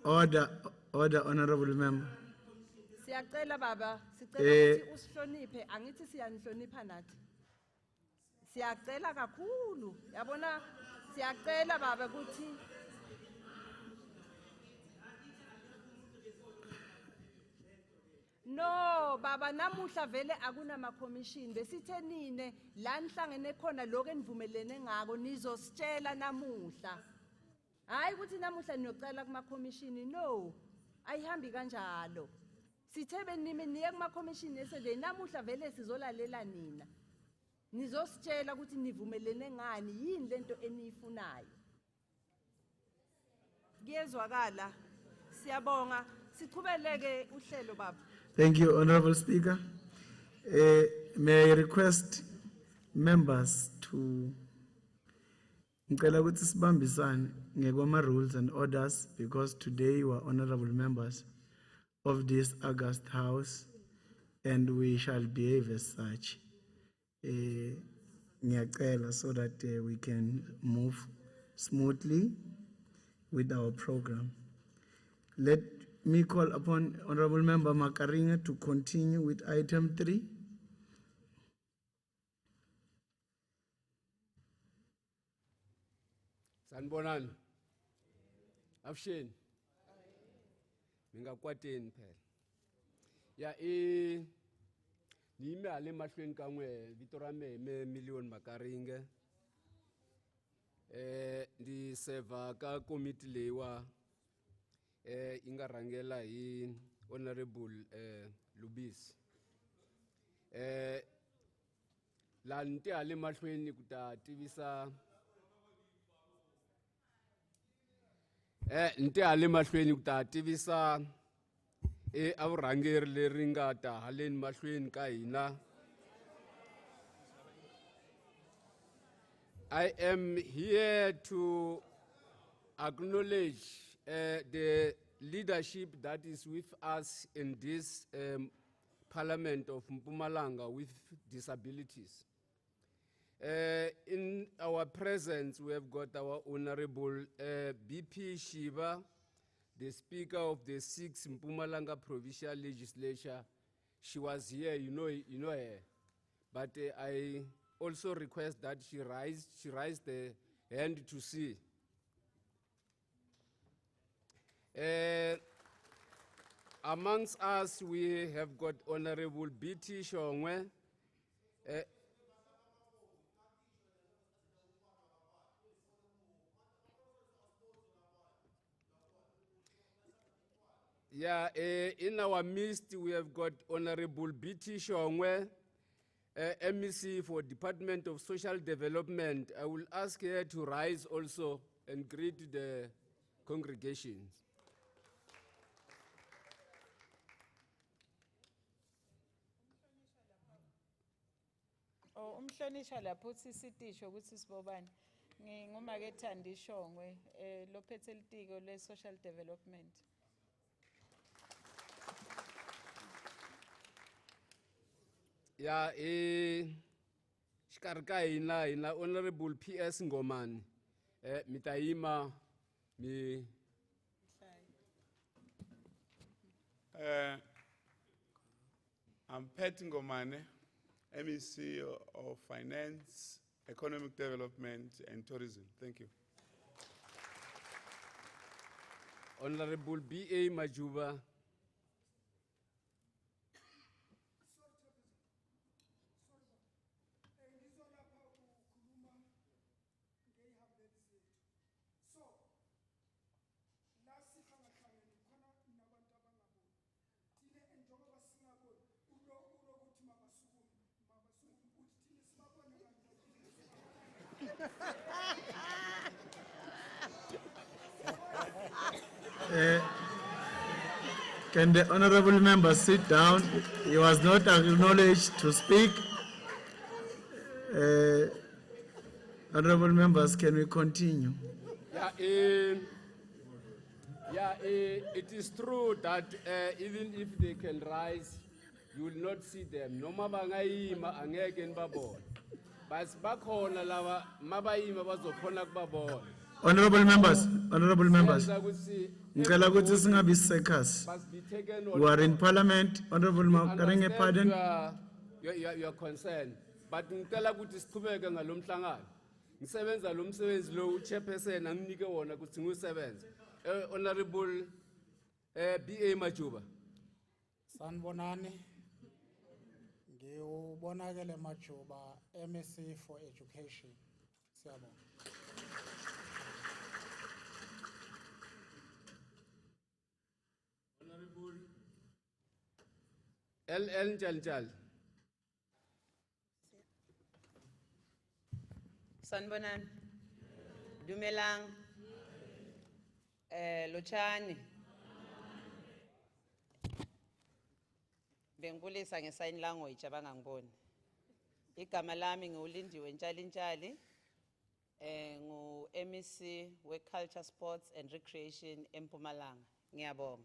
Order, honorable member. Siyacela baba, sicela Eh. ukuthi usihloniphe, angithi siyanihlonipha nathi. Siyacela kakhulu, yabona, siyacela baba ukuthi no baba namuhla vele akunama commission besithe nine la nihlangene khona lokho enivumelene ngako nizositshela namuhla. Hayi ukuthi namuhla niyocela kuma commission, no. Ayihambi kanjalo. Sithe benime niye kuma commission yesterday namuhla vele sizolalela nina. Nizositshela ukuthi nivumelene ngani yini lento eniyifunayo. Kuyezwakala. Siyabonga. Siqhubeleke uhlelo baba. Thank you, Honorable Speaker. May I request members to ngicela ukuthi sibambisane ngekwama rules and orders, because today you are honorable members of this August House and we shall behave as such. Ngiyacela so that we can move smoothly with our program. Let me call upon Honorable Member Makaringa to continue with item 3. Sanbonan. Afshin. Mingakwateni phela. Ya ni me ale mahlweni ka ngwe vitorame me million Makaringa. Di serva ka committee lewa inga rangela hi honorable Lubis. La nte ale mahlweni kuta tivisa nte ale mahlweni kuta tivisa avurhangeri leri nga ta haleni mahlweni ka hina. I am here to acknowledge the leadership that is with us in this Parliament of Mpumalanga with disabilities. In our presence, we have got our Honorable BP Shiva, the Speaker of the 6th Mpumalanga Provincial Legislature. She was here, you know her. But I also request that she raise the hand to see. Amongst us, we have got Honorable BT Shongwe. In our midst, we have got Honorable BT Shongwe, MEC for Department of Social Development. I will ask her to rise also and greet the congregation. Umhlonisha lapho sisitisho ukuthi sibobani ngingumake Thandi Shongwe lophethe litiko le social development. Shikarka ina Honorable PS Ngomani mitayima mi I'm Pat Ngomane, MEC of Finance, Economic Development and Tourism. Thank you. Honorable BA Majuba. Can the honorable member sit down? He was not acknowledged to speak. Honorable members, can we continue? It is true that even if they can rise, you will not see them. No mabangayima angeke nibabone. Bas bakhona lava mabayima bazokhona kubabona. Honorable members, Senza ukuthi ngicela ukuthi everybody singabi circus. must be taken We are in board. parliament, Honorable Makaringe, Understand pardon. your concern, but ngicela ukuthi siqhubeke ngalomhlangano. Ngisebenza lo msebenzi lo uchairperson anginike wona ukuthi ngisebenze. Honorable BA Majuba. Sanibonani. Ngiwubonakele Majuba, MSc for Education. Siyabonga. Honorable LL Njaljal. Sanbonan, Dumelang, Luchani. Bengibulisa ngesign language abangangiboni. Igama lami ngiulindiwe Ntshali, ngu MEC we Culture, Sports and Recreation eMpumalanga. Ngiyabonga.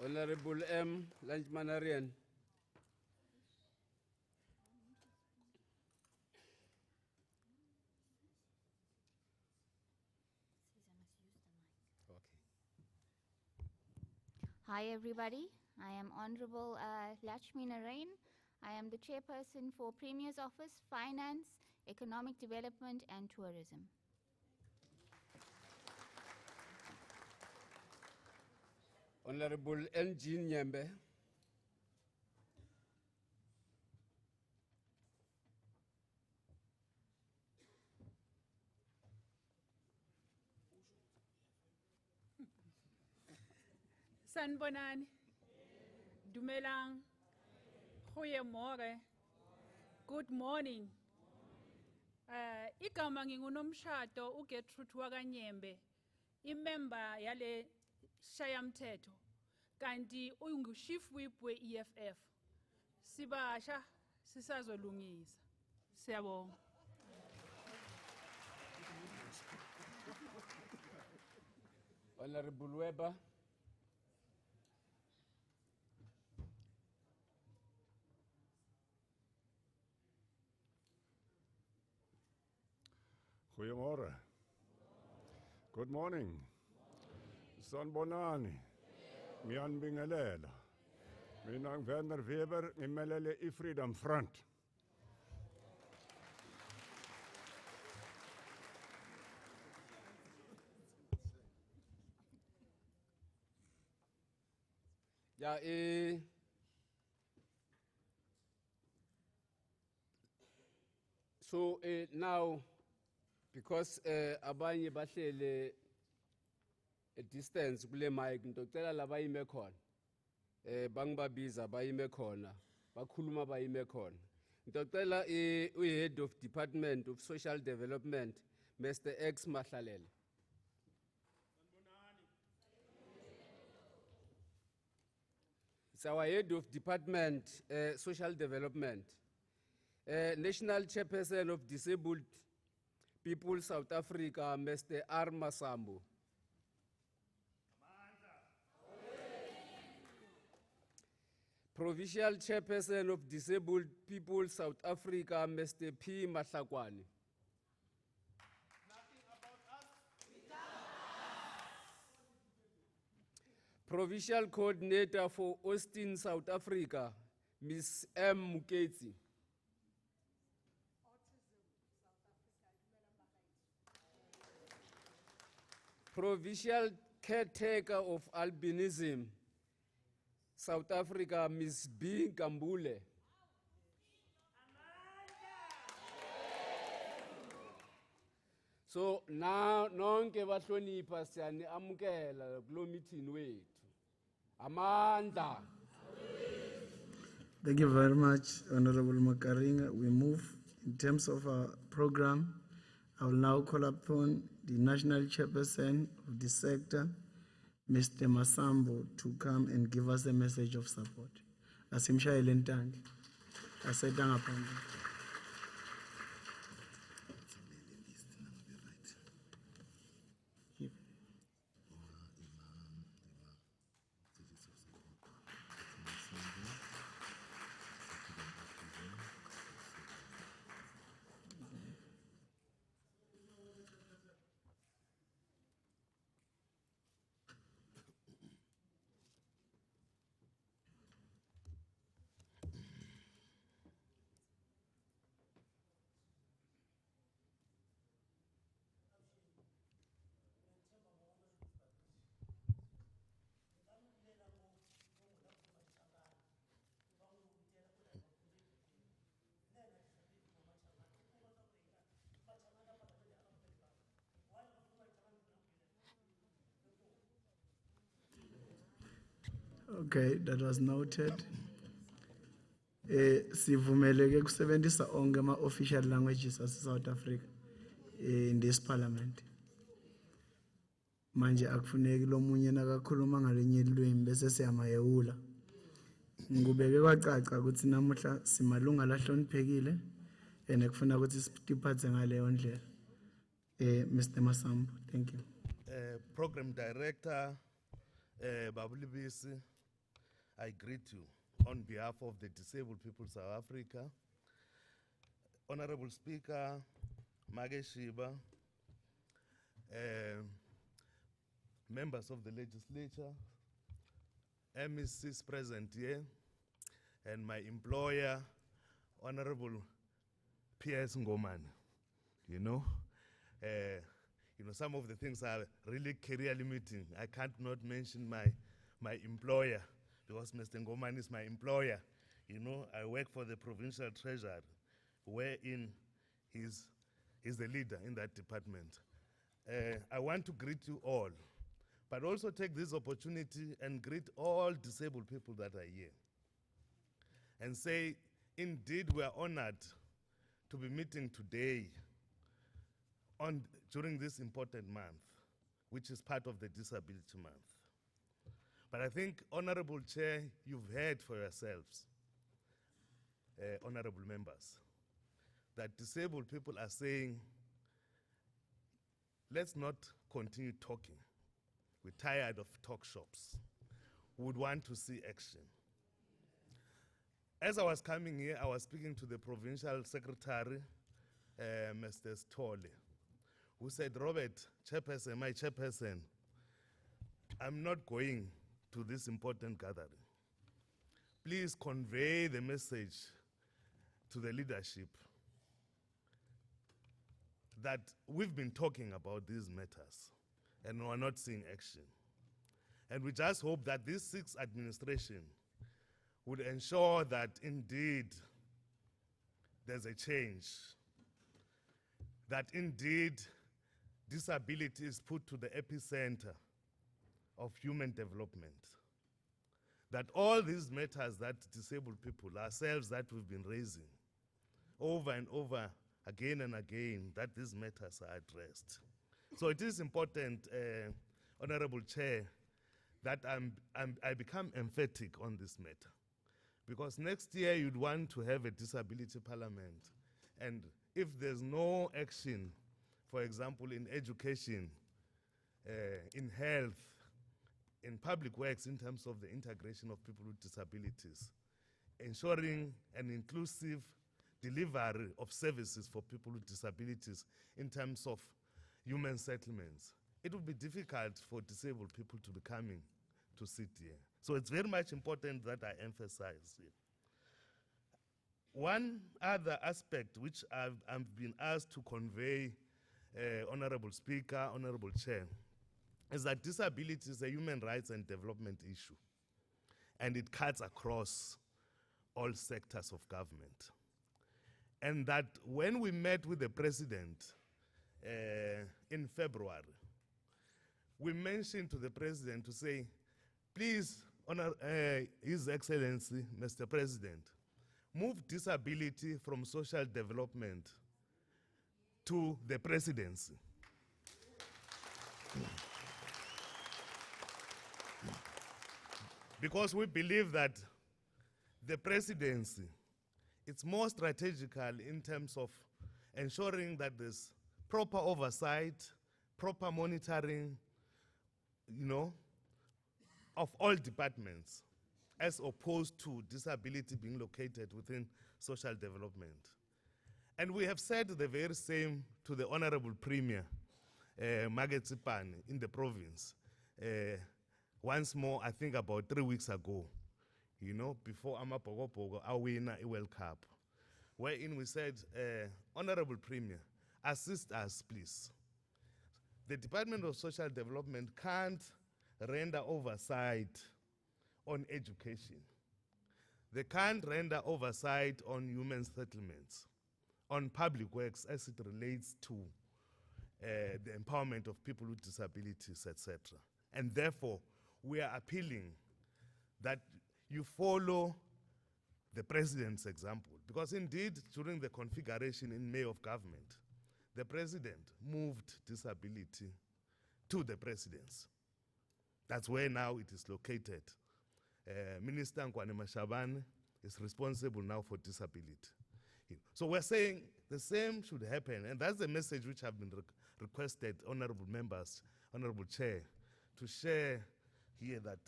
Honorable M. Lanchmanarian. Hi everybody, I am Honorable Lakshmi Narain. I am the Chairperson for Premier's Office, Finance, Economic Development and Tourism. Honorable NG Nyembe. Sanbonani. Dumelang. Goeiemorgen. Good morning. Igama ngingunomshado uGertrude Wakanyembe, imember yale shayamthetho. Kanti ungu-chief whip we-EFF. Sibasha sisazolungisa. Siyabonga. Honorable Weber. Goeiemorgen. Good morning. Sanbonani. Mianbingelela. Mina Werner Weber, ngimelele i-Freedom Front. Yeah, so now, because abanye bahlele a distance kule mic, ngicela laba ime khona. Bangibabiza bayime khona, bakhuluma bayime khona. Ngicela head of Department of Social Development, Mr. X Mahlalele. It's our head of Department, Social Development. National Chairperson of Disabled People South Africa, Mr. R. Masambo. Provincial Chairperson of Disabled People South Africa, Mr. P. Mahlakwani. Provincial Coordinator for Austin, South Africa, Ms. M. Muketsi. Provincial Caretaker of Albinism, South Africa, Ms. B. Gambule. So now, nonke bahlonipha siyani amukela kulo meeting wethu. Amanda. Thank you very much, Honorable Makaringa. We move in terms of our program. I will now call upon the National Chairperson of the sector, Mr. Masambo, to come and give us a message of support. Asimshayele ntandi. Asedanga phambili. Okay, that was noted. Sivumeleke kusebenzisa onke ama-official languages ase South Africa in this parliament. Manje akufuneki lo munye nakakhuluma ngalenye ilwimi bese siyamayewula. Ngubeke kwacaca ukuthi namuhla simalunga lahloniphekile and ekufuna ukuthi siphathe ngaleyo ndlela. Mr. Masambo, thank you. Program Director, Babulibisi, I greet you on behalf of the disabled people of South Africa. Honorable Speaker, Mage Shiba, members of the legislature, MECs present here, and my employer, Honorable P.S. Ngoman. You know, some of the things are really career limiting. I can't not mention my employer because Mr. Ngoman is my employer. You know, I work for the provincial treasurer, wherein he's the leader in that department. I want to greet you all, but also take this opportunity and greet all disabled people that are here and say, indeed, we are honored to be meeting today during this important month, which is part of the Disability Month. But I think, Honorable Chair, you've heard for yourselves, honorable members, that disabled people are saying, let's not continue talking. We're tired of talk shops. We would want to see action. As I was coming here, I was speaking to the provincial secretary, Mr. Stole, who said, Robert, chairperson, my chairperson, I'm not going to this important gathering. Please convey the message to the leadership that we've been talking about these matters and we're not seeing action. And we just hope that this sixth administration would ensure that indeed there's a change, that indeed disability is put to the epicenter of human development, that all these matters that disabled people, ourselves, that we've been raising over and over again and again, that these matters are addressed. So it is important, Honorable Chair, that I become emphatic on this matter. Because next year you'd want to have a disability parliament. And if there's no action, for example, in education, in health, in public works in terms of the integration of people with disabilities, ensuring an inclusive delivery of services for people with disabilities in terms of human settlements, it would be difficult for disabled people to be coming to sit here. So it's very much important that I emphasize it. One other aspect which I've been asked to convey, Honorable Speaker, Honorable Chair, is that disability is a human rights and development issue, and it cuts across all sectors of government. And that when we met with the President in February, we mentioned to the President to say, please, His Excellency, Mr. President, move disability from social development to the presidency. Because we believe that the presidency, it's more strategical in terms of ensuring that there's proper oversight, proper monitoring, of all departments, as opposed to disability being located within social development. And we have said the very same to the Honorable Premier, Magetsipane, in the province. Once more, I think about 3 weeks ago, before Amapogopogo, our winner a World Cup, wherein we said, Honorable Premier, assist us, please. The Department of Social Development can't render oversight on education. They can't render oversight on human settlements, on public works as it relates to the empowerment of people with disabilities, etc. And therefore, we are appealing that you follow the president's example. Because indeed, during the configuration in May of government, the president moved disability to the presidency. That's where now it is located. Minister Nkwane Mashabane is responsible now for disability. So we're saying the same should happen, and that's the message which have been requested, honorable members, honorable chair, to share here that,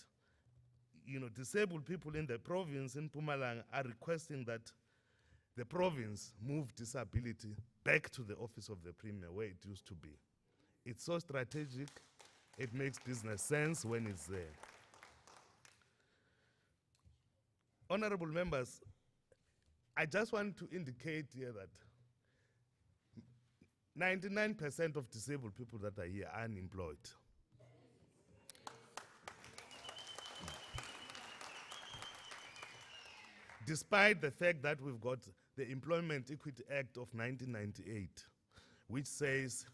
disabled people in the province in Mpumalanga are requesting that the province move disability back to the office of the premier where it used to be. It's so strategic, it makes business sense when it's there. Honorable members, I just want to indicate here that 99% of disabled people that are here are unemployed. Despite the fact that we've got the Employment Equity Act of 1998, which says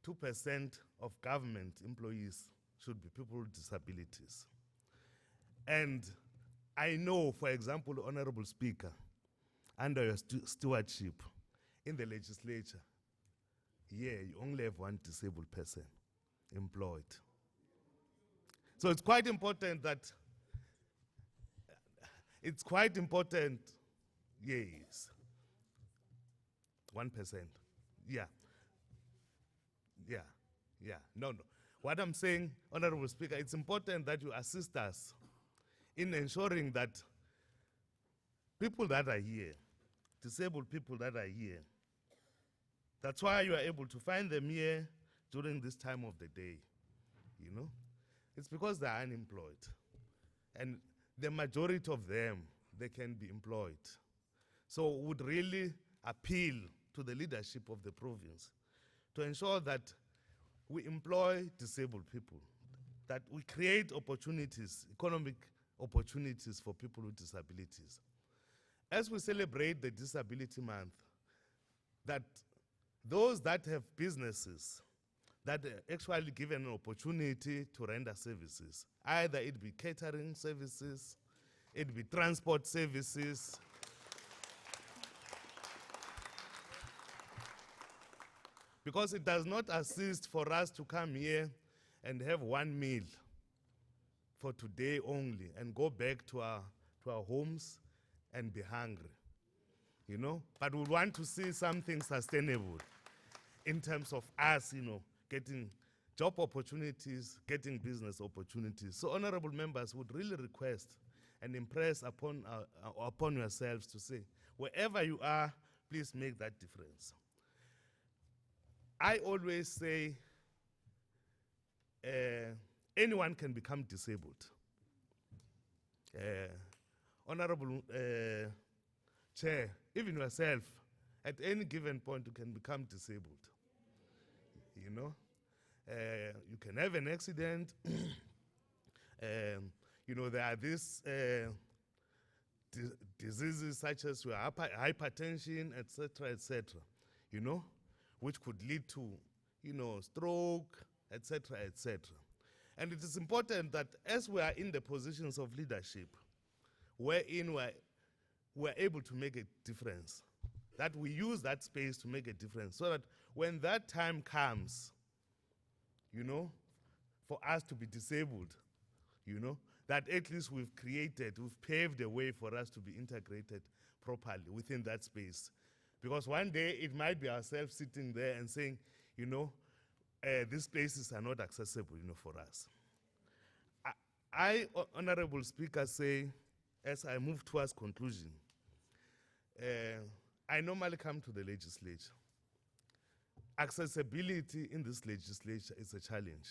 2% of government employees should be people with disabilities. And I know, for example, Honorable Speaker, under your stewardship in the legislature, you only have one disabled person employed. So it's quite important that, yes, 1%, yeah. No. What I'm saying, Honorable Speaker, it's important that you assist us in ensuring that people that are here, disabled people that are here, that's why you are able to find them here during this time of the day, It's because they are unemployed. And the majority of them, they can be employed. So would really appeal to the leadership of the province to ensure that we employ disabled people, that we create opportunities, economic opportunities for people with disabilities. As we celebrate the Disability Month, that those that have businesses that are actually given an opportunity to render services, either it be catering services, it be transport services, because it does not assist for us to come here and have one meal for today only and go back to our homes and be hungry, But we want to see something sustainable in terms of us, getting job opportunities, getting business opportunities. So honorable members would really request and impress upon yourselves to say, wherever you are, please make that difference. I always say, anyone can become disabled. Honorable Chair, even yourself, at any given point you can become disabled. You can have an accident. There are these diseases such as hypertension, etc., which could lead to, stroke, etc., etc. And it is important that as we are in the positions of leadership, wherein we're able to make a difference, that we use that space to make a difference, so that when that time comes, for us to be disabled, that at least we've paved a way for us to be integrated properly within that space. Because one day it might be ourselves sitting there and saying, these places are not accessible, for us. I, Honorable Speaker, say, as I move towards conclusion, I normally come to the legislature. Accessibility in this legislature is a challenge.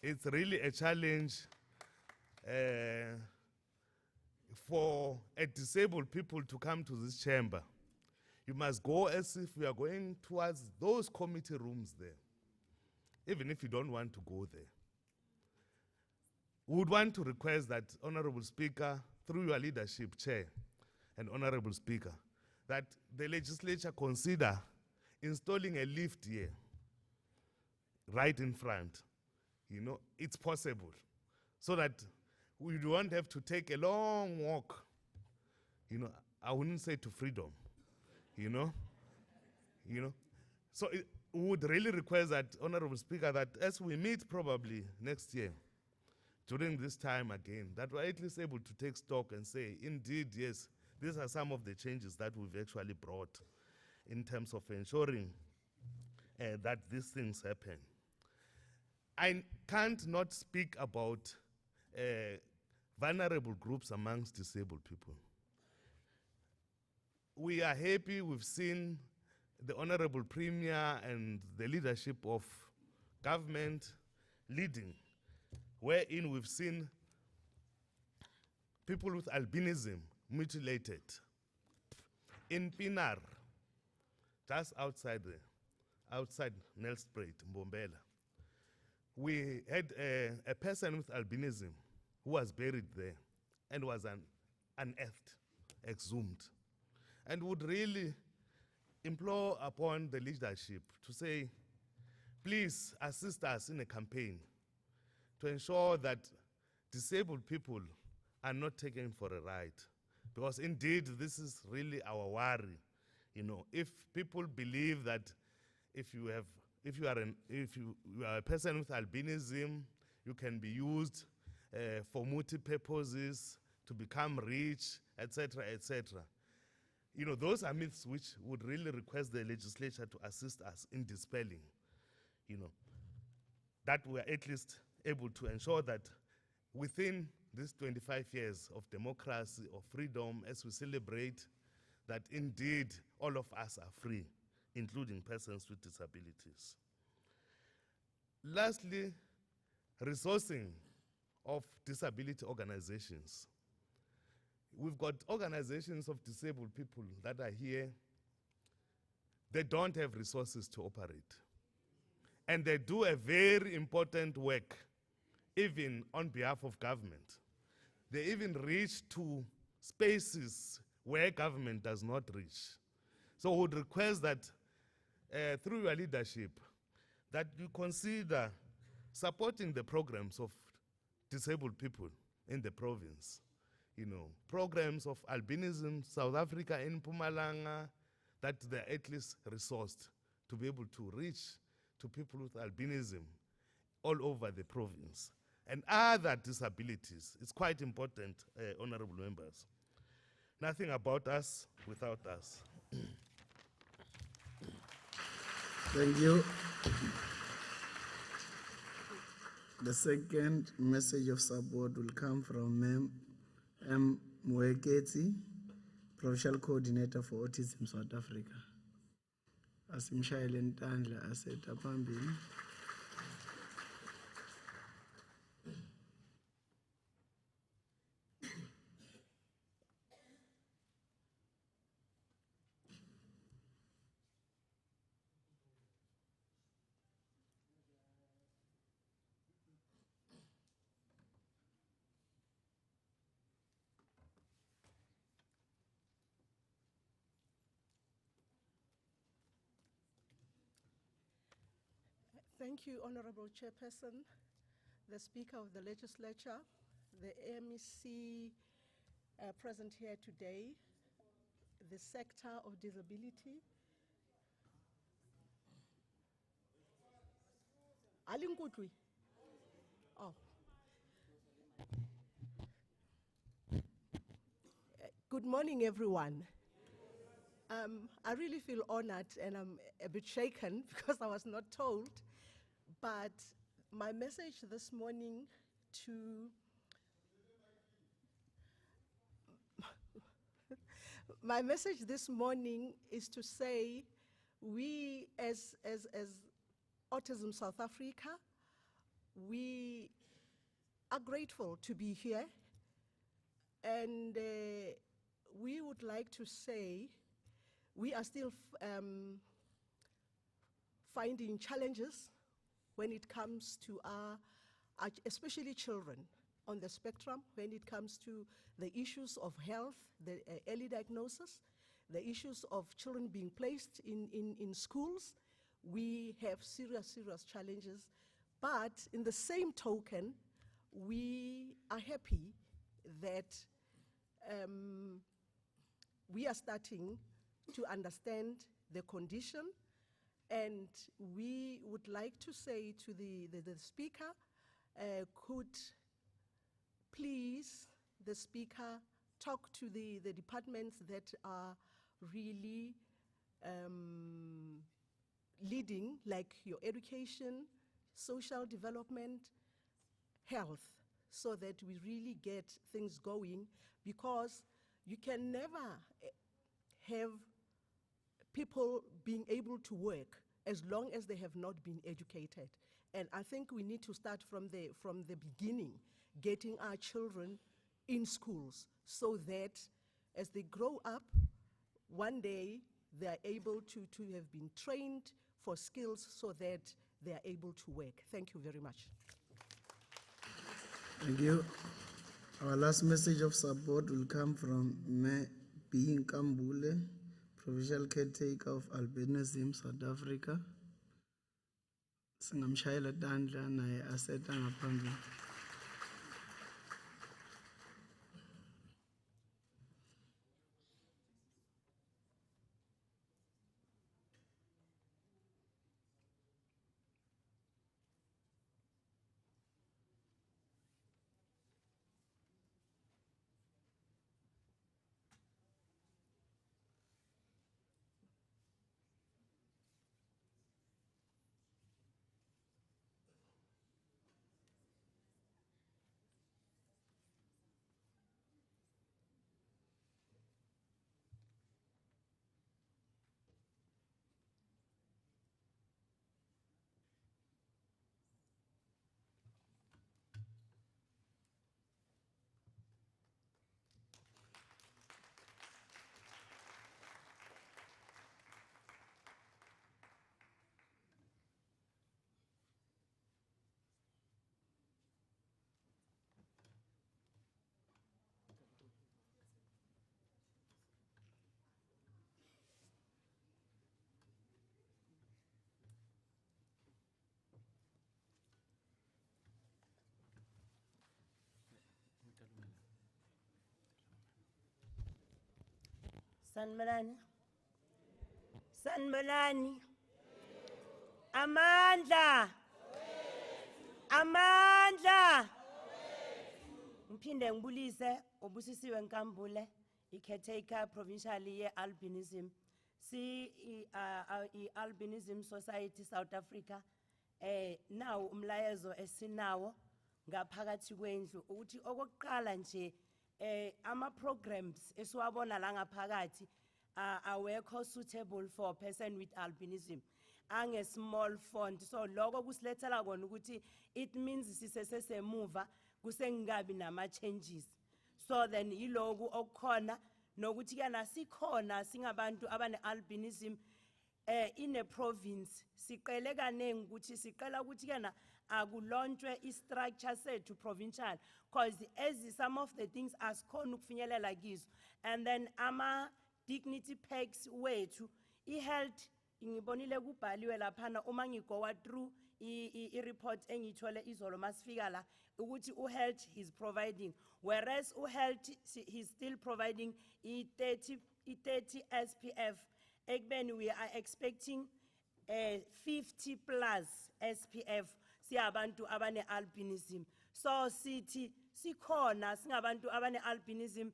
It's really a challenge for a disabled people to come to this chamber. You must go as if we are going towards those committee rooms there, even if you don't want to go there. We would want to request that, Honorable Speaker, through your leadership, Chair, and Honorable Speaker, that the legislature consider installing a lift here, right in front. It's possible, so that we don't have to take a long walk. You know, I wouldn't say to freedom, you know. So it would really request that, Honorable Speaker, that as we meet probably next year, during this time again, that we're at least able to take stock and say, indeed, yes, these are some of the changes that we've actually brought in terms of ensuring that these things happen. I can't not speak about vulnerable groups amongst disabled people. We are happy we've seen the Honorable Premier and the leadership of government leading, wherein we've seen people with albinism mutilated. In Pinar, just outside Nelspruit, Mbombela, we had a person with albinism who was buried there and was unearthed, exhumed, and would really implore upon the leadership to say, please assist us in a campaign to ensure that disabled people are not taken for a ride. Because indeed, this is really our worry. You know, if people believe that if you are a person with albinism, you can be used for multi-purposes, to become rich, etc., etc. You know, those are myths which would really request the legislature to assist us in dispelling, you know, that we are at least able to ensure that within these 25 years of democracy, of freedom, as we celebrate, that indeed all of us are free, including persons with disabilities. Lastly, resourcing of disability organizations. We've got organizations of disabled people that are here. They don't have resources to operate. And they do a very important work, even on behalf of government. They even reach to spaces where government does not reach. So we would request that through your leadership, that you consider supporting the programs of disabled people in the province. You know, programs of albinism, South Africa in Mpumalanga, that they're at least resourced to be able to reach to people with albinism all over the province. And other disabilities, it's quite important, honorable members. Nothing about us without us. Thank you. The second message of support will come from M. Mweketi, Provincial Coordinator for Autism South Africa. Asimshayele ntandla asetha phambili. Thank you, Honorable Chairperson, the Speaker of the Legislature, the MEC present here today, the sector of disability. Alinkutwi. Oh. Good morning, everyone. I really feel honored and I'm a bit shaken because I was not told. But my message this morning is to say we as Autism South Africa, we are grateful to be here, and we would like to say we are still finding challenges when it comes to especially children on the spectrum, when it comes to the issues of health, the early diagnosis, the issues of children being placed in schools. We have serious challenges. But in the same token, we are happy that we are starting to understand the condition, and we would like to say to the speaker, could please the speaker talk to the departments that are really leading, like your education, social development, health, so that we really get things going, because you can never have people being able to work as long as they have not been educated. And I think we need to start from the beginning, getting our children in schools, so that as they grow up, one day they are able to have been trained for skills so that they are able to work. Thank you very much. Thank you. Our last message of support will come from Me Being Kambule, Provincial Caretaker of Albinism, South Africa. Singamshayela tandla naye aseta ngaphambili. Sanibonani. Sanibonani. Amandla. Amandla. Ngiphinde ngibulise ubusisiwe Nkambule, i-caretaker provincial ye-albinism. I-Albinism Society South Africa. Now umlayezo esinawo ngaphakathi kwendlu ukuthi okokuqala nje ama programs esiwabona la ngaphakathi awekho suitable for a person with albinism, ange small font, so lokho kusilethela kona ukuthi it means sisesesemuva kusengabi nama changes. So then iloku okukhona nokuthi kana sikhona singabantu abane albinism in a province siqele kanengi ukuthi siqela ukuthi kana akulonjwe istructure sethu provincial, because as some of the things asikhona ukufinyelela kizo, and then ama dignity packs wethu i-health ngibonile kubhaliwe laphana uma ngigowa through i-report engithole izolo masifika la ukuthi u-health is providing, whereas u-health he's still providing i-30 SPF. Ekubeni we are expecting 50 plus SPF siyabantu abane albinism. So sithi sikhona singabantu abane albinism,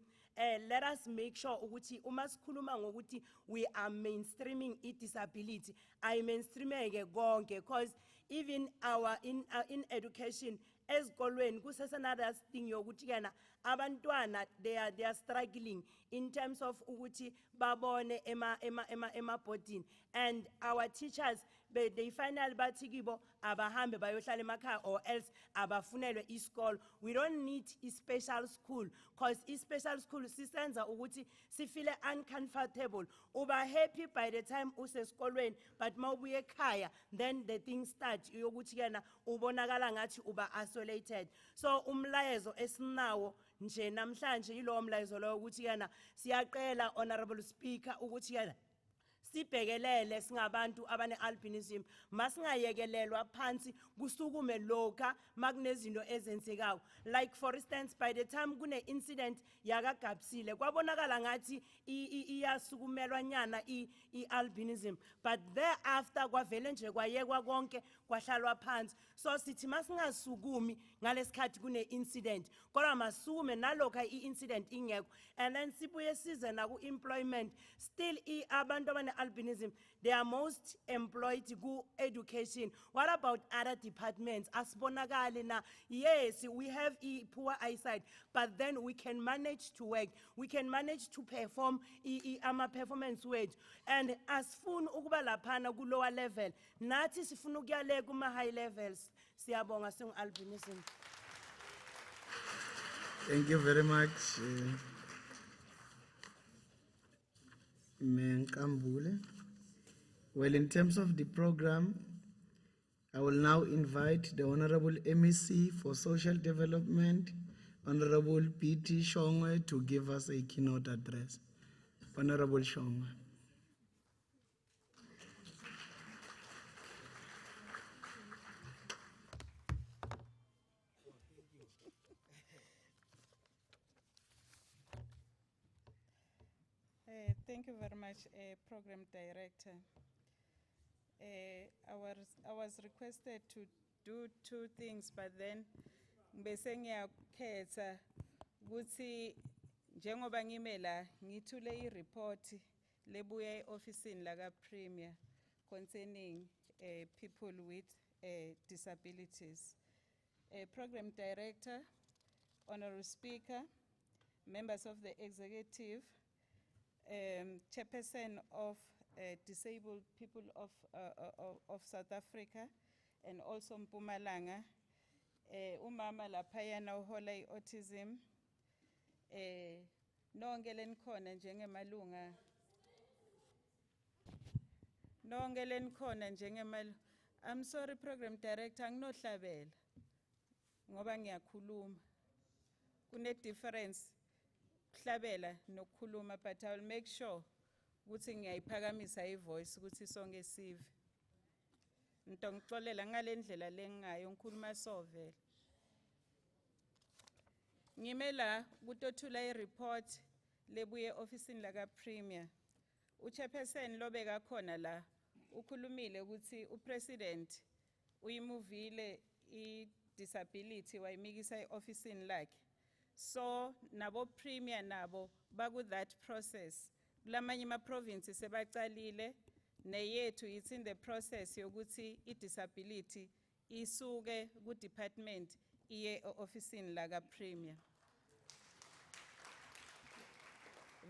let us make sure ukuthi uma sikhuluma ngokuthi we are mainstreaming disability, I mainstreameke konke, because even our in education ezikolweni kusesanother thing yokuthi kana abantwana they are struggling in terms of ukuthi babone ema boarding, and our teachers they finally bathi kibo abahambe bayohlala emakhaya or else abafunelwe isikolo. We don't need a special school, because a special school sisenza ukuthi sifile uncomfortable, uba happy by the time usesikolweni, but mawubuye ekhaya then the thing start yokuthi kana ubonakala ngathi uba isolated. So umlayezo esinawo nje namhlanje yilo umlayezo lo ukuthi kana siyaqela honorable speaker ukuthi kana sibhekelele singabantu abane albinism masingayekelelwa phansi kusukume lokha makunezinto ezenzekayo. Like for instance, by the time kune incident yakagabsile kwabonakala ngathi iyasukumelwa nyana i-albinism, but thereafter kwavele nje kwayekwa konke kwahlalwa phansi. So sithi masingasukumi ngalesikhathi kune incident kodwa masukume nalokha i-incident ingekho, and then sibuye size naku employment. Still abantu abane albinism, they are most employed ku education. What about other departments? Asibonakale na, yes, we have poor eyesight, but then we can manage to work. We can manage to perform ama performance wage. And asifuna ukuba laphana ku lower level, nathi sifuna ukuyale kuma high levels. Siyabonga singu albinism. Thank you very much. Menkambule. Well, in terms of the program, I will now invite the Honorable MEC for Social Development, Honorable P.T. Shongwe, to give us a keynote address. Honorable Shongwe. Thank you very much, Program Director. I was requested to do two things, but then bese ngiyakhetha ukuthi njengoba ngime la ngithule i-report lebuya e-ofisini laka Premier concerning people with disabilities. Program Director, Honorable Speaker, members of the executive, Chairperson of Disabled People of South Africa, and also Mpumalanga, umama laphayana uhola i-autism, nonke khona njengemalunga, nonke khona njengemalunga. I'm sorry, Program Director, anginohlabela ngoba ngiyakhuluma. Kune difference kuhlabela nokukhuluma, but I will make sure ukuthi ngiyayiphakamisa i-voice ukuthi sonke sive. Ngixolela ngale ndlela lengayo ngikhuluma sovela. Ngime la kutothula i-report lebuye ofisini laka Premier. Uchairperson lobeka khona la ukhulumile ukuthi upresident uyimuvile i-disability wayimikisa i-ofisini lakhe. So nabo Premier nabo baku that process. Kulamanye ama provinces sebaqalile neyethu it's in the process yokuthi i-disability isuke ku department iye ofisini laka Premier.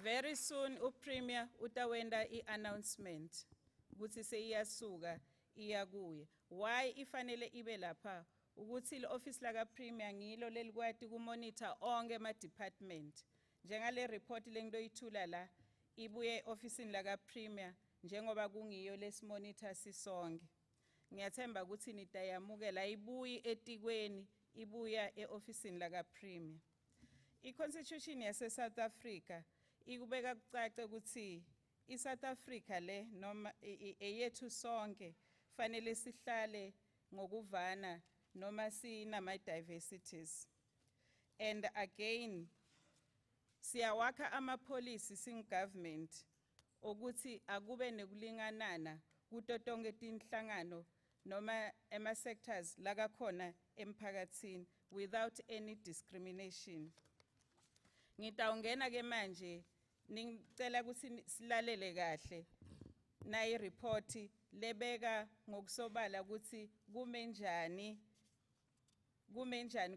Very soon uPremier utawenda i-announcement ukuthi seyiyasuka iyakuye. Why ifanele ibe lapha? Ukuthi le-office laka Premier ngilo lelikwati kumonitor onke ama-department. Njengale report lengidoyithula la, ibuye ofisini laka Premier njengoba kungiyo lesimonitor sisonke. Ngiyathemba ukuthi nitayamukela ibuyi etikweni, ibuya e-ofisini laka Premier. I-Constitution yase South Africa ikubeka kucace ukuthi i-South Africa le noma eyethu sonke fanele sihlale ngokuvana noma sinama diversities. And again, siyawakha ama-policy sing government ukuthi akube nekulinganana kuto tonke tinhlangano noma ema-sectors lakakhona emphakathini without any discrimination. Ngitawungena ke manje ngicela ukuthi silalele kahle na i-report lebeka ngokusobala ukuthi kumenjani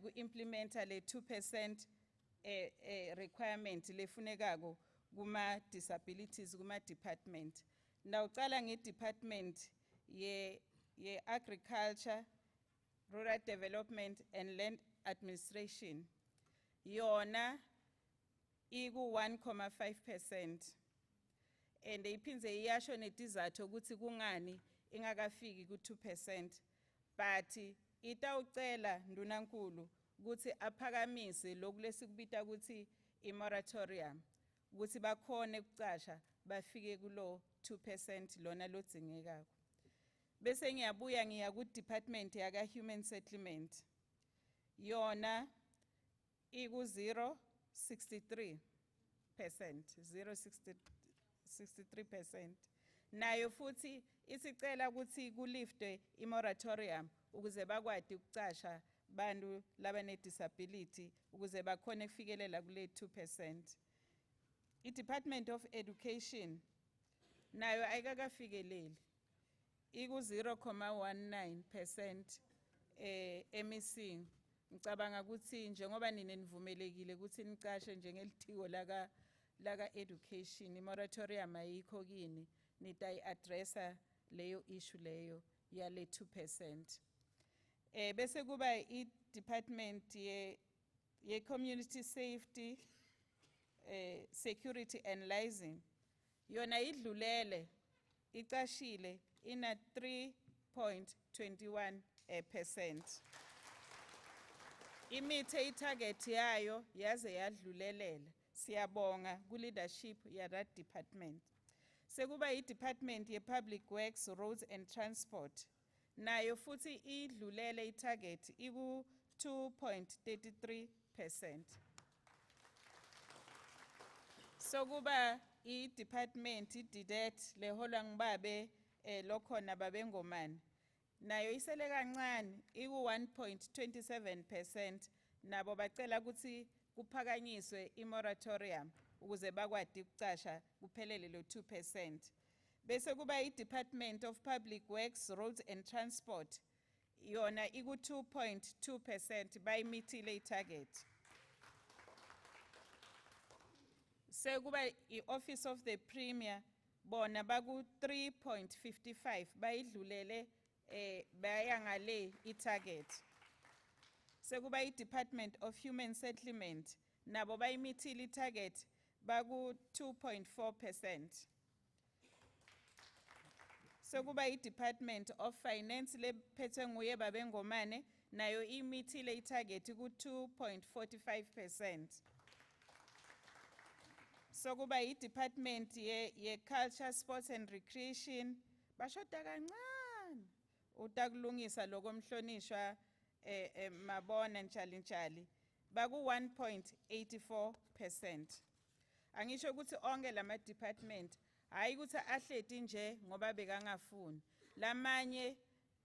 ku-implementa le 2% requirement lefunekako kuma disabilities kuma department. Nawucala nge-department ye agriculture, rural development and land administration. Yona iku 1.5%. And iphinze iyasho netizathu ukuthi kungani ingakafiki ku 2%. But itawucela ndunankulu ukuthi aphakamise lokhu lesikubita ukuthi i-moratorium ukuthi bakhone ukucasha bafike kulo 2% lona lodzingekako. Bese ngiyabuya ngiya ku department yaka human settlement. Yona iku 0.63%, 0.63%. Nayo futhi isicela ukuthi kuliftwe i-moratorium ukuze bakwadi ukucasha bantu labane disability ukuze bakhone kufikelela kule 2%. I-Department of Education nayo ayikakafikeleli iku 0.19% MEC. Ngicabanga ukuthi njengoba nine nivumelekile ukuthi nicashe njengelithiko laka education i-moratorium ayikho kini nitayi addressa leyo issue leyo yale 2%. Bese kuba i-department ye community safety, security and liaison. Yona idlulele icashile ina 3.21%. Imithe itarget yayo yaze yadlulelela. Siyabonga ku leadership ya that department. Sekuba i-department ye public works, roads and transport. Nayo futhi idlulele itarget iku 2.33%. Sokuba i-department ididet lehola ngibabe lokhona babengomani. Nayo isele kancane iku 1.27%. Nabo bacela ukuthi kuphakanyiswe i-moratorium ukuze bakwadi ukucasha kuphelele lo 2%. Bese kuba i-Department of Public Works, Roads and Transport. Yona iku 2.2% bayimithile itarget. Sekuba i-Office of the Premier bona baku 3.55 bayidlulele bayangale itarget. Sekuba i-Department of Human Settlement nabo bayimithile itarget baku 2.4%. Sekuba i-Department of Finance lephethwe nguye babengomane nayo imithile itarget ku 2.45%. Sokuba i-Department ye Culture, Sports and Recreation bashoda kancane utakulungisa lokomhlonishwa mabona njali baku 1.84%. Angisho ukuthi onke lama department hayi ukuthi ahleti nje ngoba bekangafuni. Lamanye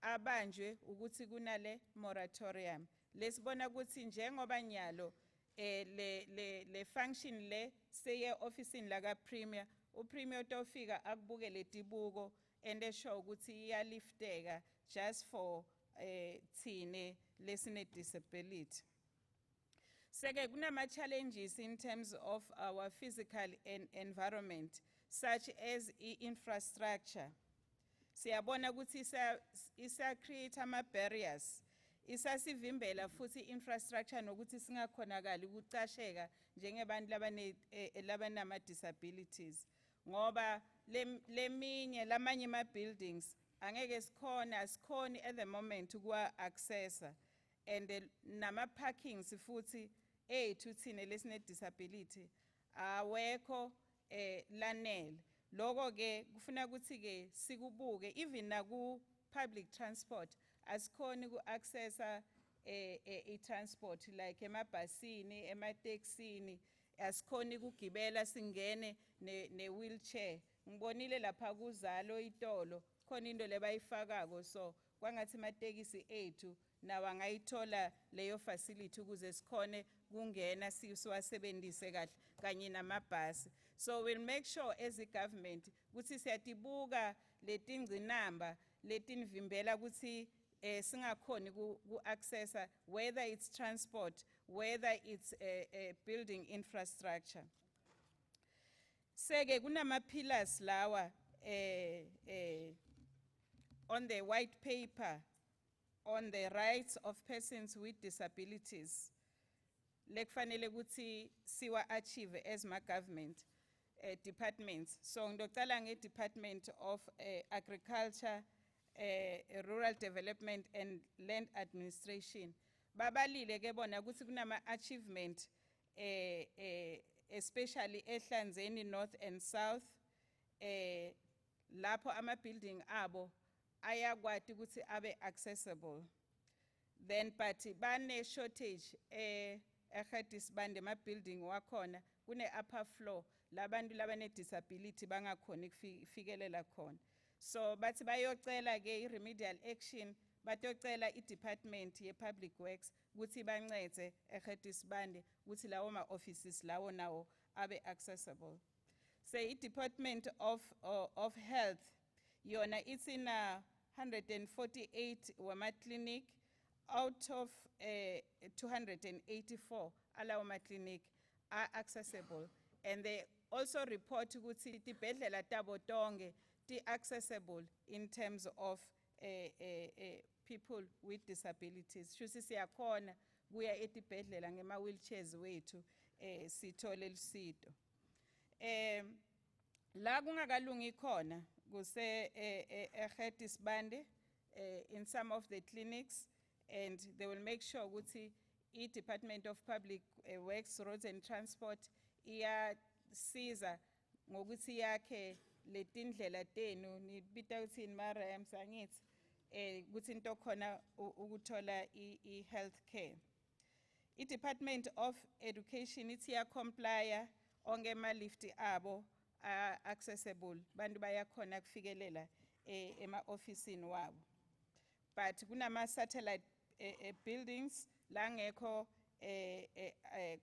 abanjwe ukuthi kunale moratorium. Lesibona ukuthi njengoba nyalo le function le seye office laka premier upremier utofika akubuke letibuko ende show ukuthi iyalifteka just for thine lesine disability. Seke kunama challenges in terms of our physical environment such as infrastructure. Siyabona ukuthi isa create ama barriers. Isasivimbela futhi infrastructure nokuthi singakhonakali ukucasheka njengebantu labanama disabilities ngoba leminye lamanye ama buildings angeke sikhoni at the moment ukwa accessa and nama parkings futhi ethu thine lesine disability awekho lanele. Lokho ke kufuna ukuthi ke sikubuke even naku public transport asikhoni ku accessa transport like emabhasini emateksini asikhoni kugibela singene ne wheelchair. Ngibonile lapha kuzalo itolo khona into lebayifakako so kwangathi amatekisi ethu nawa ngayithola leyo facility ukuze sikhone kungena siwasebenzise kahle kanye namabhasi. So we'll make sure as a government ukuthi siyatibuka letingcinamba letinvimbela ukuthi singakhoni ku accessa whether it's transport whether it's building infrastructure. Seke kunama pillars lawa on the white paper on the rights of persons with disabilities lekufanele ukuthi siwa achieve as ma government departments. So ngidocala nge Department of Agriculture, Rural Development and Land Administration. Babalile ke bona ukuthi kunama achievement especially eHlanzeni North and South lapho ama-building abo ayakwati ukuthi abe accessible. Then but bane shortage eGatisbande ama-building wakhona kune upper floor labantu labane disability bangakhona ukufikelela khona. So bathi bayocela ke remedial action batocela i-department ye-public works ukuthi bancede eGatisbande ukuthi lawo ma-offices lawo nawo abe accessible. Say i-Department of Health yona it's in 148 wama-clinic out of 284 alawo ma-clinic are accessible, and they also report ukuthi tibhedlela tabo tonke ti accessible in terms of people with disabilities. Shusi siyakhona kuya etibhedlela ngema wheelchairs wethu sithole lusido. La kungakalungi khona kuse eGatisbande in some of the clinics, and they will make sure ukuthi i-Department of Public Works, Roads and Transport iyasiza ngokuthi yakhe letindlela tenu nibita ukuthi ma-ramps angithi ukuthi into khona ukuthola i-health care. I-Department of Education ithi comply onke ma-lift abo accessible bantu bayakhona kufikelela ema-ofisini wabo. But kunama satellite buildings la ngekho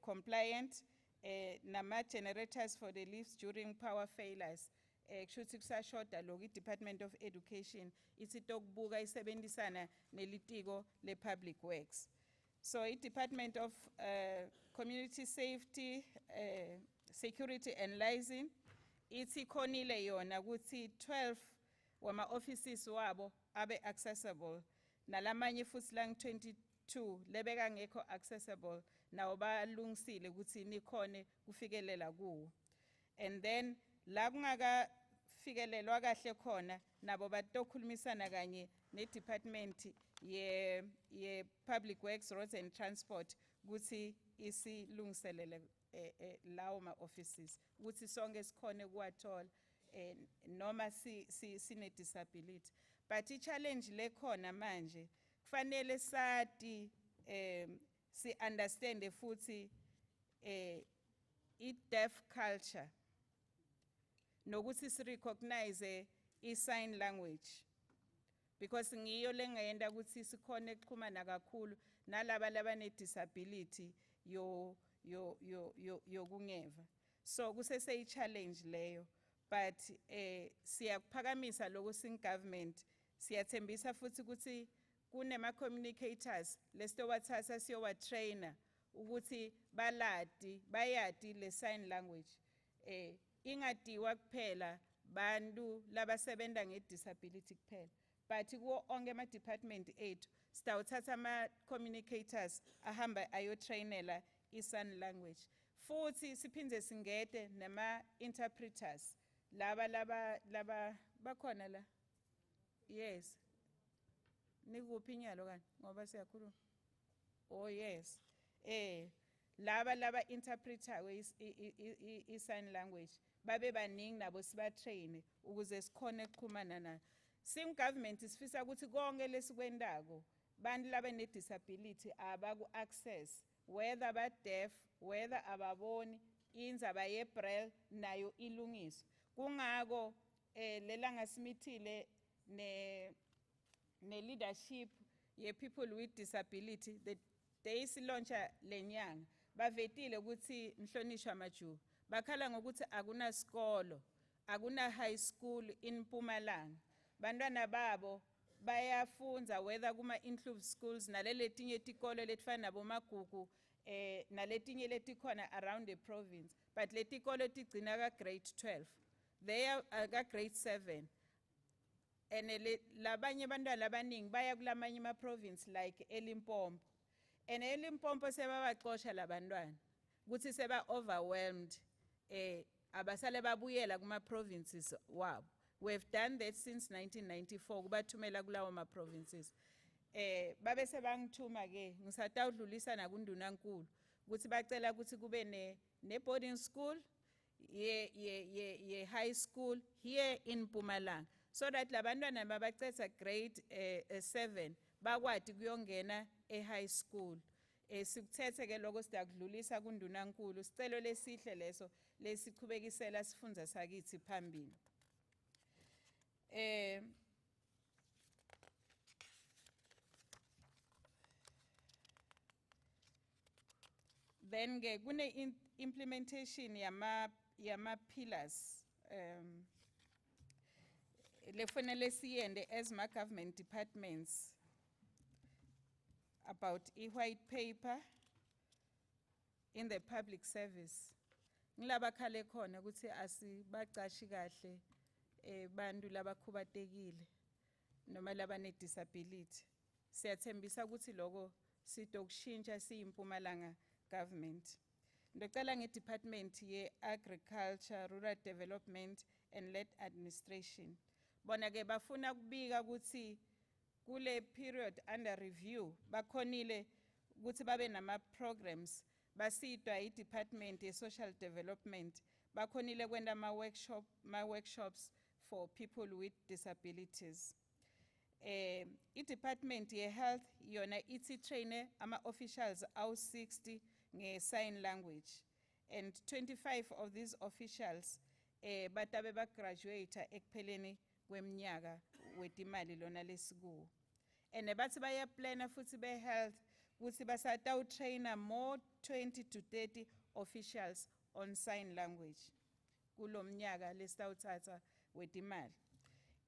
compliant nama generators for the lifts during power failures. Kushuthi kusashoda lokho i-Department of Education isitokubuka isebenzisana nelitiko le-Public Works. So i-Department of Community Safety, Security and Liaison ithi khonile yona ukuthi 12 wama offices wabo abe accessible nalamanye futhi lang 22 lebeka ngekho accessible nawo balungisile ukuthi nikhone kufikelela kuwo. And then la kungaka fikelelwa kahle khona nabo batokhulumisana kanye ne-department ye Public Works, Roads and Transport ukuthi isilungiselele lawo ma-offices ukuthi sonke sikhone kuwathola noma sine disability. But i-challenge lekhona manje kufanele sati si understand futhi i-deaf culture nokuthi si recognize i-sign language, because ngiyo lengayenda ukuthi sikhone kuxhumana kakhulu nalaba labane disability yokungeva. So kusese i-challenge leyo, but siyakuphakamisa lokho sing government siyathembisa futhi ukuthi kunema communicators lesitowathatha siyowatrainer ukuthi bayati le sign language ingadiwa kuphela bantu labasebenta ngedisability kuphela, but kuwo onke ama-department ethu sitawuthatha ama-communicators ahamba ayotrainela i-sign language. Futhi siphinde singede nama-interpreters laba bakhona la. Yes. Nikuphi inyalo kani ngoba siyakhuluma. Oh yes. Laba interpreter i-sign language babe baningi nabo sibatrain ukuze sikhone ukuxhumana nayo. Sim government sifisa ukuthi konke lesikwendako bantu laba ne disability abaku access, whether ba deaf, whether ababoni, indzaba ye braille nayo ilungiswe. Kungako lelanga simithile ne leadership ye people with disability the days launcha lenyanga bavetile ukuthi Mhlonishwa Maju bakhala ngokuthi akuna skolo, akuna high school in Mpumalanga. Bantwana babo bayafunza whether kuma inclusive schools naleletinye tikolo letifana nabo Magugu naletinye letikhona around the province, but letikolo tigcina ka grade 12 they are ka grade 7, and labanye bantwana labaningi baya kulamanye ma province like eLimpopo, and eLimpopo sebabaxosha labantwana ukuthi seba overwhelmed abasale babuyela kuma provinces wabo. We've done that since 1994 kubathumela kulawo ma provinces. Babe sebangithuma ke ngisatawudlulisa nakundunankulu ukuthi bacela ukuthi kube ne boarding school ye high school here in Mpumalanga, so that labantwana mabacetha grade 7 bakwati kuyongena high school. Sikuthethe ke lokho sidakudlulisa kundunankulu, sicelo lesihle leso lesiqhubekisela sifundza sakithi phambili. Then ke kune implementation yama pillars lefanele siyende as ma government departments about white paper in the public service. Ngilaba khale khona ukuthi asibacashi kahle bantu labakhubatekile noma labane disability. Siyathembisa ukuthi lokho sitokushintsha siyiMpumalanga government. Ndocela ngedepartment ye agriculture, rural development and land administration. Bona ke bafuna kubika ukuthi kule period under review bakhonile ukuthi babe nama programs basitwa i-department ye social development bakhonile kwenda ma workshops for people with disabilities. I-department ye health yona iti traine ama officials aw 60 nge sign language, and 25 of these officials batabe ba graduate ekupheleni kweminyaka wetimali lona lesikuwo. And bathi baya plana futhi be health ukuthi basatawu trainer more 20 to 30 officials on sign language kulomnyaka lesitawuthatha wetimali.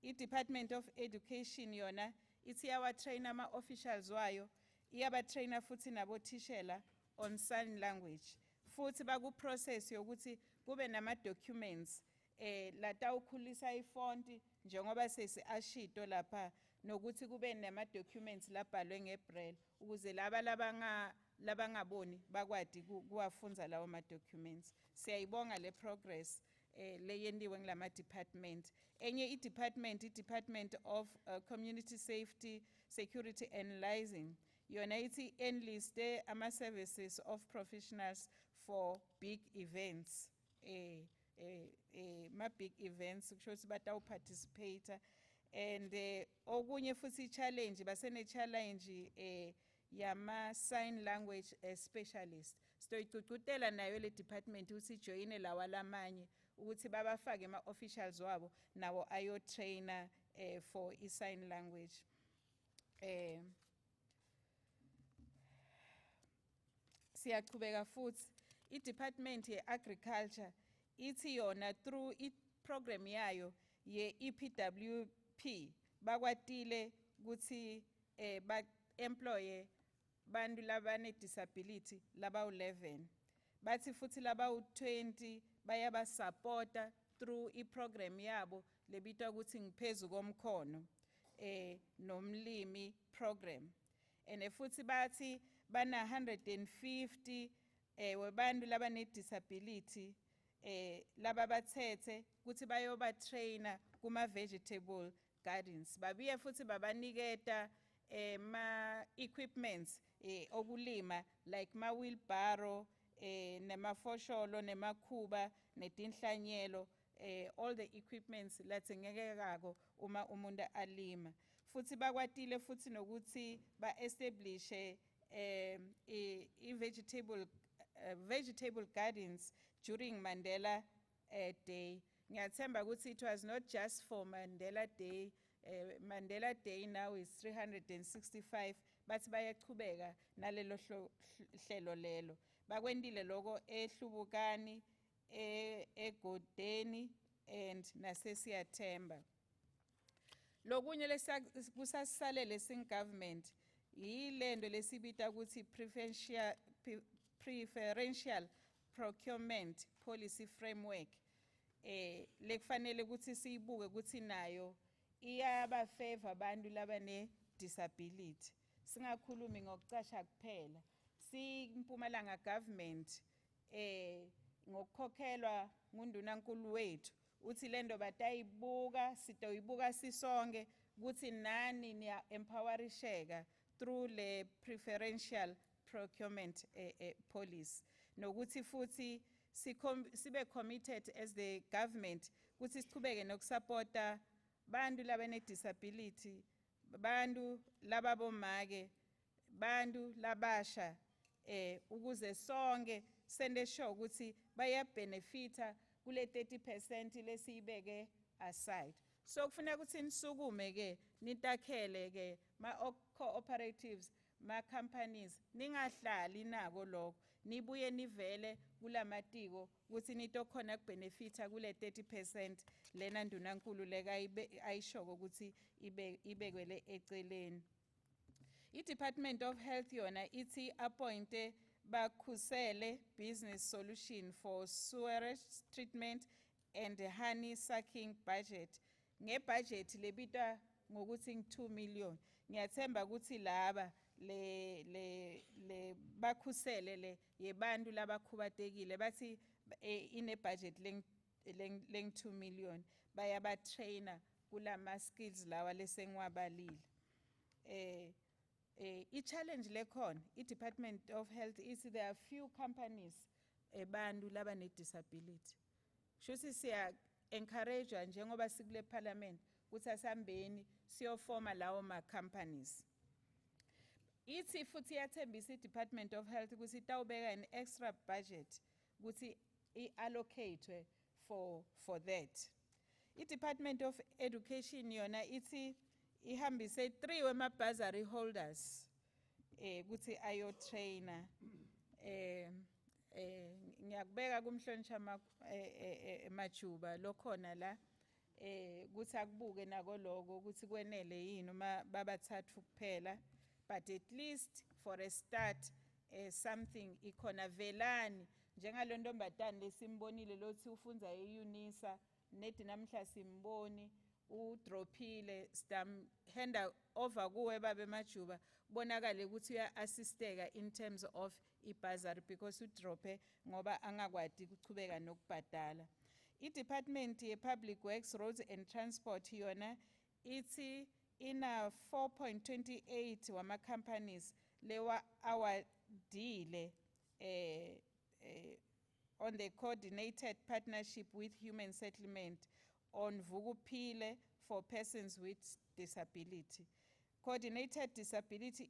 I-Department of Education yona ithi yawa trainer ama officials wayo iyaba trainer futhi nabo tishela on sign language. Futhi baku process yokuthi kube nama documents latawukhulisa ifonti njengoba sesi ashito lapha, nokuthi kube nama documents labhalwe ngebraille ukuze labangaboni bakwati kuwafunza lawo ma documents. Siyayibonga le progress leyendiwe ngilama department. Enye i-department of community safety, security and liaison yona ithi enliste ama services of professionals for big events. Ma big events kusho ukuthi batawu participate, and okunye futhi challenge basene challenge yama sign language specialist. Sitoyicukutela nayo le department ukuthi joine lawa lamanye ukuthi babafake ama officials wabo nawo ayo trainer for i sign language. Siyaqhubeka futhi i-department ye agriculture ithi yona through i-program yayo ye EPWP bakwatile ukuthi ba-employe bantu labane disability laba 11. Bathi futhi laba 20 bayaba supporta through i-program yabo lebitwa ukuthi ngiphezu komkhono nomlimi program. And futhi bathi bana 150 webantu labane disability laba bathethe ukuthi bayoba trainer kuma vegetable gardens. Babiye futhi babaniketa ma equipments okulima like ma wheelbarrow nema fosholo nema khuba netinhlanyelo, all the equipments latsengekako uma umuntu alima. Futhi bakwatile futhi nokuthi ba establish vegetable gardens during Mandela Day. Ngiyathemba ukuthi it was not just for Mandela Day. Mandela Day now is 365, but bayaqhubeka nalelo hlelo lelo. Bakwendile lokho eHlubukani, eGodeni and naseSiyathemba. Lokunye kusasisalele sing government yilendo lesibita ukuthi preferential procurement policy framework lekufanele ukuthi siyibuke ukuthi nayo iyaba favor abantu labane disability. Singakhulumi ngokucasha kuphela, Mpumalanga government ngokukhokhelwa nguNdunankulu wethu uthi lendo batayibuka sitoyibuka sisonke ukuthi nani niya empowerisheka through le preferential procurement policy, nokuthi futhi sibe committed as the government ukuthi sichubeke nokusupporta bantu labane disability, bantu lababomake, bantu labasha ukuze sonke sende sure ukuthi baya benefita kule 30% lesiyibeke aside. So kufuneka ukuthi nisukume ke nitakhele ke ma cooperatives, ma companies ningahlali nako lokho nibuye nivele kulamatiko ukuthi nitokhona kubenefita kule 30% lena ndunankulu leka ayishoko ukuthi ibekwele eceleni. I-Department of Health yona ithi appointe bakhusele business solution for sewerage treatment and honey sucking budget. Nge-budget lebitwa ngokuthi 2 million. Ngiyathemba ukuthi laba le bakhusele le yebantu labakhubatekile bathi ine budget leng 2 million bayaba trainer kulama skills lawa lesengwabalile. I-challenge lekhona, i-Department of Health is there are few companies bantu labane disability. Shusi siya encourage njengoba sikule parliament ukuthi asambeni siyofoma lawo ma companies. Ithi futhi yathembisa i-Department of Health ukuthi itawubeka an extra budget ukuthi i-allocate for that. I-Department of Education yona ithi ihambise 3 wema bursary holders ukuthi ayo trainer ngiyakubeka kumhlonishwa majuba lokhona la ukuthi akubuke nako lokho ukuthi kwenele yini uma babathathu kuphela, but at least for a start something ikhona velani njengalo ntombatane lesimbonile lothi ufunza eUnisa nedi namhla simboni udropile stam handa over kuwe babe majuba bonakale ukuthi uya-assisteka in terms of i-bursary because udrope ngoba angakwadi ukuchubeka nokubhadala. I-Department ye-Public Works, Roads and Transport yona ithi ina 4.28 wama companies lewa awadile on the coordinated partnership with human settlement on Vuguphile for persons with disability. Coordinated disability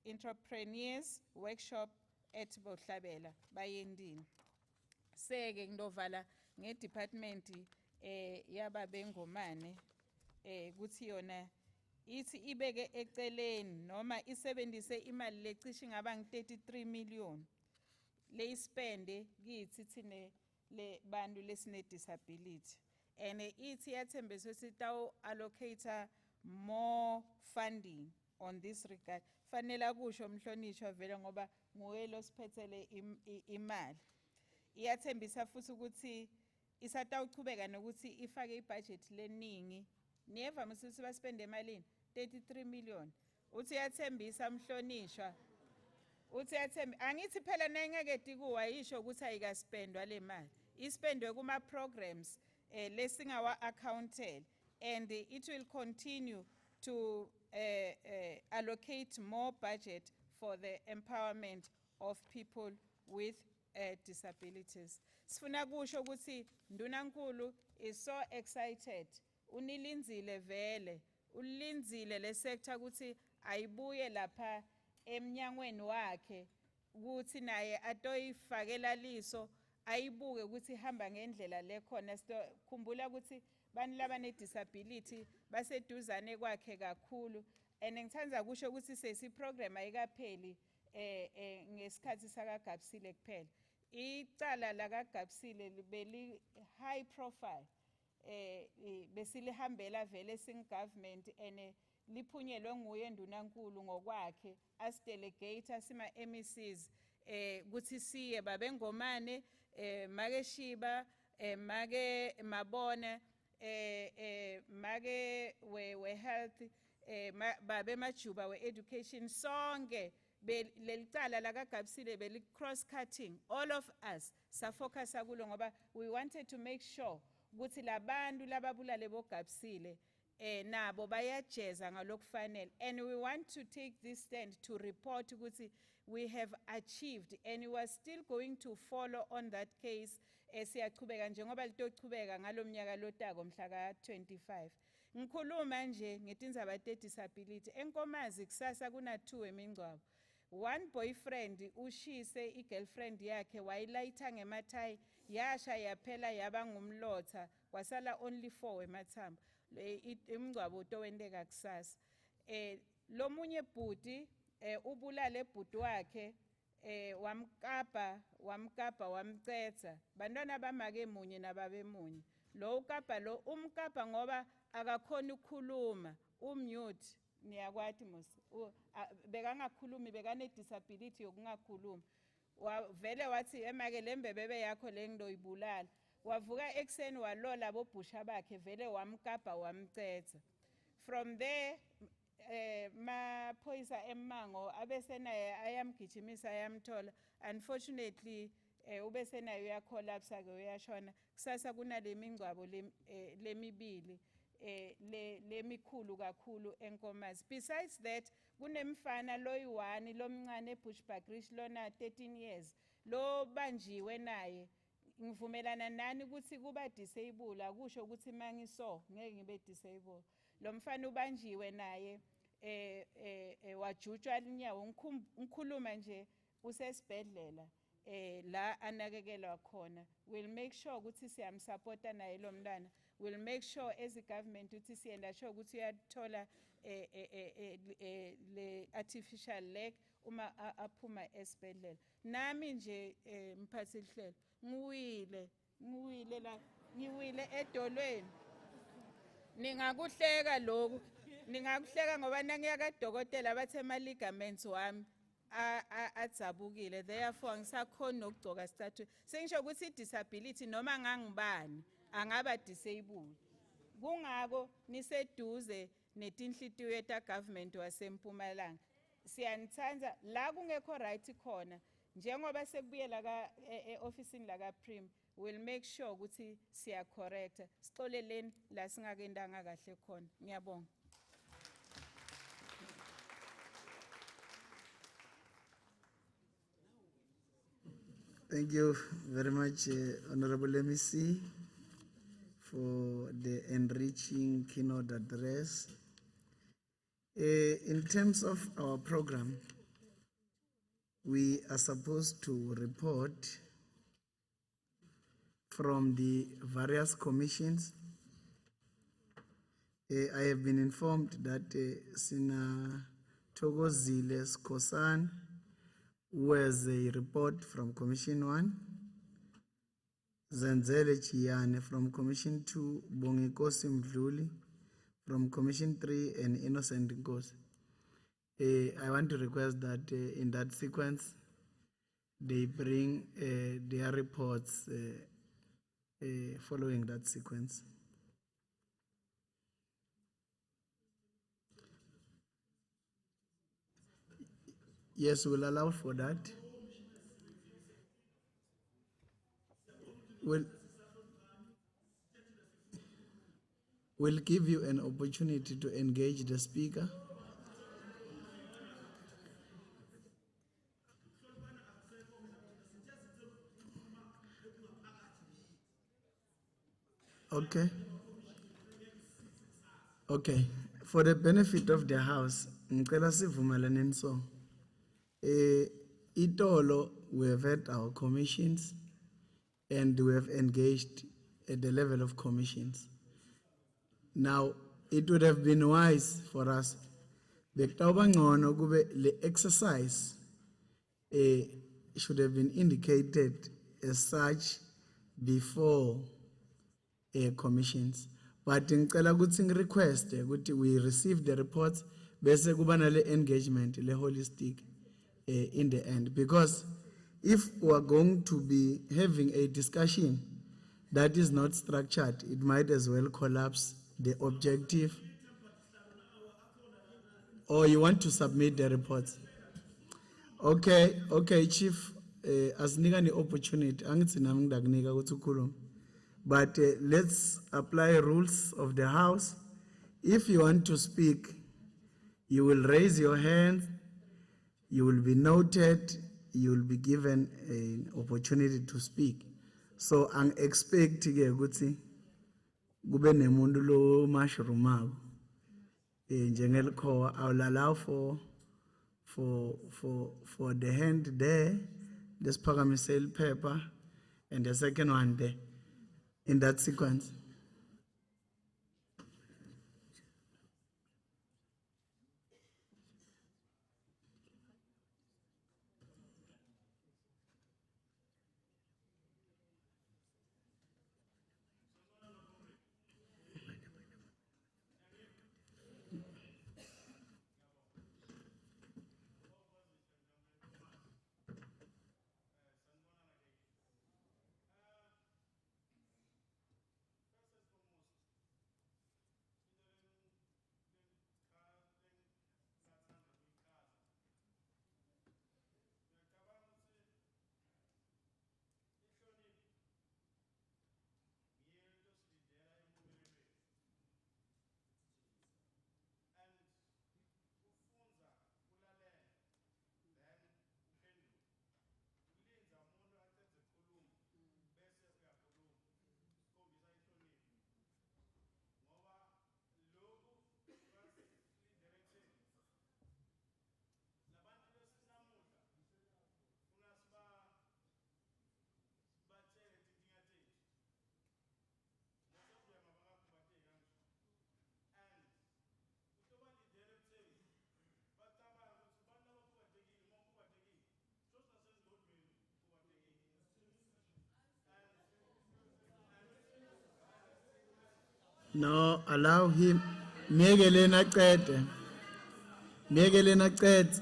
entrepreneurs workshop at Bohlabela bayendini. Seke ngidovala ngedepartment yaba bengomane kuthi yona ithi ibeke eceleni noma isebenzise imali lecishe ngaba nge-33 million le ispende kithi thine le bantu lesine disability. And ithi yathembisa ukuthi tawo allocate more funding on this regard. Fanele kusho umhlonishwa vele ngoba nguye lo siphethele imali. Iyathembisa futhi ukuthi isatawuchubeka nokuthi ifake ibudget leningi. Niyeva msisi baspende emalini 33 million. Uthi yathembisa umhlonishwa. Uthi yathembi angithi phela nengeke tikuwa yisho ukuthi ayikaspendwa le mali. Ispendwe kuma programs lesingawa accounted, and it will continue to allocate more budget for the empowerment of people with disabilities. Sifuna kusho ukuthi Ndunankulu is so excited. Unilinzile vele, ulinzile le sector ukuthi ayibuye lapha emnyangweni wakhe ukuthi naye atoyifakela liso ayibuke ukuthi hamba ngendlela lekhona. Khumbula ukuthi bani labane disability baseduzane kwakhe kakhulu, and ngithanda kusho ukuthi sesi program ayikapheli ngesikhathi sakagabsile kuphela. Icala la kagabsile beli high profile besilihambela vele sing government ene liphunyelwe nguye Ndunankulu ngokwakhe as delegate asima MECs kuthi siye babengomane make Shiba make Mabone make we health babe majuba we education sonke lelicala la kagabsile beli cross cutting, all of us sa focus kulo ngoba we wanted to make sure ukuthi labantu lababulale bogabsile nabo bayajeza ngalokufanele, and we want to take this stand to report ukuthi we have achieved and we are still going to follow on that case siyachubeka njengoba litochubeka ngalomnyaka lotako mhla ka-25. Ngikhuluma nje ngetindzaba te-disability. Enkomazi kusasa kuna 2 emingcwabo. One boyfriend ushise i-girlfriend yakhe wayilayitha ngemathayi yasha yaphela yaba ngumlotha kwasala only 4 emathambo. Imingcwabo utowendeka kusasa. Lo munye bhuti ubulale bhuti wakhe wamkapa wamcetha bantwana bamake munye nababe munye lo ukapa lo umkapa ngoba akakhona ukukhuluma umute niyakwati mos bekangakhulumi bekane disability yokungakhulumi vele wathi emake lembebebe yakho lengidoyibulala wavuka ekseni walola bobhusha bakhe vele wamkapa wamcetha. From there maphoyisa emango abesenaye ayamgijimisa ayamthola. Unfortunately ubesenaye uyacollapse ke uyashona. Kusasa kuna lemingcwabo lemibili lemikhulu kakhulu enkomazi. Besides that kunemfana loyi-1 lomncane eBushbuckridge lona 13 years lo banjiwe naye. Ngivumelana nani ukuthi kuba disable akusho ukuthi mangiso ngeke ngibe disable. Lo mfana ubanjiwe naye wajutshwa inyawo ngikhuluma nje usesibhedlela la anakekelwa khona. We'll make sure ukuthi siyamsupporta naye lo mntwana. We'll make sure as a government ukuthi siyenda sure ukuthi uyathola le artificial leg uma aphuma esibhedlela. Nami nje mphathi lihlelo ngiwile edolweni. Ningakuhleka lokho. Ningakuhleka ngoba nangiya kadokotela bathe ama ligaments wami adzabukile. Therefore ngisakhona nokugcoka statue. Sengisho ukuthi disability noma ngangibani angaba disabled. Kungako niseduze netinhlitiyo ta government waseMpumalanga. Siyanithanza la kungekho right khona njengoba sekubuye la ka officeini la ka Prim. We'll make sure ukuthi siya correct. Sixoleleni la singakendanga kahle khona. Ngiyabonga. Thank you very much, Honorable MEC, for the enriching keynote address. In terms of our program, we are supposed to report from the various commissions. I have been informed that Sina Togozile Skosan was a report from Commission 1, Zanzele Chiane from Commission 2, Bongikosi Mdluli from Commission 3, and Innocent Ngozi. I want to request that in that sequence, they bring their reports following that sequence. Yes, we'll allow for that. We'll give you an opportunity to engage the speaker. Okay. Okay. For the benefit of the House, ngicela sivumelane so. Itolo, we have had our commissions and we have engaged at the level of commissions. Now, it would have been wise for us, the exercise should have been indicated as such before commissions. But in Kalagutsing request, we received the reports, bese kubana le engagement, le holistic in the end. Because if we are going to be having a discussion that is not structured, it might as well collapse the objective. Or you want to submit the reports? Okay, Chief, as nigani opportunity, but let's apply rules of the House If you want to speak, you will raise your hand, you will be noted, you will be given an opportunity to speak. So I'm expecting ukuthi kube nemuntu lo mushroomako. Njengelikhowa, I will allow for the hand there, this Pagamisel paper, and the second one there, in that sequence. No, allow him. Megelena qede. Megelena qede.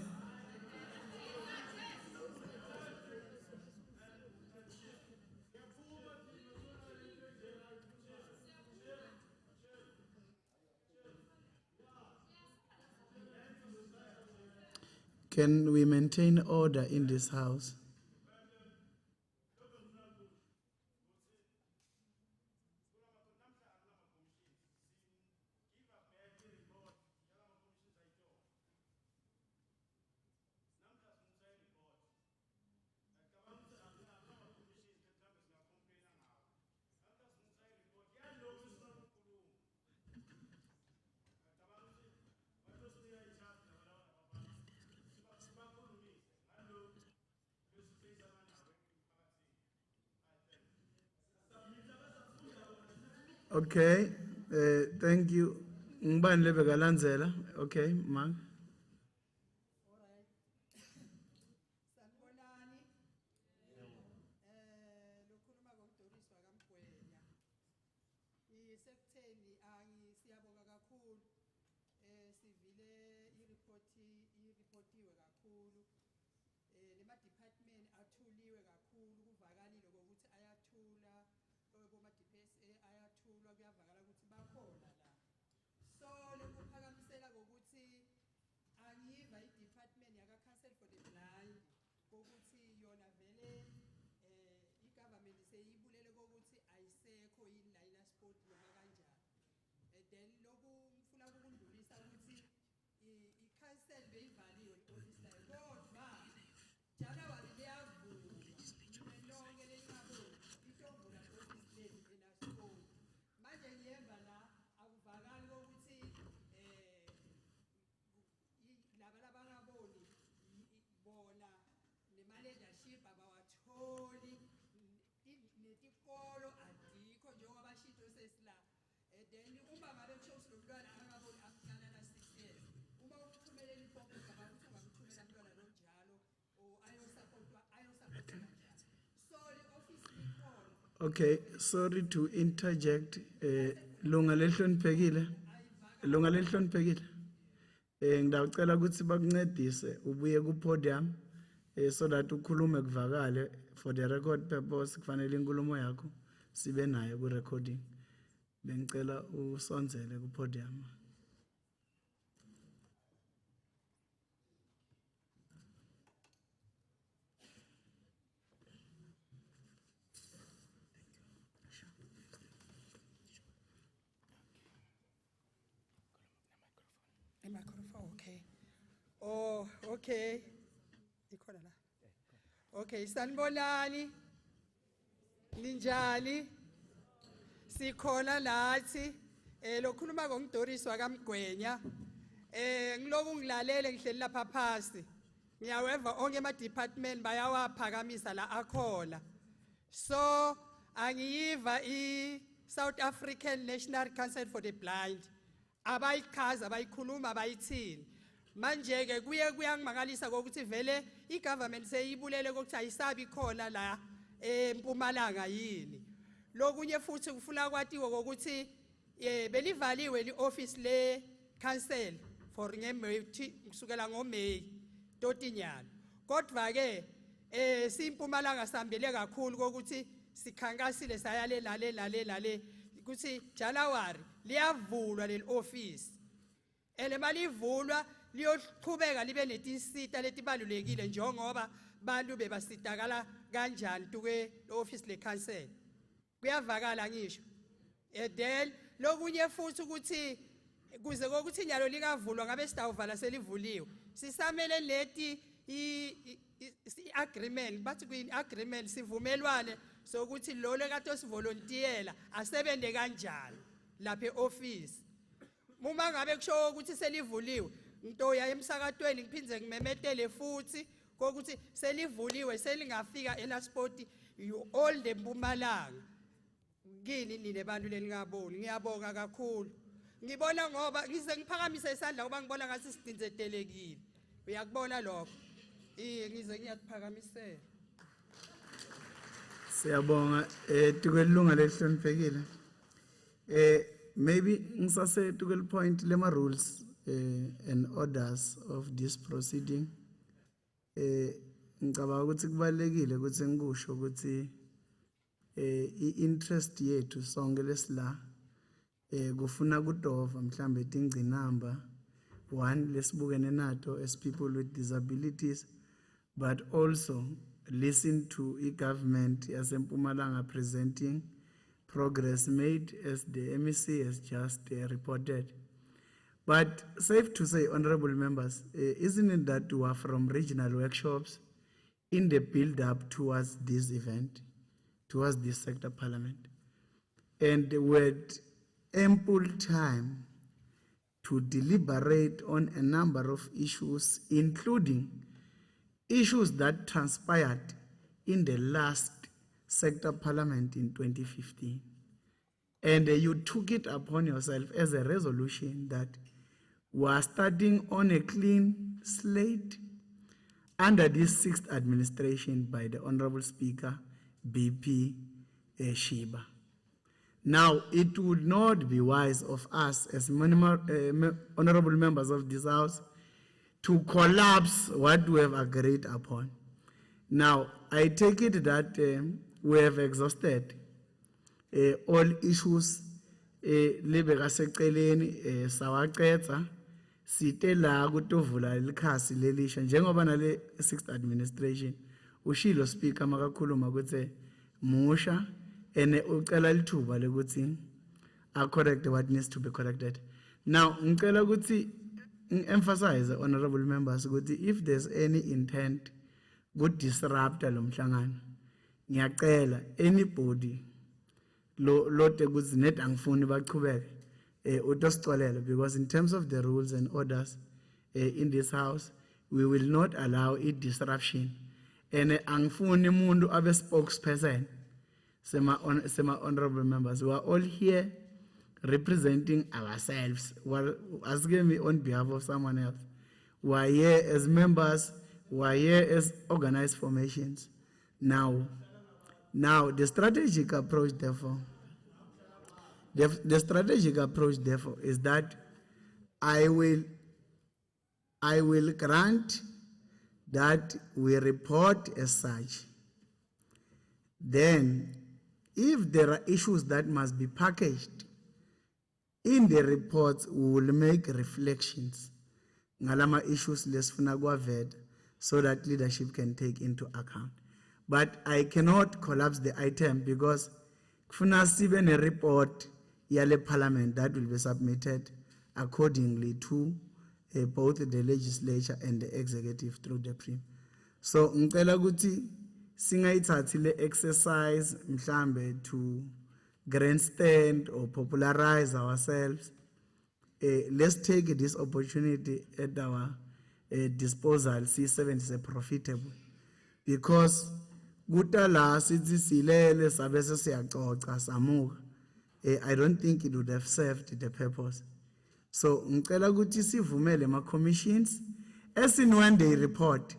Can we maintain order in this house? Okay, thank you. Ngibani lebekalandzela? Okay, Mark. Sanibonani. Lokhuluma ngoDoris wakamgwenya. Isekutheni siyabonga kakhulu. Sivile ireportiwe kakhulu. Lema department athuliwe kakhulu kuvakalile ukuthi ayathula. Koma DPSA ayathulwa kuyavakala ukuthi bakhona la. So lekuphakamisela ukuthi angiva i-department yaka Council for the Blind ukuthi yona vele i-government seyibulele ukuthi ayisekho yini la ina sport noma kanjani. Then loku ngifuna ukundlulisa ukuthi i-council beyivaliwe i-office layo kodwa January liyavulwa. Lonke lencabo itombula office leni ena sport. Manje ngiyemba la akuvakali ukuthi labangaboni bona nema-leadership abawatholi netikolo adikho njengoba bashintsho sesila. Then uma ngabe kusho ukuthi lo mntwana angaboni akuhlala na 6 years, uma ukuthumelela ifomu ngaba ukuthi ungamthumela mntwana lo njalo or ayosapotwa kanjani. So le office likhona. Okay, sorry to interject. Lunga lehloniphekile. Lunga lehloniphekile. Ngidacela ukuthi bakuncedise ubuye ku podium so that ukhulume kuvakale for the record purpose kufanele inkulumo yakho sibe nayo ku recording. Bengicela usonzele ku podium. microphone, okay. Oh, okay. Ikhona la. Okay, sanibonani. Ninjani? Sikhona lathi. Lokhuluma ngomdorisi wakamgwenya. Ngiloku ngilalele ngihleli lapha phasi. Ngiyaweva onke ama department bayawaphakamisa la akhona. So angiyiva South African National Council for the Blind. Abayichaza abayikhuluma abayithini. Manje ke kuyangimangalisa ukuthi vele igovernment seyibulele ukuthi ayisabi khona la eMpumalanga yini. Lokunye futhi kufuna kwatiwe ukuthi belivaliwe lioffice le council for ngeMay kusukela ngoMay totinyana. Kodwa ke siMpumalanga sambele kakhulu ukuthi sikhankasile sayale lale ukuthi January liyavulwa leli office. Malivulwa liyoqhubeka libe netisita letibalulekile njengoba bantu bebasitakala kanjani tuke office le council. Kuyavakala ngisho. Then lokunye futhi ukuthi kuze ukuthi nyalo likavulwa ngabe sitawuvala selivuliwe. Sisamele leti agreement bathi kwi agreement sivumelwane sokuthi lo lekathi sivolunteerla asebenze kanjani lapha eoffice. Uma ngabe kusho ukuthi selivuliwe ngitoya emsakatweni ngiphinze ngimemetele futhi ukuthi selivuliwe selingafika elasport you all the Mpumalanga. Kini nile bantu leningaboni ngiyabonga kakhulu. Ngibona ngoba ngize ngiphakamise isandla ngoba ngibona ngathi sidinzetelekile. Uyakubona lokho? Ngize ngiyakuphakamisela. Siyabonga tukelunga lehloniphekile. Maybe ngisase tukel point lema rules and orders of this proceeding. Ngicabanga ukuthi kubalekile ukuthi ngikusho ukuthi interest yethu sonke lesila kufuna kudova mhlambe tingcinamba 1 lesibukene nato as people with disabilities, but also listen to government as Mpumalanga presenting progress made as the MEC has just reported. But safe to say, honorable members, isn't it that we are from regional workshops in the build-up towards this event, towards this sector parliament, and with ample time to deliberate on a number of issues, including issues that transpired in the last sector parliament in 2015. And you took it upon yourself as a resolution that we are starting on a clean slate under this 6th administration by the Honorable Speaker, BP Shiba. Now, it would not be wise of us as honorable members of this House to collapse what we have agreed upon. Now, I take it that we have exhausted all issues lebekaseceleni sawaqedza site la kutovula likhasi lelisha njengoba nale 6th administration ushilo speaker makakhuluma ukuthi musha ene ucela lithuba lekuthi correct what needs to be corrected. Now ngicela ukuthi emphasize honorable members ukuthi if there's any intent good disrupt lo mhlangano ngiyacela anybody lote ukuthi net angifuni bachubeke utosixolele, because in terms of the rules and orders in this house we will not allow it disruption, and angifuni umuntu abe spokesperson. Sema honorable members, we are all here representing ourselves. Well, asking me on behalf of someone else. We are here as members, we are here as organized formations. Now the strategic approach therefore, the strategic approach therefore is that I will grant that we report as such. Then, if there are issues that must be packaged in the reports, we will make reflections ngalama issues lesifuna kwaveda so that leadership can take into account. But I cannot collapse the item because kufuna sibe ne report yale parliament that will be submitted accordingly to both the legislature and the executive through the prim. So ngicela ukuthi singayithathi le exercise mhlambe to grandstand or popularize ourselves. Let's take this opportunity at our disposal. C7 is profitable because kutala sithi silele sabe sesiyacoca samuka. I don't think it would have served the purpose. So ngicela ukuthi sivumele ma commissions as in one day report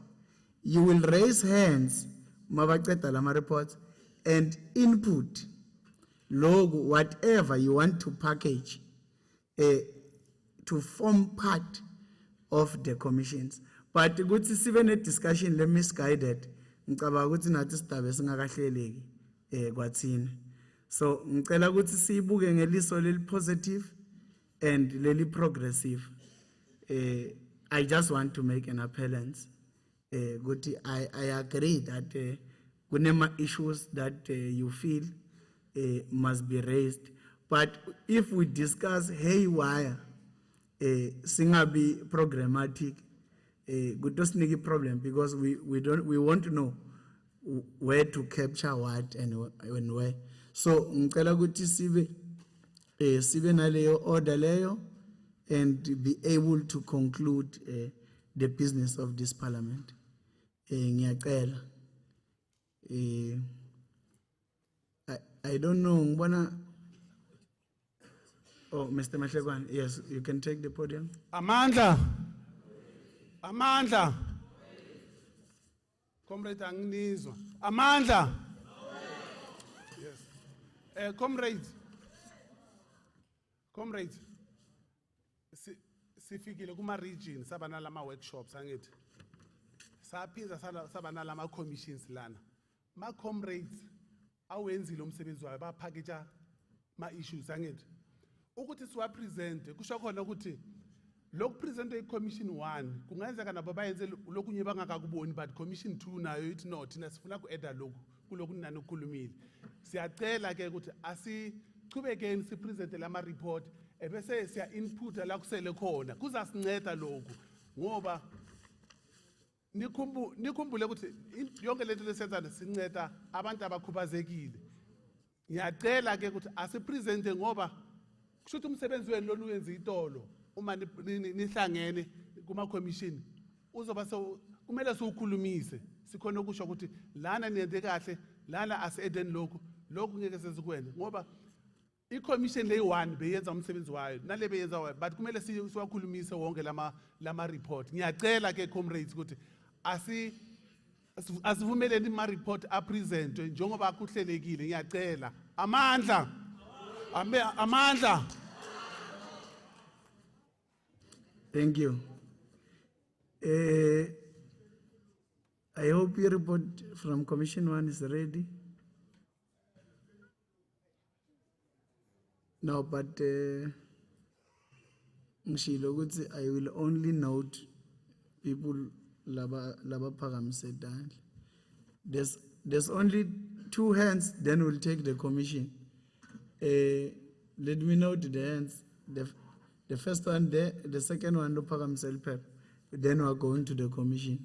you will raise hands mabaqeda lama reports and input logo whatever you want to package to form part of the commissions. But ukuthi sibe ne discussion le misguided ngicabanga ukuthi nathi sidabe singakahleleki kwathina. So ngicela ukuthi sibuke ngeliso leli positive and leli progressive. I just want to make an appellance. Ukuthi I agree that kunema issues that you feel must be raised. But if we discuss haywire, singabi programmatic, kutosiniki problem because we want to know where to capture what and where. So ngicela ukuthi sibe naleyo order leyo and be able to conclude the business of this parliament. Ngiyacela. I don't know ngibona. Oh, Mr. Mahlekwan, yes, you can take the podium. Amandla. Amandla. Comrade Angnizwa. Amandla. Yes. Comrades. Sifikile kuma region sabana lama workshops angithi. Saphinza sabana lama commissions lana. Ma comrades awenzile umsebenzi wayo bapackage ma issues angithi. Ukuthi siwa present kusho khona ukuthi lokhu present commission 1 kungenzeka nabo bayenze lokunye bangakakuboni but commission 2 nayo ithi no thina sifuna ku add lokhu kuloku nani ukukhulumile. Siyacela ke ukuthi asichubekeni si present lama report ebese siya input la kusele khona kuzasinceda lokhu ngoba nikhumbule ukuthi yonke lento lesenza sinceda abantu abakhubazekile. Ngiyacela ke ukuthi asipresente ngoba kushuthi umsebenzi wenu loluyenza itolo uma nihlangene kuma commission uzoba kumele siwukhulumise sikhona ukusho ukuthi lana niyenze kahle lana asedeni lokhu ngeke sezikwenza ngoba I commission leyi1 beyenza umsebenzi wayo nale beyenza wayo but kumele siwakhulumise wonke lama report. Ngiyacela ke comrades ukuthi asivumeleni ma report a present njengoba kuhlelekile. Ngiyacela amandla. Amandla. Thank you. I hope your report from Commission 1 is ready. No, but ngishilo ukuthi I will only note people laba phakamise dali. There's only 2 hands, then we'll take the commission. Let me note the hands. The first one there, the second one no phakamise pep. Then we're going to the commission.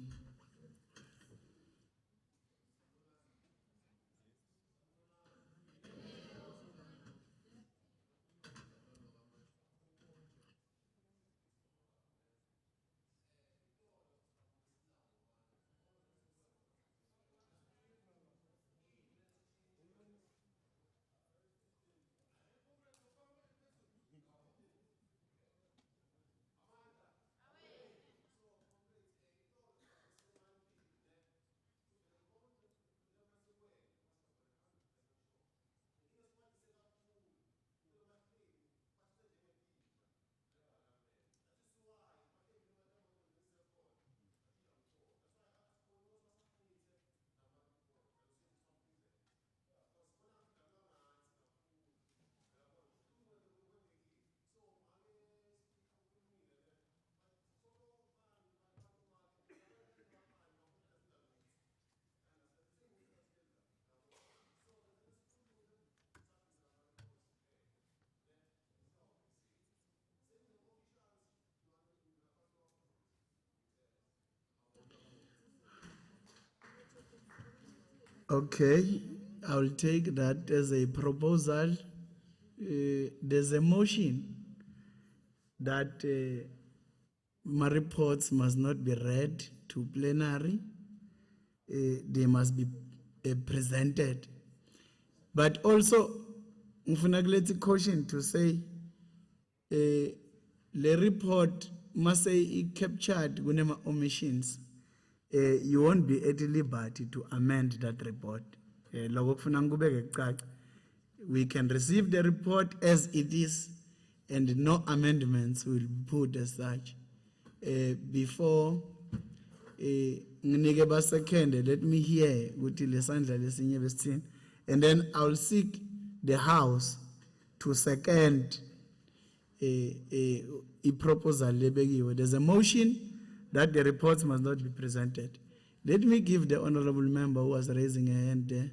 Okay, I'll take that as a proposal. There's a motion that my reports must not be read to plenary. They must be presented. But also, ngifuna kuletha caution to say, the report must say it captured kunema omissions. You won't be at liberty to amend that report. Loko kufuna ngikubeke kucaca. We can receive the report as it is, and no amendments will be put as such. Before nginike ba second, let me hear ukuthi lesandla lesinye besithini, and then I'll seek the House to second a proposal lebekiwe. There's a motion that the reports must not be presented. Let me give the honorable member who was raising a hand there.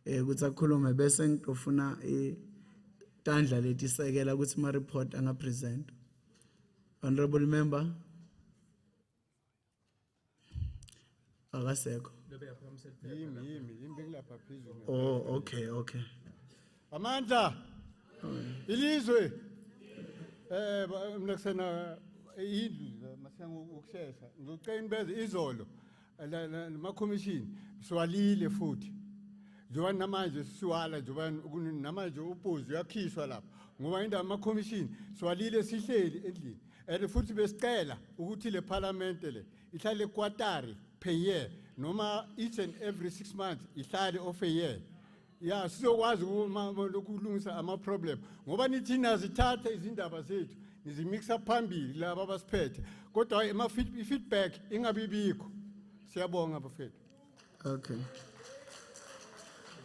Ukuthi akhulume bese ngitofuna tandla letisekela ukuthi ma report anga present. Honorable member. Akasekho. Oh, okay. Amandla. Ilizwe. Mina kusena indlu masiyangu ukushesha. Ngicela beze izolo la commission siwalile futhi. Njoba namanje siwala njoba namanje uphuzo uyakhishwa lapha. Ngoba indaba ama commission siwalile sihleli endlini. Futhi besicela ukuthi le parliament le ihlale quarterly per year noma each and every 6 months ihlale of a year. Yeah, sizokwazi ukulungisa ama problem. Ngoba nithi nazithatha izindaba zethu nizimixa phambili laba abasiphethe. Kodwa ama feedback ingabibikho. Siyabonga bafethu.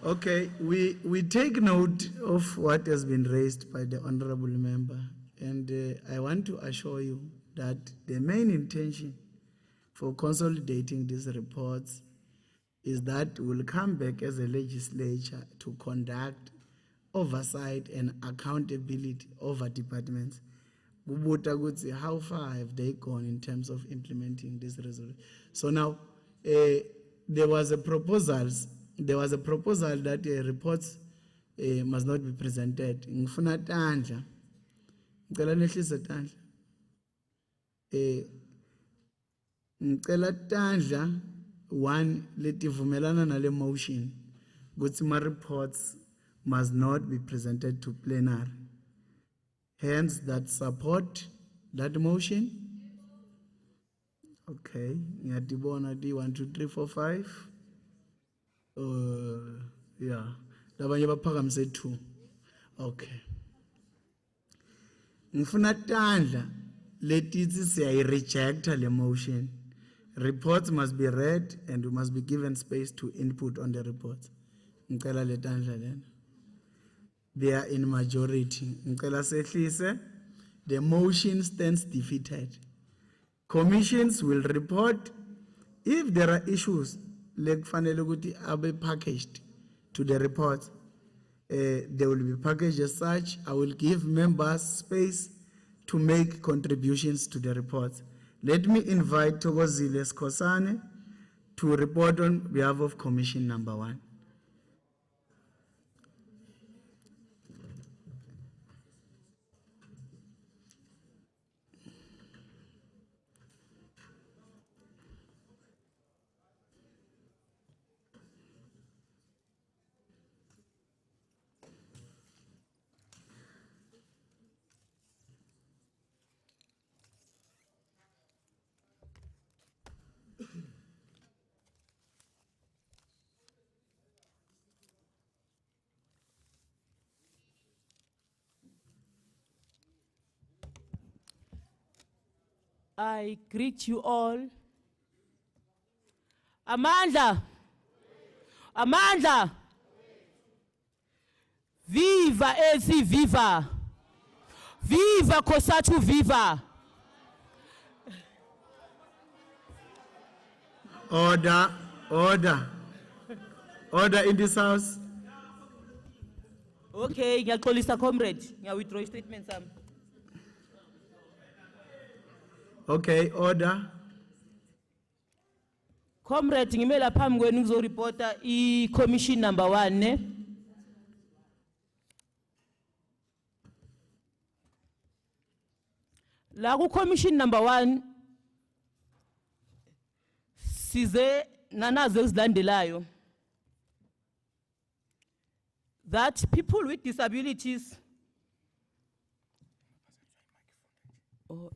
Okay, we take note of what has been raised by the honorable member, and I want to assure you that the main intention for consolidating these reports is that we'll come back as a legislature to conduct oversight and accountability over departments. How far have they gone in terms of implementing this resolution? So now, there was a proposal that reports must not be presented. Ngifuna tandla. Ngicela nehlise tandla. Ngicela tandla one letivumelana nale motion ukuthi ma reports must not be presented to plenary. Hence that support that motion. Okay, ngiyadibona di 1 2 3 4 5. Yeah, labanye baphakamise 2. Okay. Ngifuna tandla letithi siya rejecta le motion. Reports must be read and we must be given space to input on the reports. Ngicela le tandla lena. They are in majority. Ngicela sehlise. The motion stands defeated. Commissions will report if there are issues like fanele ukuthi abe packaged to the report. They will be packaged as such. I will give members space to make contributions to the report. Let me invite Thokozile Skosane to report on behalf of Commission number 1. I greet you all. Amandla. Amandla. Viva esi viva. Viva Kosatu viva. Order. Order in this house. Okay, ngiyaxolisa comrade. Ngiya-withdraw statement sami. Okay, order. Comrade, ngimela phambi kwenu ngizoreporta i-commission number 1 ne? La ku-commission number 1 size nanazo ezilandelayo that people with disabilities okay.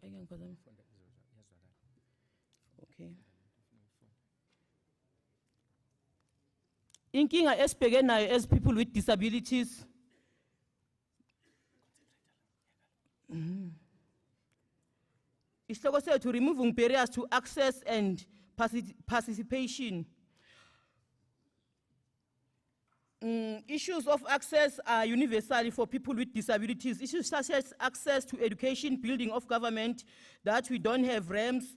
Inkinga esibhekene nayo as people with disabilities isihloko sethu removing barriers to access and participation. Issues of access are universal for people with disabilities. Issues such as access to education, building of government, that we don't have ramps,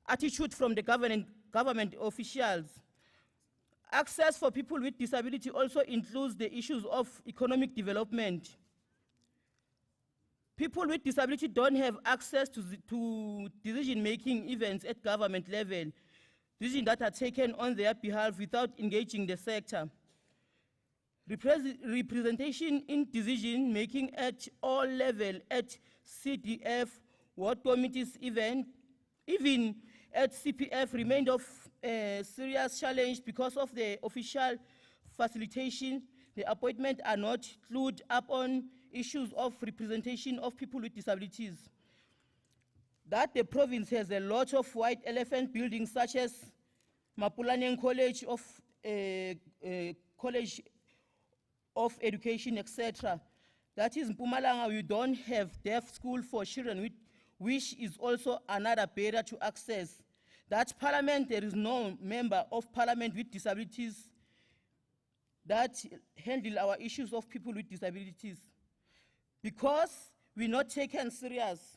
attitude from the government officials. Access for people with disability also includes the issues of economic development. People with disability don't have access to decision-making events at government level, decisions that are taken on their behalf without engaging the sector. Representation in decision-making at all levels, at CDF, ward committees, even at CPF remained of serious challenge because of the official facilitation. The appointments are not clued up on issues of representation of people with disabilities. That the province has a lot of white elephant buildings such as Mpumalanga College of Education, etc. That is Mpumalanga, we don't have deaf school for children, which is also another barrier to access. That parliament, there is no member of parliament with disabilities that handle our issues of people with disabilities. Because we're not taken serious.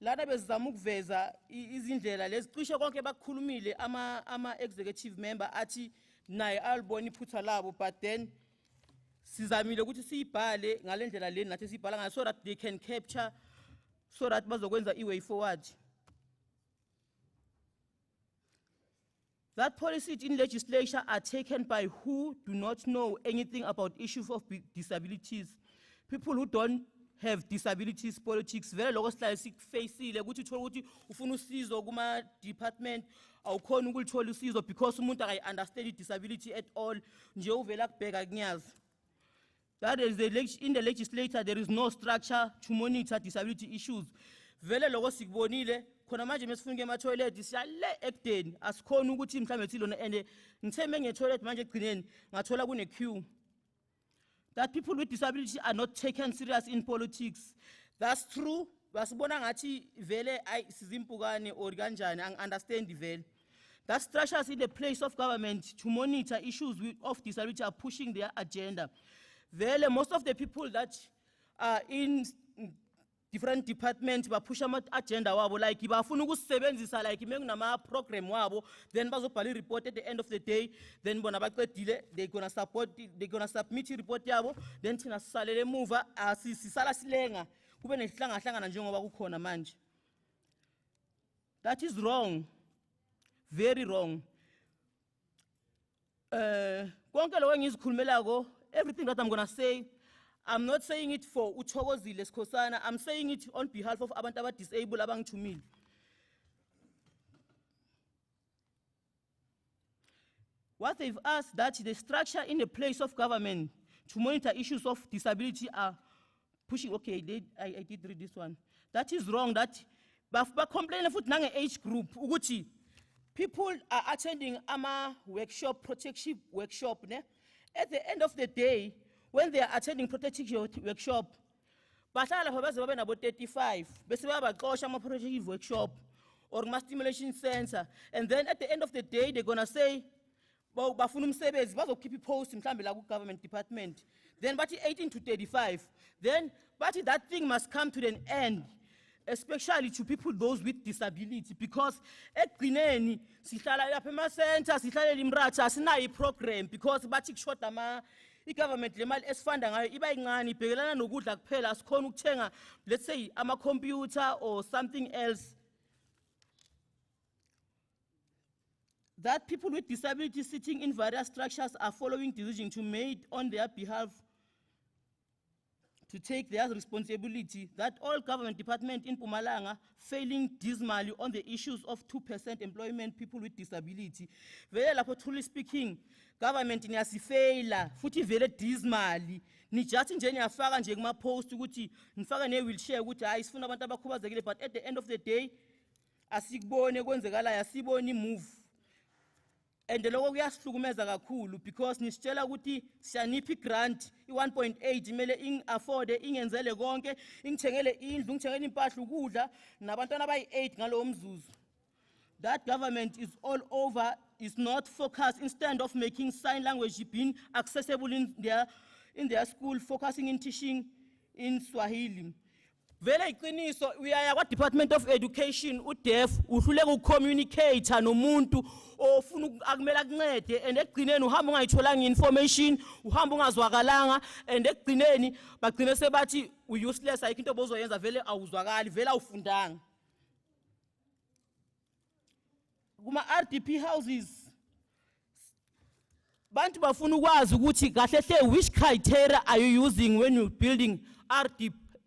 Lana bezama ukuveza izindlela lezi cishe konke bakukhulumile ama executive member athi naye alibona iphutha labo, but then sizamile ukuthi siyibhale ngalendlela leni nathi siyibhala ngayo so that they can capture, so that bazokwenza i-way forward. That policies in legislature are taken by who do not know anything about issues of disabilities. People who don't have disabilities politics, very low sihlale sikufacile ukuthi uthola ukuthi ufuna usizo kuma department awukhona ukulithola usizo because umuntu akayi-understand disability at all, nje uvela kubheka kunyazi. That is in the legislature there is no structure to monitor disability issues. Vele lokho sikubonile khona manje mesifuna ema toilet siyale ekudeni asikhona ukuthi mhlambe thilona and ngitheme nge toilet manje egcineni ngathola kune queue. That people with disability are not taken serious in politics. That's true. Basibona ngathi vele sizimpukane or kanjani, ang understand vele. That structures in the place of government to monitor issues of disability are pushing their agenda. Vele most of the people that are in different departments push ama agenda wabo, like bafuna ukusebenzisa like mekunama program wabo, then bazobhala report at the end of the day, then bona baqedile they're gonna submit report yabo, then thina sisalele emuva sisala silenga kube nehlanga njengoba kukhona manje. That is wrong, very wrong. Konke lokho engizikhulumelako, everything that I'm gonna say, I'm not saying it for Uchokozile Skosana, I'm saying it on behalf of abantu abadisabled abangithumile. What they've asked that the structure in the place of government to monitor issues of disability are pushing, okay, I did read this one. That is wrong, that complain futhi nange age group ukuthi people are attending ama workshop, protective workshop ne? At the end of the day, when they are attending protective workshop, bahlala lapho baze babe nabo 35, bese bayabaxosha ama protective workshop or ma stimulation center, and then at the end of the day they're gonna say bafuna umsebenzi bazokhipha post mhlambe la ku government department, then bathi 18 to 35, then bathi that thing must come to an end, especially to people those with disability, because ekugcineni sihlala lapha ema center sihlalela imratha asinayo program because bathi kushort ama i-government le mali esifanda ngayo iba incane ibhekelana nokudla kuphela, asikhona ukuthenga let's say ama computer or something else. that people with disabilities sitting in various structures are following decisions to made on their behalf to take their responsibility, that all government departments in Mpumalanga failing dismally on the issues of 2% employment people with disability. Vele lapho truly speaking, government niyasifeyila futhi vele dismally. Nijathi nje niyafaka nje kuma post ukuthi nifaka ne wheelchair ukuthi hayi sifuna abantu abakhubazekile, but at the end of the day asikubone kwenzekalayo, asiboni move. And the logo kuyasihlukumeza kakhulu because nisitshela ukuthi siyaniphi grant i-1.8 imele ing-afforde ingenzele konke, ingithengele indlu, ngithengele impahla ukudla nabantwana abayi-8 ngalowo mzuzu. That government is all over, is not focused, instead of making sign language being accessible in their school, focusing in teaching in Swahili. Vele iqiniso uyaya kwa Department of Education uDeaf uhluleka ukucommunicate nomuntu ofuna akumela kuncede, and ekugcineni uhamba ungayitholanga information, uhamba ungazwakalanga, and ekugcineni bagcine sebathi useless, ayikho into obozoyenza, vele awuzwakali, vele awufundanga. Kuma RDP houses bantu bafuna ukwazi ukuthi kahle hle which criteria are you using when you building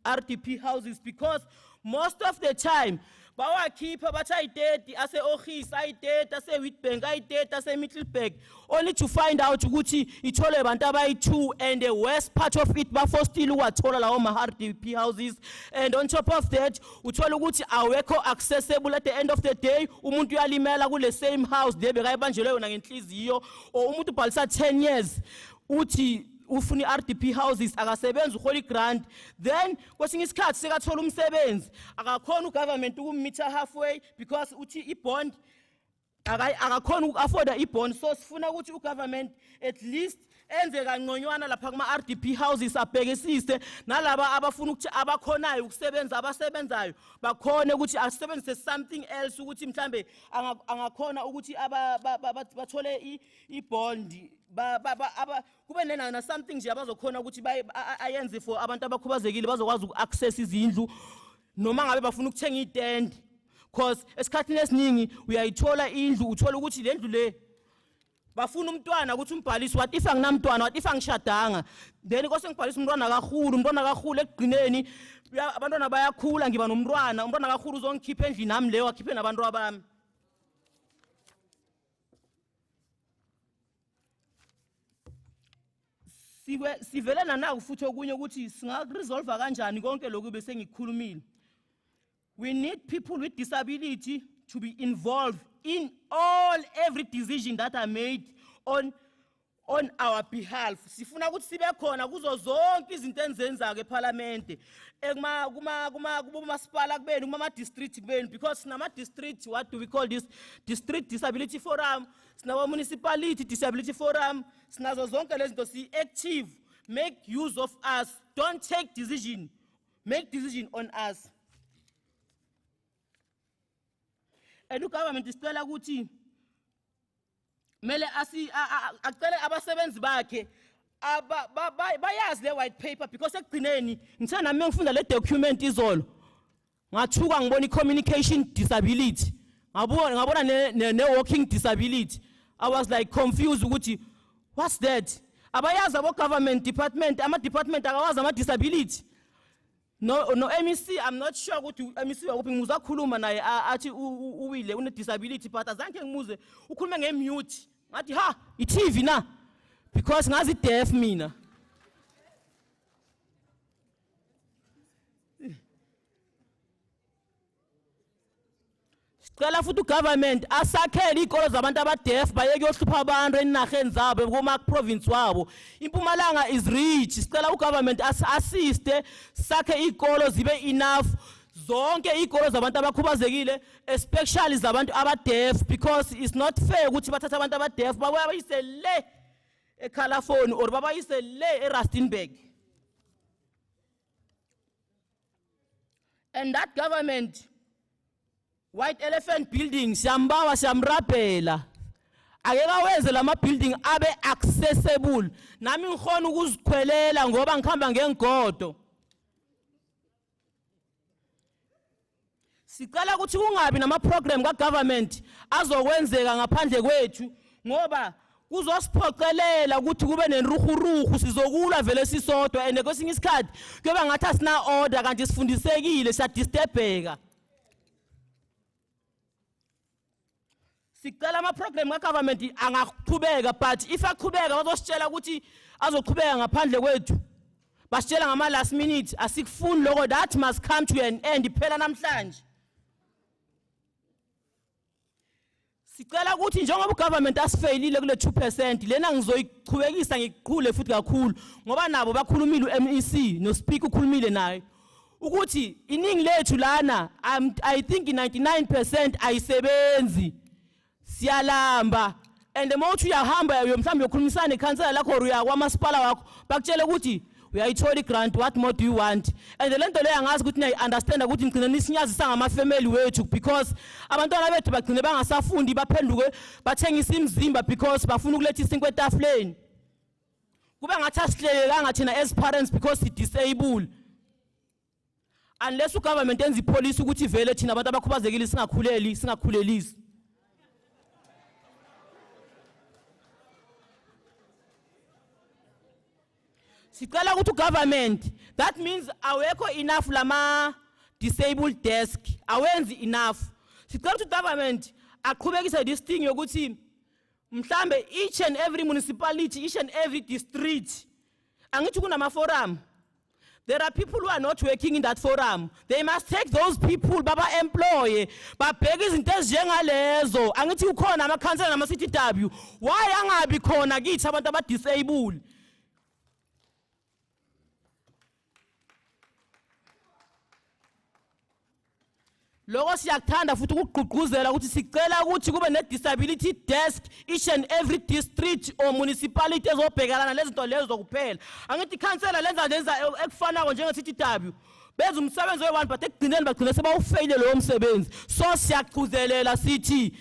RDP houses, because most of the time bawakhipha bathi ayi-30 ase-Office, ayi-30 ase-Witbank, ayi-30 ase-Middleburg, only to find out ukuthi ithole bantu abayi-2, and the worst part of it bafostile uwathola lawo ma-RDP houses, and on top of that uthola ukuthi awekho accessible. At the end of the day umuntu uyalimela kule same house le bekayibanjelwe yona ngenhliziyo, or umuntu ubhalisa 10 years uthi ufuni RDP houses akasebenza uhola grant, then kwesinye isikhathi sekathola umsebenzi akakhona ugovernment ukummeter halfway because uthi ibond akakhona uku-afforda ibond. So sifuna ukuthi ugovernment at least enze kangconywana lapha kuma RDP houses, abhekisise nalaba abafuna ukuthi abakhonayo ukusebenza abasebenzayo bakhone ukuthi asebenzise something else ukuthi mhlambe angakhona ukuthi bathole ibond, kube nena something nje abazokhona ukuthi ayenze for abantu abakhubazekile bazokwazi uku-access izindlu noma ngabe bafuna ukuthenga itende, because esikhathini esiningi uyayithola indlu uthola ukuthi le ndlu le bafuna umntwana ukuthi umbhalise, what if anginamntwana, what if angishadanga, then kose ngibhalise umntwana kakhulu ekugcineni abantwana bayakhula ngiba nomntwana, umntwana kakhulu uzongikhipha endlini nami leyo akhiphe nabantu abami. Sivelana naku futhi okunye ukuthi singaresolve kanjani konke lokhu bese ngikhulumile. We need people with disability to be involved in every decision that are made on our behalf. Sifuna ukuthi sibe khona kuzo zonke izinto enzenzako eParliament, kumasipala kubeni, kuma district kubeni, because sinama district, what do we call this, district disability forum, sinawa municipality disability forum, sinazo zonke lezi zinto si active, make use of us, don't take decision, make decision on us. And ugovernment isicela ukuthi mele acele abasebenzi bakhe bayazi le white paper, because ekugcineni ngithanda nami ngifunda le document izolo ngathuka ngibona i-communication disability, ngabona ne-walking disability. I was like confused ukuthi what's that? Abayazi abo government department, ama-department akawazi ama-disability. No MEC, I'm not sure ukuthi MEC wakuphi ngizwa khuluma naye athi uwile une disability, but azange ngimuze ukhulume ngemute ngathi ha i-TV na, because ngazi deaf mina. Sicela futhi ugovernment asakhele ikolo zabantu abadeaf bayeke yohlupha abantu enarheni zabo kuma province wabo. Mpumalanga is rich. Sicela ugovernment assiste sakhe ikolo zibe enough zonke ikolo zabantu abakhubazekile, especially zabantu abadeaf, because it's not fair ukuthi bathatha abantu abadeaf babayise le eKhalafoni or babayise le eRustenburg. And that government White Elephant building siyambawa siyamrabhela akeka wenze lama building abe accessible, nami ngikhona ukuzikhwelela ngoba ngikhamba ngengodo. Sicela ukuthi kungabi nama-program ka-government azokwenzeka ngaphandle kwethu ngoba kuzosiphocelela ukuthi kube nenruhuruhu sizokulwa vele sisodwa and kwesinye isikhathi kuyoba ngathi asina order kanti sifundisekile siyadisturbheka. Sicela ama-program ka-government angaqhubeka but if aqhubeka bazositshela ukuthi azoqhubeka ngaphandle kwethu basitshela ngama-last minute asikufuni lokho. That must come to an end phela namhlanje. Sicela ukuthi njengoba ugovernment asifeyilile kule 2% lena ngizoyiqhubekisa ngiqhule futhi kakhulu ngoba nabo bakhulumile uMEC no speaker ukhulumile naye ukuthi iningi lethu lana I think 99% ayisebenzi siyalamba and mawuthi uyahamba mhlawumbe uyokhulumisana nekhansela lakho or uya kwamasipala wakho bakutshela ukuthi uyayithola grant, what more do you want? And lento leyo angazi ukuthi niyayi understand ukuthi ngicina nisinyazisa ngama-family wethu because abantwana bethu bagcine bangasafundi baphenduke bathengisa imizimba because bafuna ukuletha isinkwa etafuleni. Kube ngathi asihlelekanga thina as parents because si-disable. Unless ugovernment enza ipolicy ukuthi vele thina abantu abakhubazekile singakhulelisi. Sicela ukuthi government, that means awekho enough lama disabled desk, awenzi enough. Sicela ukuthi government aqhubekise this thing yokuthi mhlambe each and every municipality, each and every district angithi kunama forum. There are people who are not working in that forum. They must take those people baba employ babheke izinto ezinjengalezo. Angithi ukhona ama council nama CTW. Why angabi khona kithi abantu aba disabled? Loko siyakuthanda futhi ukugqugquzela ukuthi sicela ukuthi kube ne-disability desk each and every district or municipality ezobhekelana lezinto lezo kuphela. Angithi ikhansela lenza ekufanako njenge-CTW benza umsebenzi we-1 but ekugcineni bagcine sebawufeyile lowo msebenzi. So siyagquzelela sithi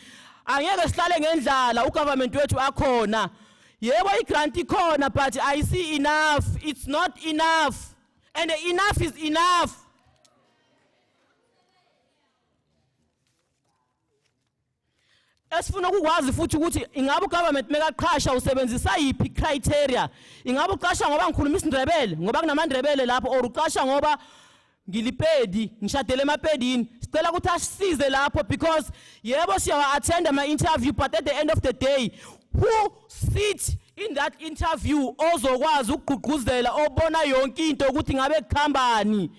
angeke sihlale ngendlala ugovernment wethu akhona. Yebo igrant ikhona but I see enough. It's not enough. And enough is enough. Esifuna ukwazi futhi ukuthi ingabe ugovernment mekaqhasha usebenzisa yipi criteria. Ingabe uqasha ngoba ngikhuluma isiNdebele ngoba kunamandebele lapho or uqasha ngoba ngilipedi ngishadele emapedini. Sicela ukuthi asisize lapho because yebo siya attend ama interview but at the end of the day who sits in that interview ozokwazi ukugqugquzela obona yonke into ukuthi ngabe kukhambani.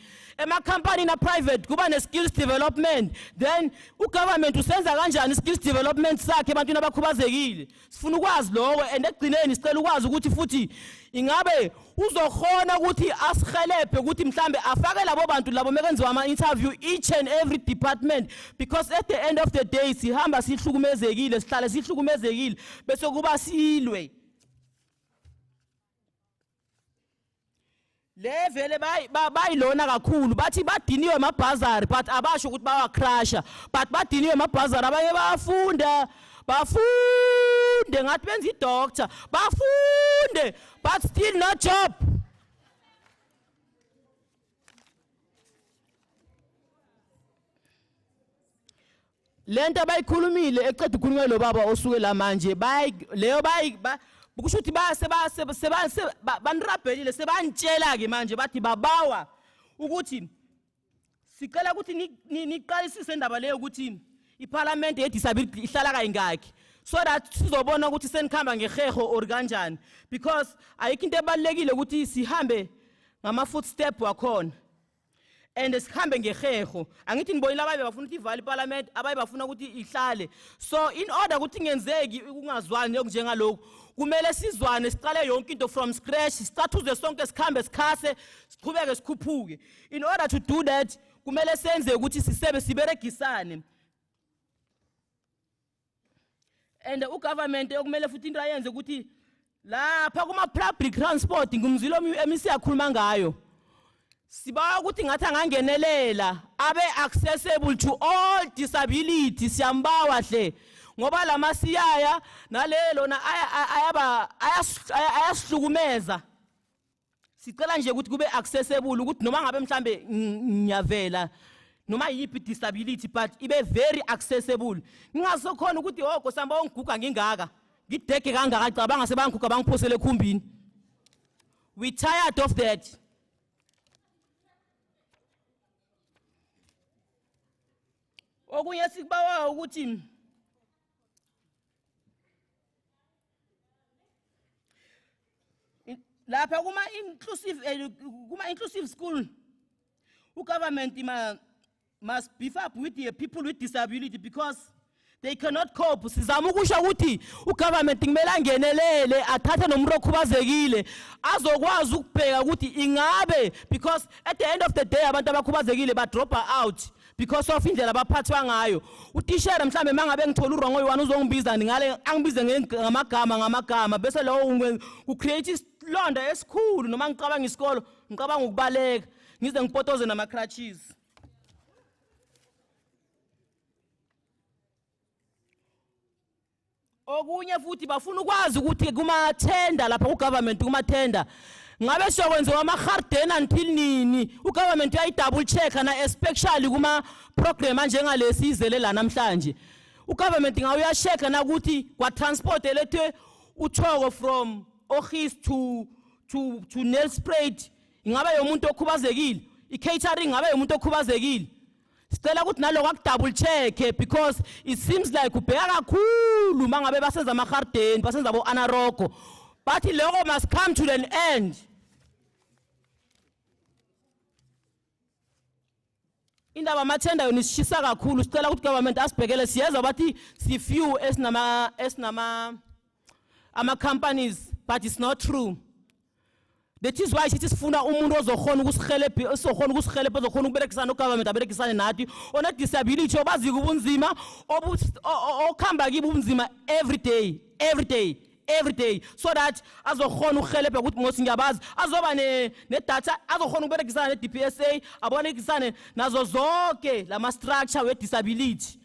Ema company na private kuba ne skills development, then ugovernment usenza kanjani skills development sakhe ebantwini abakhubazekile. Sifuna ukwazi lokho and ekugcineni sicela ukwazi ukuthi futhi ingabe uzokhona ukuthi asihelebhe ukuthi mhlambe afake labo bantu labo mekenziwa ama interview each and every department because at the end of the day sihamba sihlukumezekile sihlale sihlukumezekile bese kuba silwe. Le vele bayilona kakhulu bathi badiniwe amabhazari but abasho ukuthi bawacrasha but badiniwe amabhazari abanye bafunde ngathi benza idoctor bafunde but still no job. Lento abayikhulumile eqeda ukukhulunywa lo baba osuke la manje leyo kusho ukuthi banirabhelile sebantshela ke manje bathi babawa ukuthi sicela ukuthi niqalisise indaba leyo ukuthi iparliament ye-disability ihlala kayingakhi so that sizobona ukuthi senikhamba ngeheho or kanjani because ayikho into ebalulekile ukuthi sihambe ngama-footstep wakhona and sikhambe ngeheho. Angithi nibonile abaye bafuna ukuthi ivale iparliament abaye bafuna ukuthi ihlale. So in order ukuthi ngenzeki ukungazwani njengalokho kumele sizwane siqale yonke into from scratch sicathuze sonke sikhambe sikhase siqhubeke sikhuphuke. In order to do that kumele senze ukuthi siberegisane and ugovernment okumele futhi into ayenze ukuthi lapha kuma public transport ngumzilo emisi yakhuluma ngayo sibawa ukuthi ngathi angangenelela abe accessible to all disability siyambawa hle ngoba lamasiyaya nalelo na ayasihlukumeza. Sicela nje ukuthi kube accessible ukuthi noma ngabe mhlambe ngiyavela noma yiphi disability but ibe very accessible. Ngingasokhona ukuthi oh samba ongiguga ngingaka ngideke kangaka cabanga sebangiguga bangiphosele ekhumbini. We tired of that. Okunye sikubawa ukuthi lapha kuma inclusive school government must beef up with the people with disability because they cannot cope. Sizama ukusho ukuthi government kumele angenelele athathe nomuntu okhubazekile azokwazi ukubheka ukuthi ingabe because at the end of the day abantu abakhubazekile ba drop out because of indlela abaphathwa ngayo. Utishera mhlambe mangabe ngithola uwrong oyi1 uzongibiza ngale angibize ngamagama bese lo ku create isilonda esikhulu noma ngicabanga isikolo ngicabanga ukubaleka ngize ngipotoze nama crutches. Okunye futhi bafuna ukwazi ukuthi kuma tender lapha ku government kuma tender ngabe sokwenziwa ama garden until nini government uyayi double check na especially kuma program njengalesi izele la namhlanje government ngawuya check na ukuthi kwa transport elethwe uthoko from Ogis to Nelspruit ingabe yomuntu okhubazekile i-catering ingabe yomuntu okhubazekile. Sicela ukuthi naloko aku-double check because it seems like ubheka kakhulu mangabe basenza ama-garden basenza bo-anaroko but loko must come to an end. Indaba amathenda yona isishisa kakhulu sicela ukuthi government asibhekele siyeza bathi si-few ama-companies but it's not true. That is why sithi sifuna umuntu ozokhona ukusihelebha osokhona ukusihelebha ozokhona ukuberekisana no-government aberekisane nathi ona disability obazi kubunzima okhamba kibo ubunzima every day so that azokhona ukuhelebha ukuthi ngosi ngiyabazi azoba ne-data azokhona ukuberekisana ne-DPSA abonerekisane nazo zonke lama structure we-disability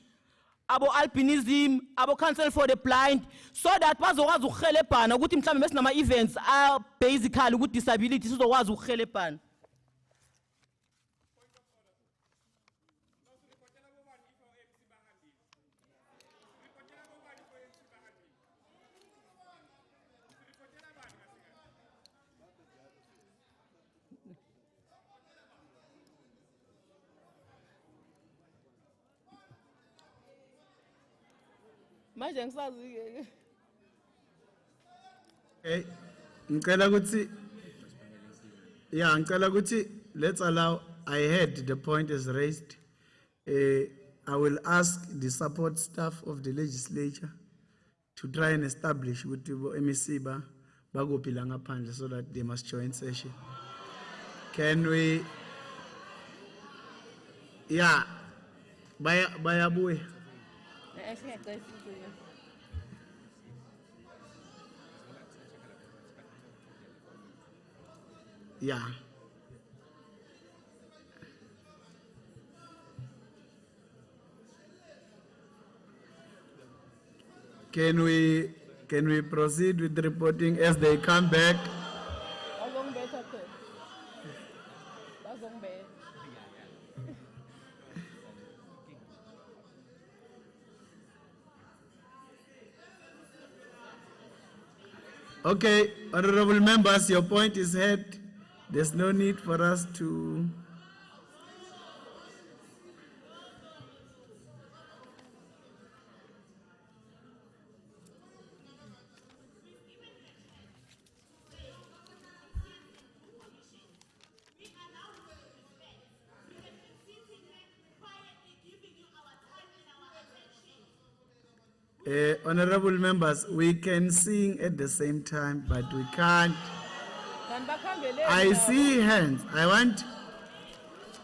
abo albinism abo council for the blind so that bazokwazi ukuhelebhana ukuthi mhlawumbe mesinama events are basically ku disability sizokwazi ukuhelebhana. Okay, ngicela ukuthi let's allow. I heard the point is raised. I will ask the support staff of the legislature to try and establish with MEC bagopila ngaphandle so that they must join session. Can we? Yeah, bayabuya. Yeah. Can we proceed with the reporting as they come back? Okay, honorable members, your point is heard. There's no need for us to. Honorable members, we can sing at the same time, but we can't. I see hands. I want.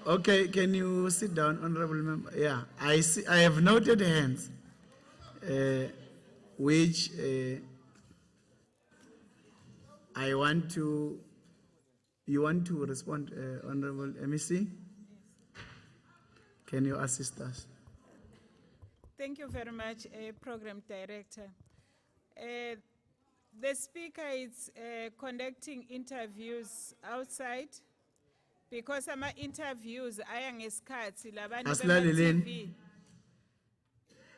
Okay, can you sit down, honorable member? Yeah, I see. I have noted hands, which I want to. You want to respond, honorable MEC? Can you assist us? Thank you very much, Program Director. The speaker is conducting interviews outside. Because ama-interviews aya ngesikhathi labantu Asilaleleni. bema-TV.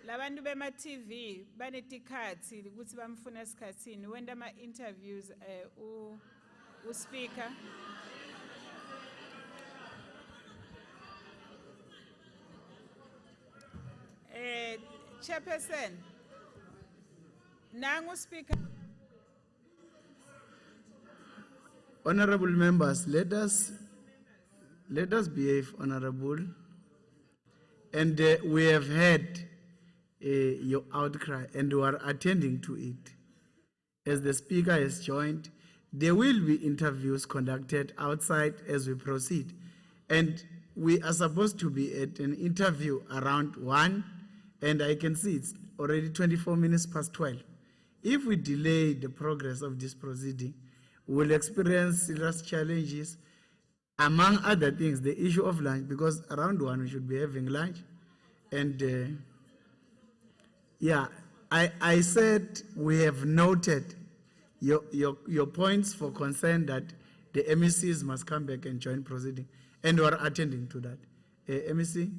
Labantu bema-TV banetikhathi ukuthi bamfuna esikhathini. When ama-interviews u-speaker. Chairperson, nangu speaker. Honorable members, let us behave, honorable. And we have heard your outcry and we are attending to it. As the speaker has joined, there will be interviews conducted outside as we proceed. And we are supposed to be at an interview around 1, and I can see it's already 24 minutes past 12. If we delay the progress of this proceeding, we will experience serious challenges, among other things, the issue of lunch, because around 1 we should be having lunch. And yeah, I said we have noted your points for concern that the MECs must come back and join proceeding, and we are attending to that. MEC?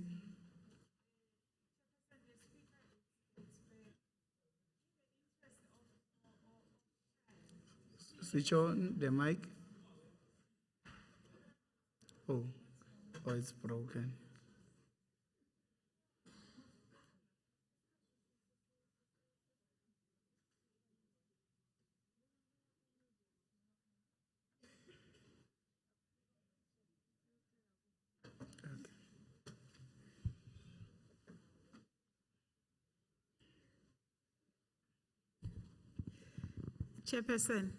Switch on the mic. Oh, it's broken. Chairperson,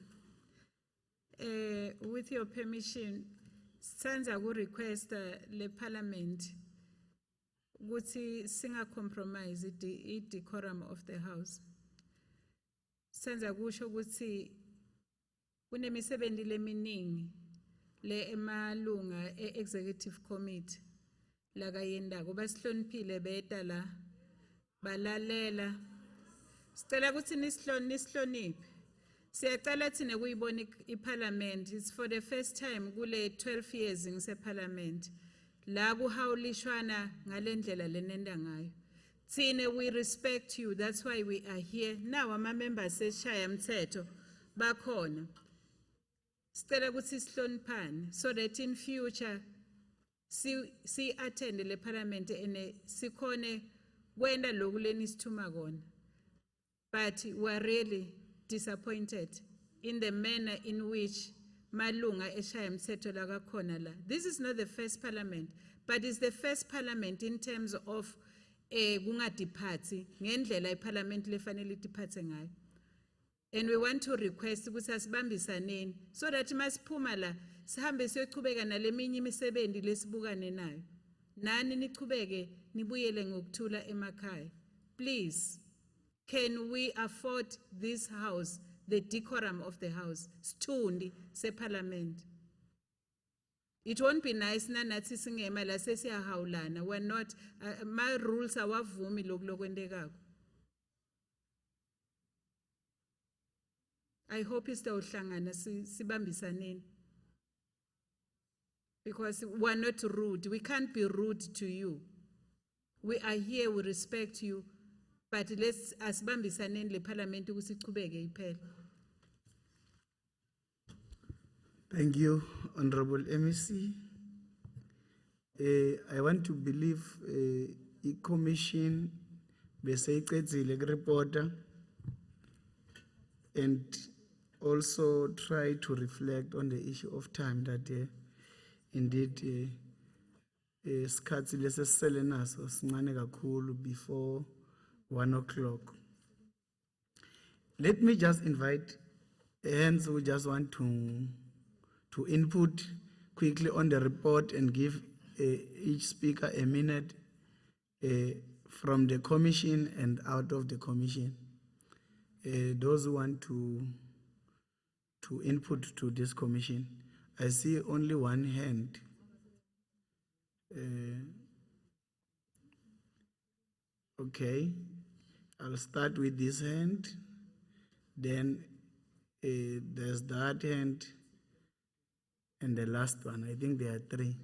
with your permission, Sanza will request the Parliament ukuthi singa compromise the decorum of the House. Sanza kusho ukuthi kunemisebenzi leminingi le emalunga executive committee la kayendako basihloniphile beta la balalela sicela ukuthi nihloniphe. Siyacela thina kuyibona iParliament. It's for the first time kule 12 years ngiseParliament la kuhawulishwana ngalendlela lenenda ngayo. Thina we respect you, that's why we are here. Now ama members seshaya mthetho bakhona. Sicela ukuthi sihloniphane so that in future si attend le Parliament ene sikhone kwenda lokhu leni sithuma kona. But we are really disappointed in the manner in which malunga eshaya mthetho la kakhona la. This is not the first Parliament, but it's the first Parliament in terms of kungadiphathi ngendlela iParliament lefanele idiphathe ngayo. And we want to request ukuthi asibambisaneni so that masiphuma la sihambe siyochubeka naleminye imisebenzi lesibukane nayo. Nani nichubeke nibuyele ngokuthula emakhaya. Please. Can we afford this house, the decorum of the house, stundi se Parliament? It won't be nice na nathi singema la sesiyahawulana. We're not, my rules awavumi lokulokwendekako. I hope isitawuhlangana sibambisaneni. Because we're not rude. We can't be rude to you. We are here, we respect you. But let's asibambisaneni le Parliament ukuthi sichubeke iphela. Thank you, Honorable MEC. I want to believe i-commission bese iqedzile ku-reporter and also try to reflect on the issue of time that indeed isikhathi lesesisele naso sincane kakhulu before 1 o'clock. Let me just invite hands who just want to input quickly on the report and give each speaker a minute from the commission and out of the commission. Those who want to input to this commission. I see only one hand. Okay, I'll start with this hand, then there's that hand, and the last one. I think there are three.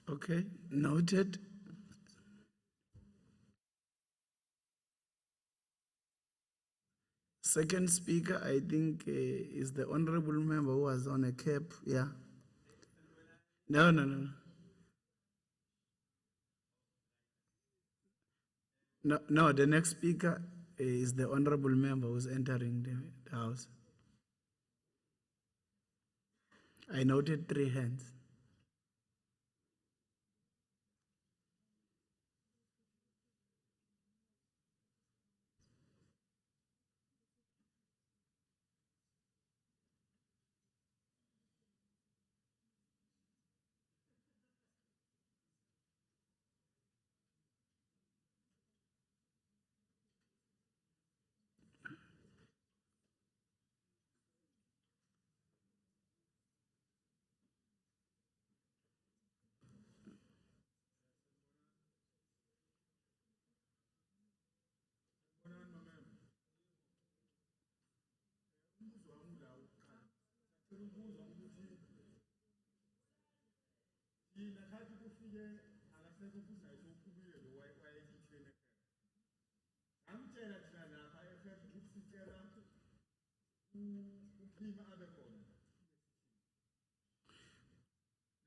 Okay, noted. Second speaker, I think, is the honorable member who was on a cap. Yeah. No. No, the next speaker is the honorable member who's entering the house. I noted 3 hands.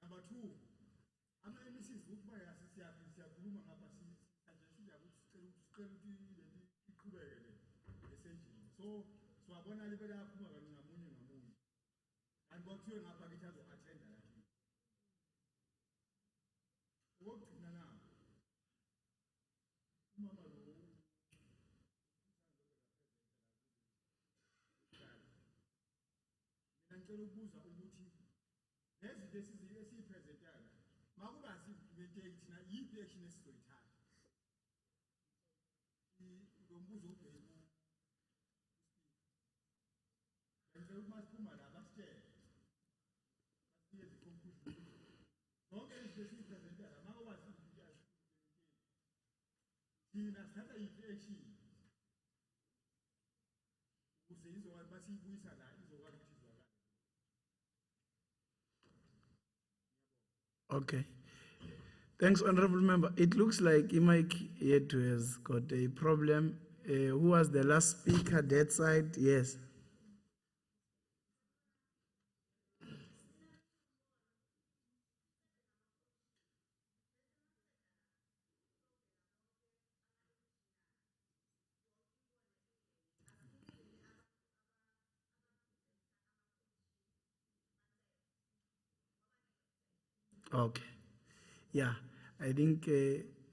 Number two, ama-MCs ukuba siyakhuluma ngapha suggested ukuthi sicela ukuthi iqhubeke le essentially. So siwabona libe laphuma ngamunye ngamunye. And kwakuthiwe ngapha kithi azo-attenda lakini. Okugcina na umama lo mina ngicela ukubuza ukuthi lezi esiyipresentayo makuba si-implementate thina yiphi action esizoyithatha lo mbuzo ubheke ngicela ukuthi masiphuma la basitshele basiyeze i-conclusion zonke izinto esiyipresentayo makuba si-implementate thina sithatha yiphi action ukuze izokwazi basiyibuyisa la izokwazi ukuthi izwakale. Okay. Thanks, honorable member. It looks like Mike Yetu has got a problem. Who was the last speaker? That side? Yes. Okay. Yeah, I think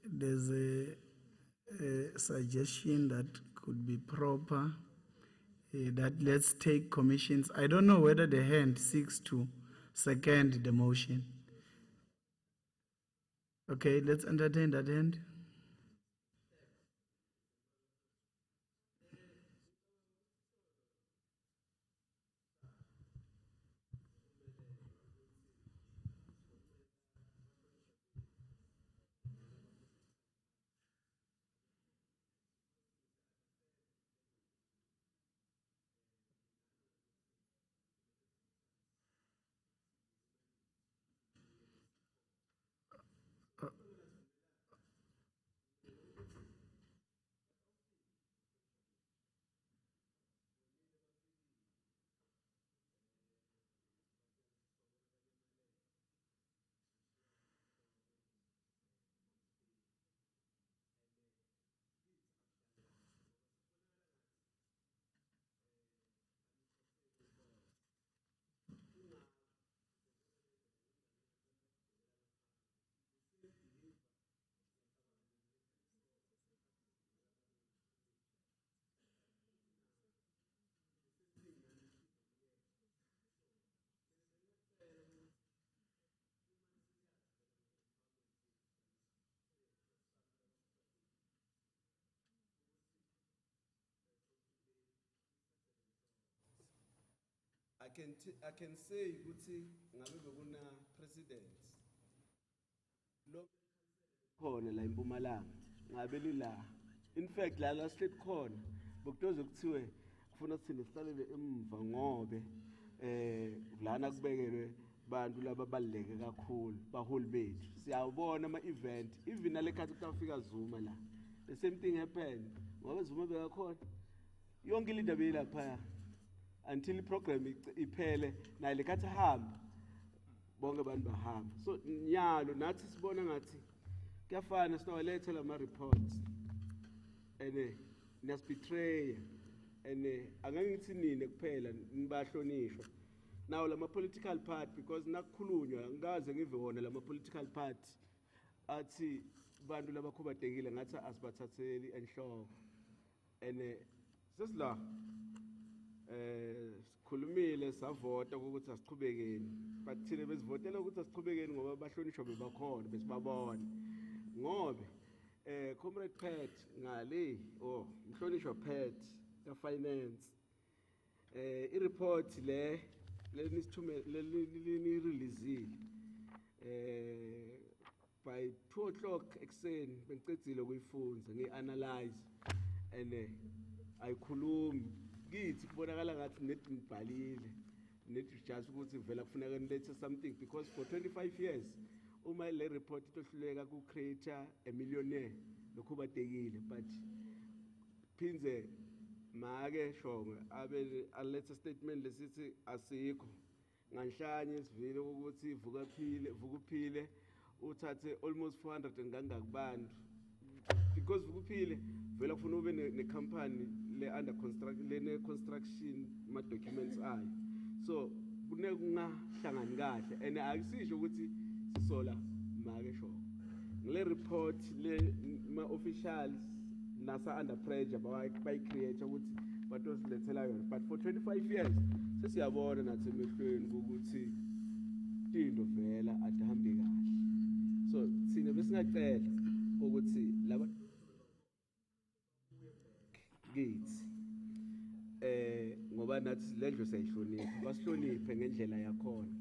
there's a suggestion that could be proper, that let's take commissions. I don't know whether the hand seeks to second the motion. Okay, let's entertain that hand. I can say ukuthi ngabe bekuna president lo khona la eMpumalanga ngabe lila in fact la state khona bokutoze kuthiwe kufuna sithini sisalele emva ngobe lana kubekelwe bantu lababaleke kakhulu baholi bethu siyabona ama event even nalekhathi kutafika Zuma la the same thing happened ngoba Zuma bekakhona yonke indaba yilapha until program iphele naye lekhathi hamba bonke abantu bahamba so nyalo nathi sibona ngathi kuyafana sinowaletha lama reports ene niyasibetray ene angeke ngithi nini kuphela nibahlonishwa now lama political party because nakukhulunywa ngikaze ngive wona lama political party athi bantu labakhubatekile ngathi asibathatheli enhloko ene sesila sikhulumile savota ukuthi asiqhubekeni but thina besivotela ukuthi asiqhubekeni ngoba bahlonishwa bebakhona besibabona ngobe comrade Pat ngale mhlonishwa Pat ka finance i-report le leni release by 2 o'clock ekseni bengicedzile ukuyifunda ngianalyze ene ayikhulumi kithi kubonakala ngathi nethi ngibhalile nethi just ukuthi vela kufuneka nilethe something because for 25 years uma le report itohluleka ku create a millionaire lokhubatekile but phinze make shonke abe alethe statement lesithi asikho nganhlanye sivile ukuthi vukuphile uthathe almost 400 ngangakubandi because vukuphile vela kufuna ube ne company le under construction ma documents ayo so kunekungahlangani kahle and akusisho ukuthi sisola make sure ngile report le ma officials nasa under pressure by create ukuthi batosilethela yona but for 25 years sesiyabona nathi emehlweni ukuthi into vela adahambe kahle so sine besingacela ukuthi laba kids ngoba nathi lendlo siyayihlonipha basihloniphe ngendlela yakhona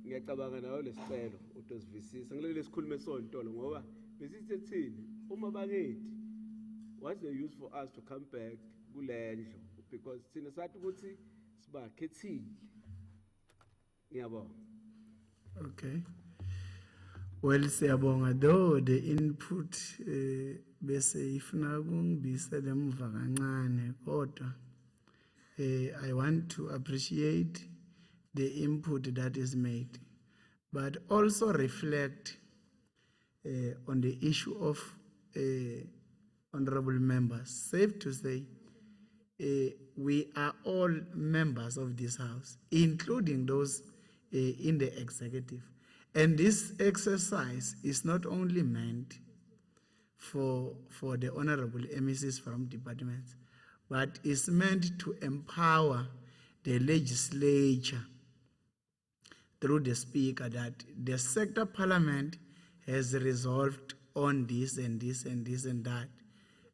ngiyacabanga nayo lesicelo utosivisisa ngilele sikhulume sontolo ngoba besithethile uma bakithi what's the use for us to come back kulendlo because sina sathi ukuthi sibakhethile ngiyabonga okay well siyabonga though the input bese ifuna kungibisela emva kancane kodwa I want to appreciate the input that is made but also reflect on the issue of honorable members. Safe to say we are all members of this house including those in the executive. And this exercise is not only meant for the honorable MECs from departments, but is meant to empower the legislature through the speaker that the sector parliament has resolved on this and this and this and that.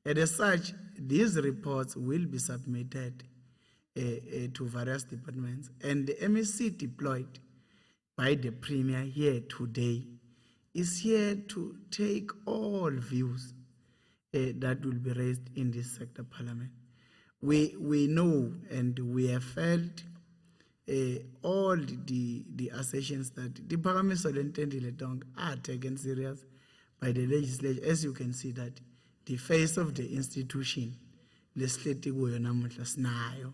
And as such, these reports will be submitted to various departments. And the MEC deployed by the Premier here today is here to take all views that will be raised in this sector parliament. We know and we have felt all the assertions that the Parliament are taken serious by the legislature. As you can see that the face of the institution, legislative nayo.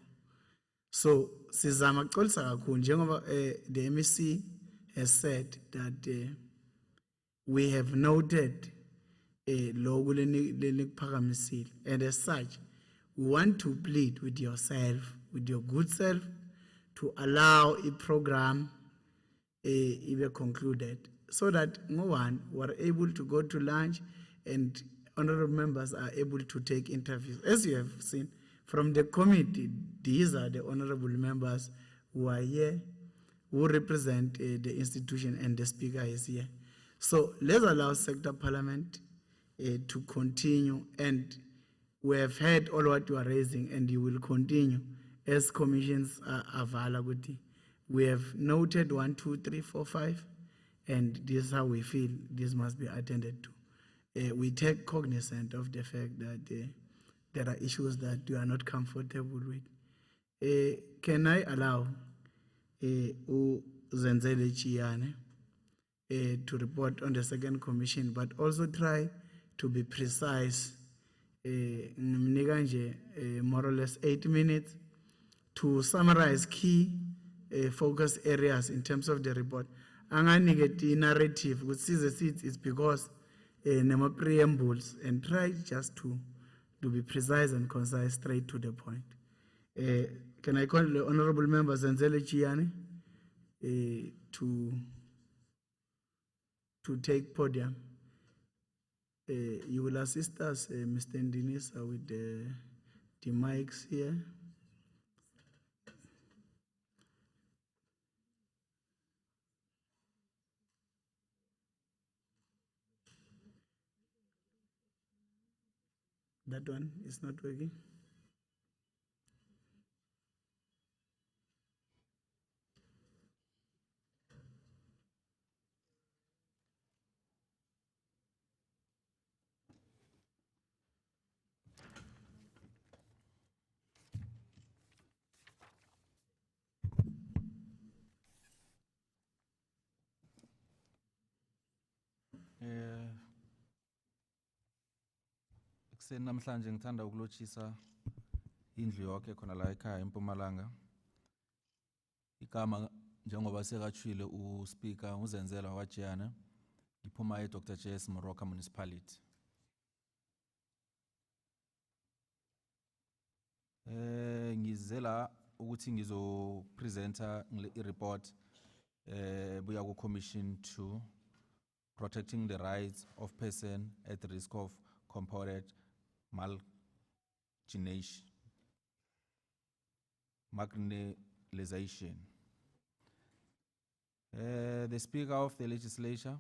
So, sizama kuxolisa kakhulu njengoba the MEC has said that we have noted loku lenikphakamisile, and as such, we want to plead with yourself, with your good self, to allow a program be concluded, so that no one were able to go to lunch and honorable members are able to take interviews. As you have seen from the committee, these are the honorable members who are here, who represent the institution, and the speaker is here. So let's allow sector parliament to continue, and we have heard all what you are raising, and you will continue. as commissions avala ukuthi we have noted 1, 2, 3, 4, 5, and this is how we feel this must be attended to. We take cognizance of the fact that there are issues that we are not comfortable with. Can I allow Zenzele Chiane to report on the second commission, but also try to be precise, ngimnika nje, more or less 8 minutes to summarize key focus areas in terms of the report. Anganike the narrative, which is the seats, is because nema preambles, and try just to be precise and concise, straight to the point. Can I call the honorable members Zenzele Chiane to take podium? You will assist us, Mr. Ndinisa, with the mics here. That one is not working. Ekuseni namhlanje ngithanda ukulotshisa indlu yonke khona la ekhaya eMpumalanga. Igama njengoba sekatshwile uSpeaker uZenzela waJiyana, ngiphuma eDr. JS Moroka Municipality. Ngizela ukuthi ngizopresenta i-report buya ku Commission 2, protecting the rights of person at risk of compounded marginalization. The Speaker of the Legislature,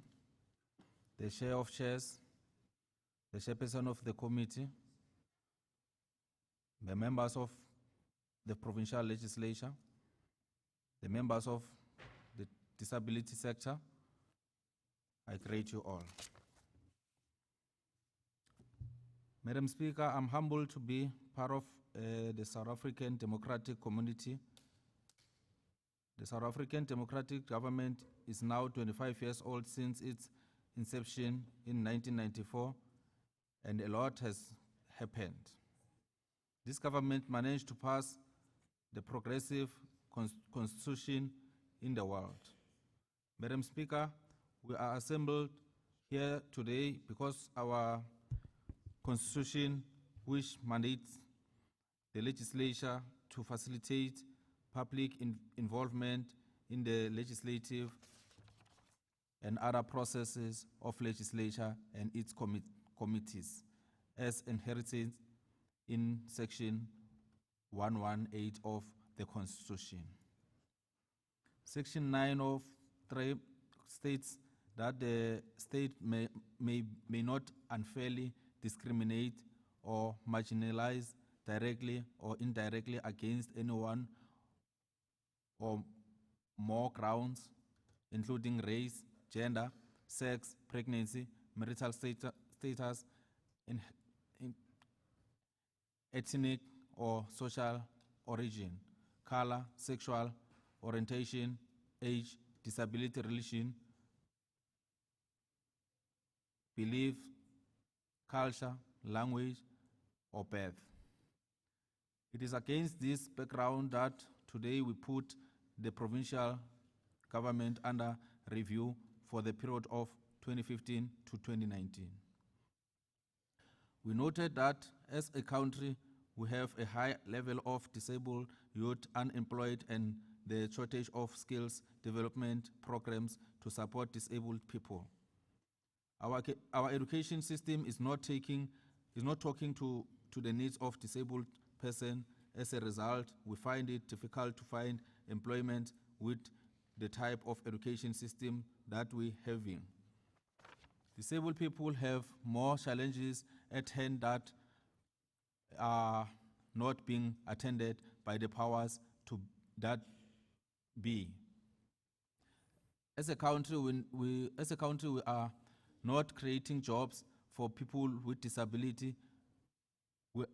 the Chair of Chairs, the Chairperson of the Committee, the members of the Provincial Legislature, the members of the disability sector, I greet you all. Madam Speaker, I'm humbled to be part of the South African democratic community. The South African democratic government is now 25 years old since its inception in 1994, and a lot has happened. This government managed to pass the progressive constitution in the world. Madam Speaker, we are assembled here today because our constitution, which mandates the legislature to facilitate public involvement in the legislative and other processes of legislature and its committees, as inherited in Section 118 of the Constitution. Section 9 of 3 states that the state may not unfairly discriminate or marginalize directly or indirectly against anyone or more grounds, including race, gender, sex, pregnancy, marital status, ethnic or social origin, color, sexual orientation, age, disability, religion, belief, culture, language, or birth. It is against this background that today we put the provincial government under review for the period of 2015 to 2019. We noted that as a country, we have a high level of disabled youth unemployed and the shortage of skills development programs to support disabled people. Our education system is not talking to the needs of disabled person. As a result, we find it difficult to find employment with the type of education system that we have in. Disabled people have more challenges at hand that are not being attended by by the powers to that be. As a country, we are not creating jobs for people with disability. We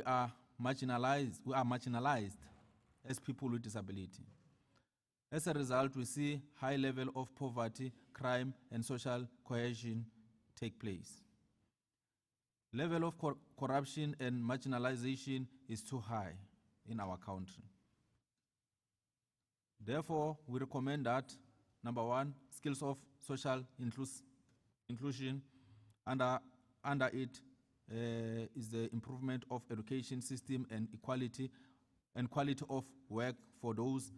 are marginalized as people with disability. As a result, we see high level of poverty, crime, and social cohesion take place. Level of corruption and marginalization is too high in our country. Therefore, we recommend that, number one, skills of social inclusion. Under it is the improvement of education system and equality and quality of work for those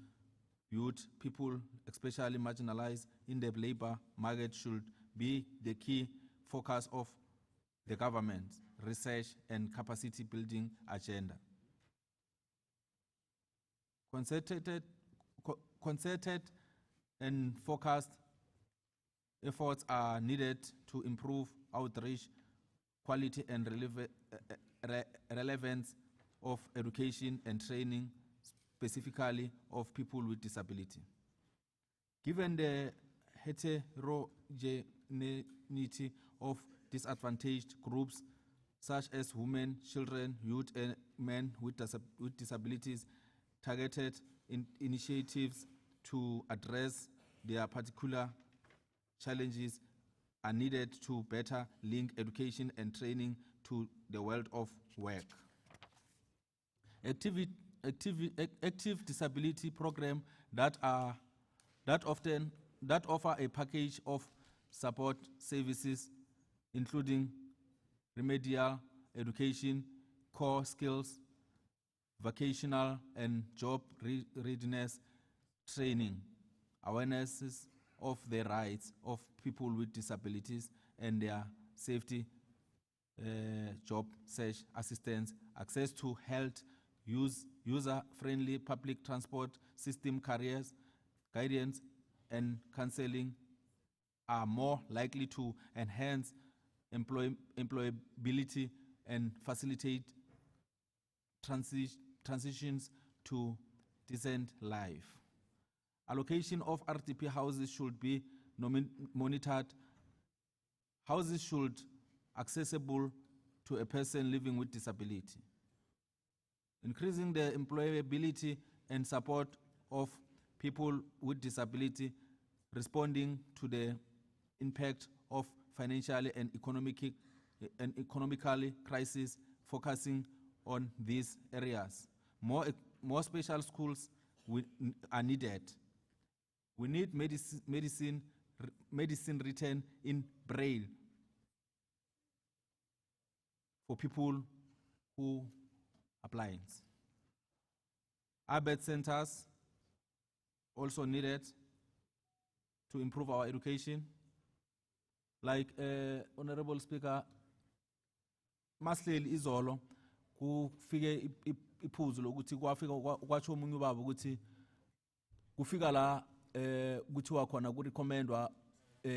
youth, people, especially marginalized in the labor market, should be the key focus of the government's research and capacity building agenda. Concerted and focused efforts are needed to improve outreach, quality and relevance of education and training, specifically of people with disability. Given the heterogeneity of disadvantaged groups such as women, children, youth, and men with disabilities, targeted initiatives to address their particular challenges are needed to better link education and training to the world of work. Active disability program that offer a package of support services, including remedial education, core skills, vocational and job readiness training, awarenesses of the rights of people with disabilities and their safety, job search assistance, access to health, user-friendly public transport system, careers, guidance, and counseling are more likely to enhance employability and facilitate transitions to decent life. Allocation of RDP houses should be monitored. Houses should accessible to a person living with disability. Increasing the employability and support of people with disability, responding to the impact of financially and economically crisis, focusing on these areas. More special schools are needed. We need medicine written in Braille for people who are blind. Arbeit centers also needed to improve our education. Like Honorable Speaker, Masleli izolo kufike iphuzu lokuthi kwatsho omunye ubaba ukuthi kufika la kuthiwa khona kurecommendwa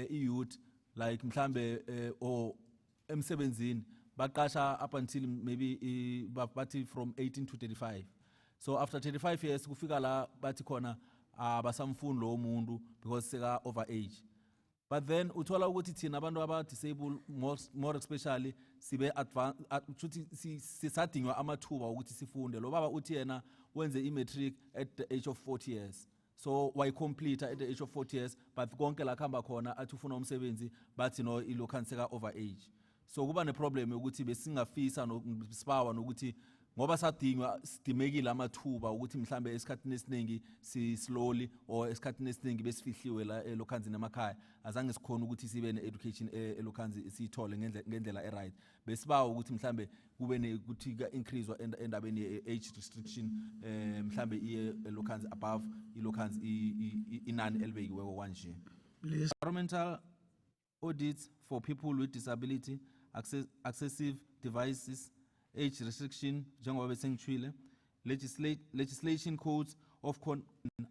youth like mhlambe or emsebenzini baqasha up until maybe bathi from 18 to 35. So after 35 years kufika la bathi khona abasamfuni lo muntu because seka over age. But then uthola ukuthi thina abantu aba disabled more especially sibe advanced sisadingwa amathuba ukuthi sifunde. Lo baba uthi yena wenze i-matric at the age of 40 years. So why complete at the age of 40 years, but konke la khamba khona athi ufuna umsebenzi bathi no ilokhanseka over age. So kuba ne problem ukuthi besingafisa nosibawa nokuthi ngoba sadingwa sidimekile amathuba ukuthi mhlambe esikhathini esiningi si slowly or esikhathini esiningi besifihliwe la elokhanzini emakhaya azange sikhona ukuthi sibe ne education elokhanzi siyithole ngendlela eright. Besibawa ukuthi mhlambe kube ne ukuthi ka increase endabeni age restriction mhlambe elokhanzi above ilokhanzi inani elibekiwe kwanje. Environmental audits for people with disability, accessive devices, age restriction, njengoba besengitshwile, legislation codes of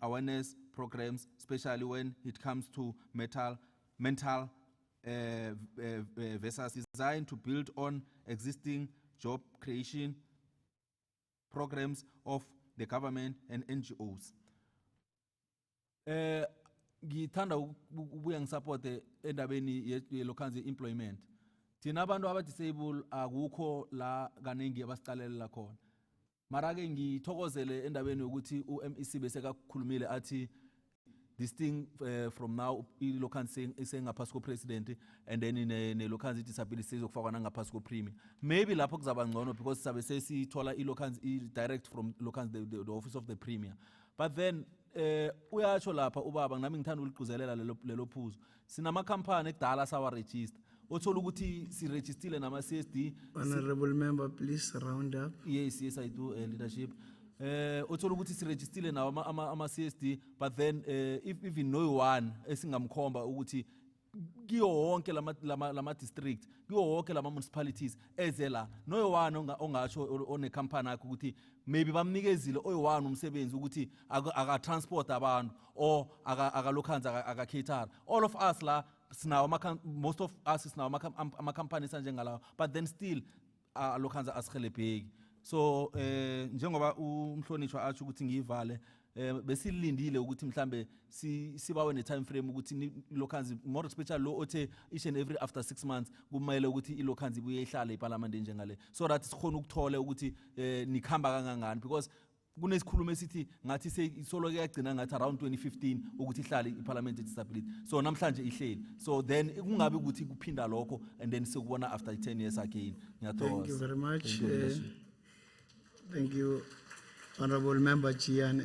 awareness programs, especially when it comes to mental versus designed to build on existing job creation programs of the government and NGOs. Ngithanda ukubuya ngisupporte endabeni yelokanzi employment. Thina abantu aba-disable akukho la kaningi abasiqalelela khona. Mara-ke ngithokozele endabeni yokuthi u-MEC bese kakhulumile athi this thing from now ilokanzi isengaphansi ko-president and then nelokanzi disability izokufakwa nangaphasi ko-premier. Maybe lapho kuzaba ngcono because sabe sesithola ilokanzi direct from lokanzi the office of the premier. But then uyatsho lapha ubaba nami ngithanda uligquzelela lelo phuzu. Sinama-company ekudala sawa-register. Othola ukuthi si-registile nama-CSD. Honorable member, please round up. Yes, I do, leadership. Othola ukuthi si-registile nawo ama-CSD, but then if even no one esingamkhomba ukuthi kiyo wonke lama district, kiyo wonke lama municipalities ezela no one ongatsho one-company yakho ukuthi maybe bamnikezile oyi-one umsebenzi ukuthi aka-transport abantu or aka-lokanzi aka-cater. All of us la most of us is now ama-companies anjengalawo, but then still lokanzi asihelebheki. So njengoba umhlonishwa atsho ukuthi ngiyivale besilindile ukuthi mhlambe sibawe ne-time frame ukuthi ilokanzi more especially lo othe each and every after 6 months kumele ukuthi ilokanzi ibuye ihlale iparliament njengale so that sikhona ukuthola ukuthi nikhamba kangangani because kunesikhulumo esithi ngathi solo kuyagcina ngathi around 2015 ukuthi ihlale iparliament disability so namhlanje ihleli so then kungabe ukuthi kuphinda lokho and then sikubona after 10 years again. Thank you very much. Thank you, Honorable Member Chian.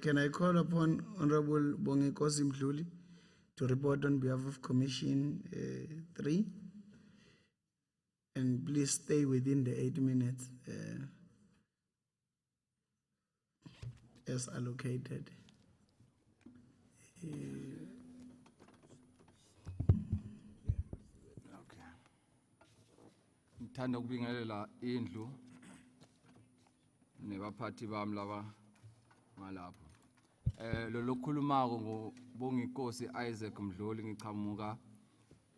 Can I call upon Honorable Bongikosi Mdluli to report on behalf of Commission 3? And please stay within the 8 minutes as allocated. Ngithanda ukubingelela indlu nebaphathi bami laba ngalapho. Lo lokhulumako ngobongikosi Isaac Mdluli ngiqhamuka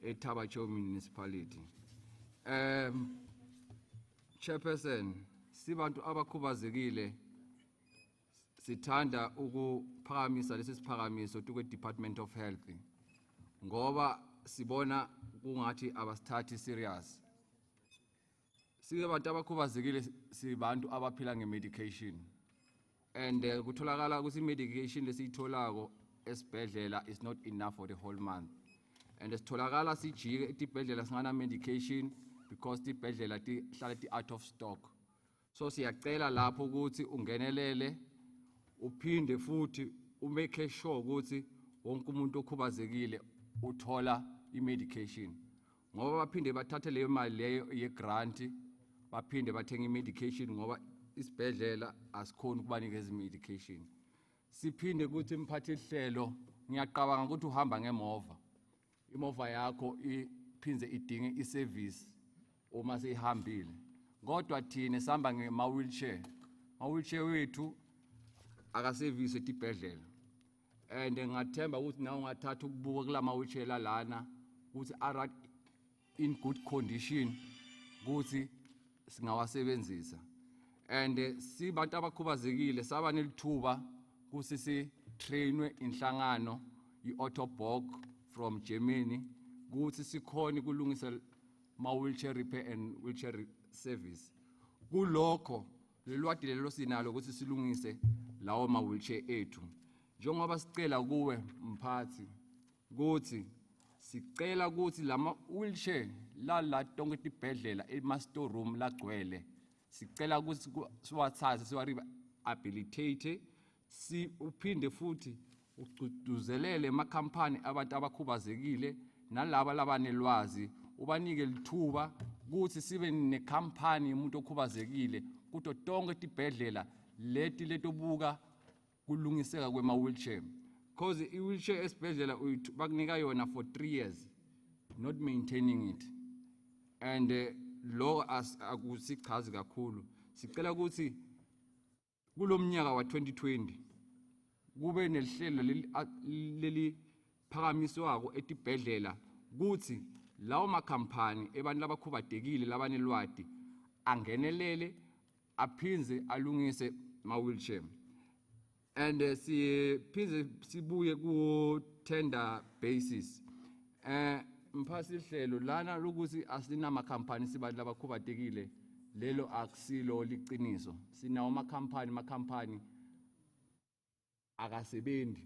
eThabacho municipality. Chairperson, sibantu abakhubazekile sithanda ukuphakamisa lesi siphakamiso tukwe Department of Health ngoba sibona kungathi abasithathi serious. Sibantu abakhubazekile sibantu abaphila ngemedication and kutholakala ukuthi medication lesiyitholako esibhedlela is not enough for the whole month and sitholakala sijike etibhedlela singana medication because tibhedlela tihlala ti out of stock. So siyacela lapho ukuthi ungenelele uphinde futhi umake sure ukuthi wonke umuntu okhubazekile uthola imedication ngoba baphinde bathathe leyo mali leyo ye grant baphinde bathenga imedication ngoba isibhedlela asikhona ukubanikeza imedication. Siphinde ukuthi imphathi ihlelo ngiyaqabanga ukuthi uhamba ngemova imova yakho iphinze idinge iservice uma seyihambile kodwa thina sihamba ngema wheelchair wethu akaservice etibhedlela and ngathemba ukuthi nawe ungathatha ukubuka kulama wheelchair lana ukuthi are in good condition ukuthi singawasebenzisa and sibantu abakhubazekile saba nelithuba kusi si trainwe inhlangano iAutobog from Germany ukuthi sikhona ukulungisa ma wheelchair repair and wheelchair service. Kulokho lelwadi lelo sinalo ukuthi silungise lawo ma wheelchair ethu njengoba sicela kuwe mphathi ukuthi sicela ukuthi lama wheelchair la tonke tibhedlela ema store room lagcwele sicela ukuthi siwathathe siwa-rehabilitate si uphinde futhi ucuduzelele ema-company abantu abakhubazekile nalaba labanelwazi ubanike lithuba ukuthi sibe ne-company yomuntu okhubazekile kuto tonke tibhedlela letobuka kulungiseka kwema-wheelchair because i-wheelchair esibhedlela bakunika yona for 3 years not maintaining it and lo akusichazi kakhulu sicela ukuthi kulomnyaka wa 2020 kube nelihlelo leli phakamiswako etibhedlela ukuthi lawo makhampani ebantu labakhubadekile labanelwadi angenelele aphinze alungise ma-wheelchair. And siphinde sibuye ku-tender basis. Mphasi hlelo lana lokuthi asinama-company sibantu labakhubatekile, lelo akusilo liqiniso. Sinawo ama-company akasebenzi.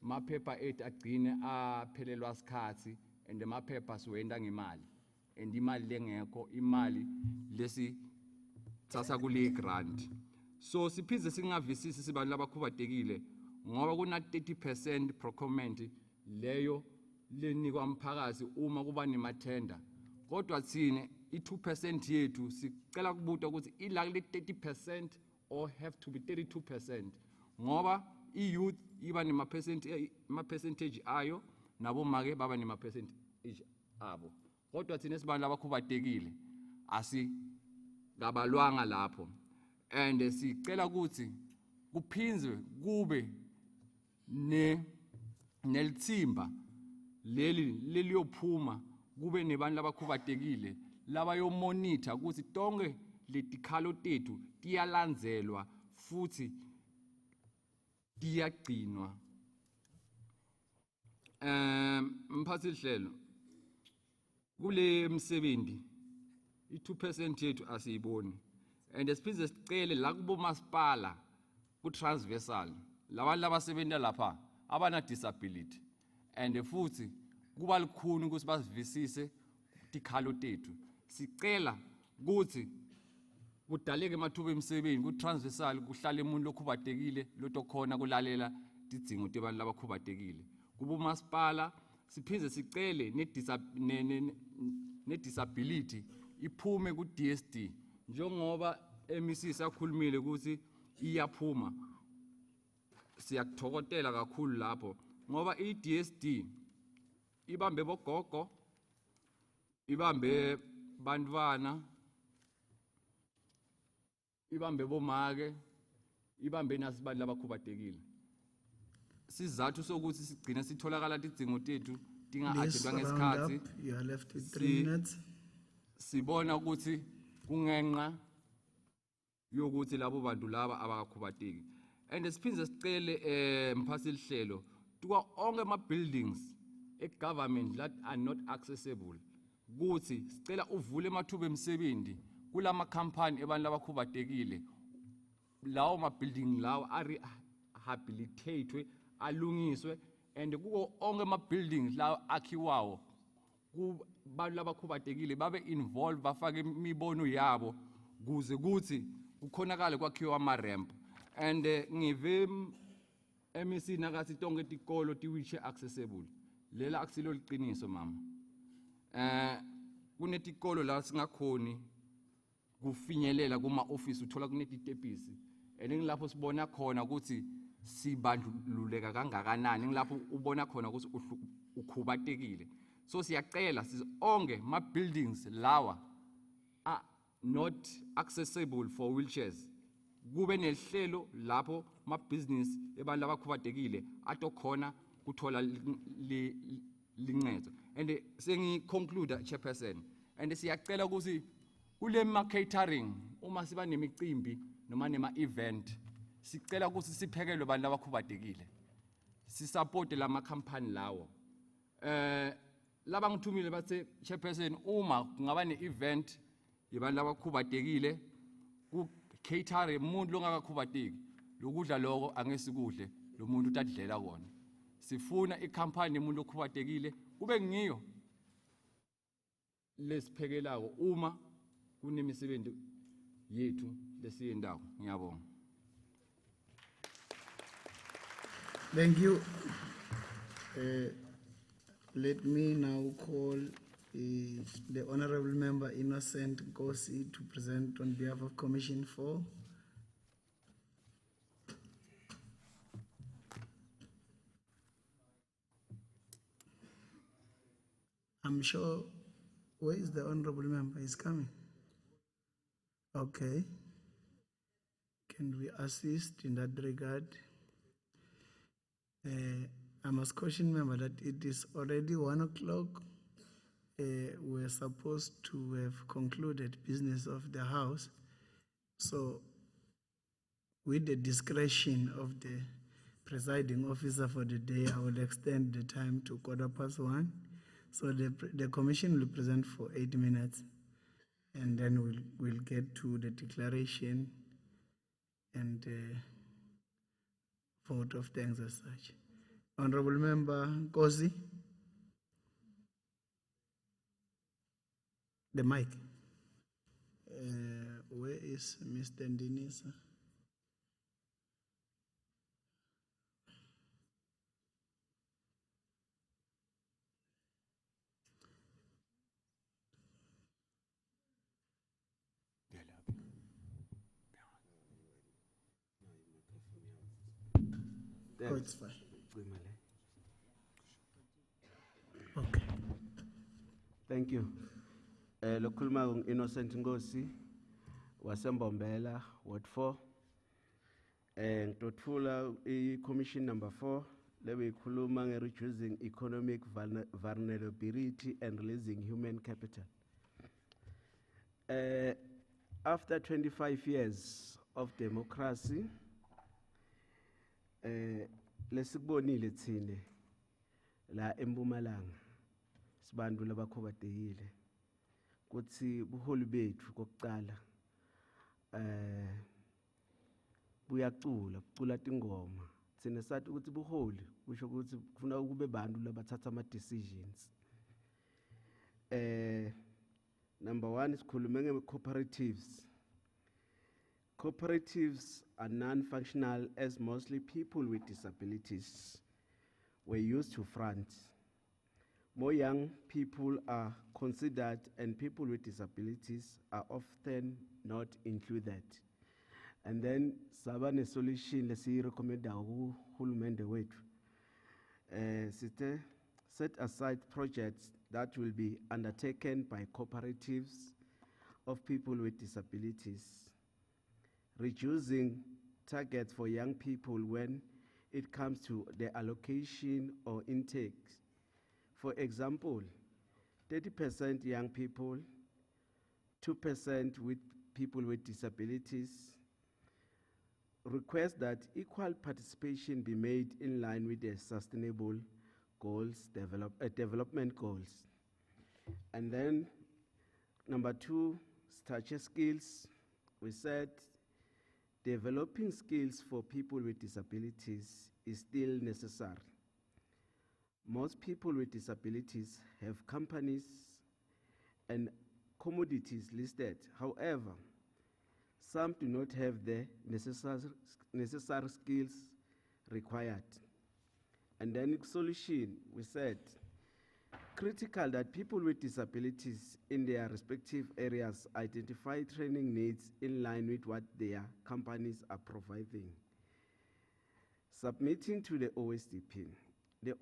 Maphepha ethu agcine aphelelwa sikhathi and maphepha siwenda ngemali. And imali lengekho, imali lesi sasa kule grant. So siphinde singavisisi sibantu labakhubatekile ngoba kuna 30% procurement leyo lenikwa umphakathi uma kuba nemathenda. Kodwa thina i2% yethu sicela kubuta ukuthi ila le 30% or have to be 32% ngoba i-youth iba nema percentage ayo nabo make baba nema percentage abo. Kodwa thina sibantu labakhubatekile asikabalwanga lapho. And sicela ukuthi kuphinzwe kube nelithimba leli yophuma kube nebantu labakhubatekile laba yo monitor ukuthi tonke letikhalo tethu tiyalandzelwa futhi tiyagcinwa. Mphathi hlelo kule msebenzi i2% yethu asiyiboni. And siphinde sicele la kubo masipala ku transversal labantu labasebenza lapha abana disability and futhi kuba likhuni ukuthi basivisise tikhalo tethu. Sicela ukuthi kudaleke amathuba emisebenzi ku transversal kuhlale umuntu lokhubatekile lotokhona kulalela tidzingo tebantu labakhubatekile. Kubo masipala siphinde sicele ne disability iphume ku DSD. Njengoba MEC sakhulumile ukuthi iyaphuma, siyakuthokotela kakhulu lapho ngoba i-DSD ibambe bogogo, ibambe bantwana, ibambe bomake, ibambe nasibantu labakhubatekile. Sizathu sokuthi sigcina sitholakala tidzingo tethu tinga-ajedwa ngesikhathi. You are left with 3 minutes. Sibona ukuthi kungenqa yokuthi labo bantu laba abakhubateki. And siphinde sicele mphasi lihlelo tuka onke ama buildings e-government that are not accessible ukuthi sicela uvule amathuba emisebenzi kulama company ebantu labakhubatekile. Lawo ma building lawo rehabilitatwe alungiswe and kuko onke ama buildings lawo akhiwawo kubantu labakhubatekile babe involved bafake imibono yabo kuze kuthi kukhonakala kwakhiwa ama ramp. And ngive MEC nakathi tonke tikolo ti wheelchair accessible lela akusilo liqiniso mama. Kunetikolo la singakhoni kufinyelela kuma office uthola kunetitepisi and ngilapho sibona khona ukuthi sibandluleka kangakanani, ngilapho ubona khona ukuthi ukhubatekile. So siyacela onke ma buildings lawa are not accessible for wheelchairs. Kube nehlelo lapho ma business ebantu abakhubatekile atokhona kuthola lincedo. And sengi conclude chairperson and siyacela ukuthi kule ma catering uma siba nemicimbi noma nema event sicela ukuthi siphekelwe abantu abakhubatekile. Sisupport lama company lawo. Laba ngithumile bathe chairperson uma kungaba ne-event yabantu abakhubatekile ku cater umuntu longakakhubateki lokudla lokho angesikudle lo muntu utadlela kona. Sifuna i-company umuntu okhubatekile kube ngiyo lesiphekelako uma kunemisebenzi yethu lesiyendako. Ngiyabonga. Thank you. Let me now call the Honorable Member Innocent Nkosi to present on behalf of Commission 4. I'm sure, where is the Honorable Member? He's coming. Okay. Can we assist in that regard? I must caution member that it is already 1 o'clock. We're supposed to have concluded business of the House. So with the discretion of the presiding officer for the day, I will extend the time to 1:15. So the commission will present for 8 minutes, and then we'll get to the declaration and vote of thanks as such. Honorable Member Nkosi. The mic. Where is Mr. Ndinisa? Oh, it's fine. Okay. Thank you. Lokhuluma Innocent Ngosi wasembombela Ward 4. Ngitothula i-commission number 4 lewe ikhuluma nge-reducing economic vulnerability and releasing human capital. After 25 years of democracy, lesikubonile thine la eMpumalanga sibantu labakhobatekile kuthi buholi bethu kokuqala bucula tingoma thina sathi ukuthi buholi kusho ukuthi kufuna kube bantu labathatha ama decisions. Number 1 sikhulume nge-cooperatives. Cooperatives are non-functional as mostly people with disabilities were used to front. More young people are considered and people with disabilities are often not included. And then sabane solution lesi recommenda uhulumende wethu. Set aside projects that will be undertaken by cooperatives of people with disabilities, reducing targets for young people when it comes to the allocation or intake. For example, 30% young people, 2% with people with disabilities. Request that equal participation be made in line with the sustainable goals, development goals. And then number 2, stature skills. We said developing skills for people with disabilities is still necessary. Most people with disabilities have companies and commodities listed. However, some do not have the necessary skills required. And then solution, we said, critical that people with disabilities in their respective areas identify training needs in line with what their companies are providing. Submitting to the OSDP. The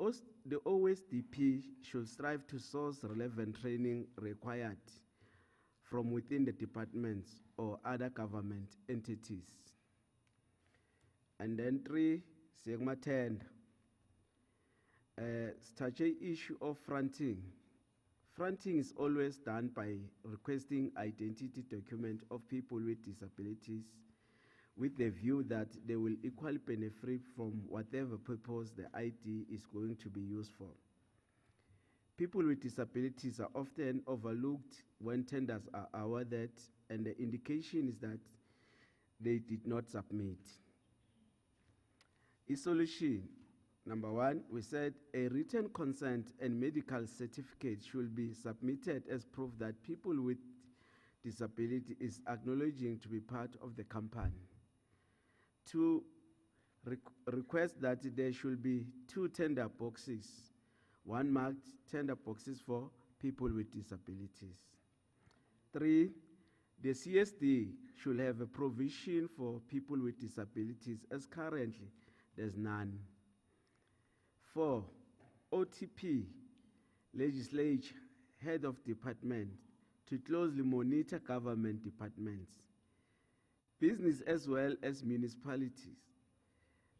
OSDP should strive to source relevant training required from within the departments or other government entities. And then 3, Sigma 10, statute issue of fronting. Fronting is always done by requesting identity document of people with disabilities with the view that they will equally benefit from whatever purpose the ID is going to be used for. People with disabilities are often overlooked when tenders are awarded, and the indication is that they did not submit. A solution, number 1, we said a written consent and medical certificate should be submitted as proof that people with disability is acknowledging to be part of the company. 2, request that there should be 2 tender boxes, 1 marked tender boxes for people with disabilities. 3, the CSD should have a provision for people with disabilities as currently there's none. 4, OTP, legislature, head of department, to closely monitor government departments, business as well as municipalities,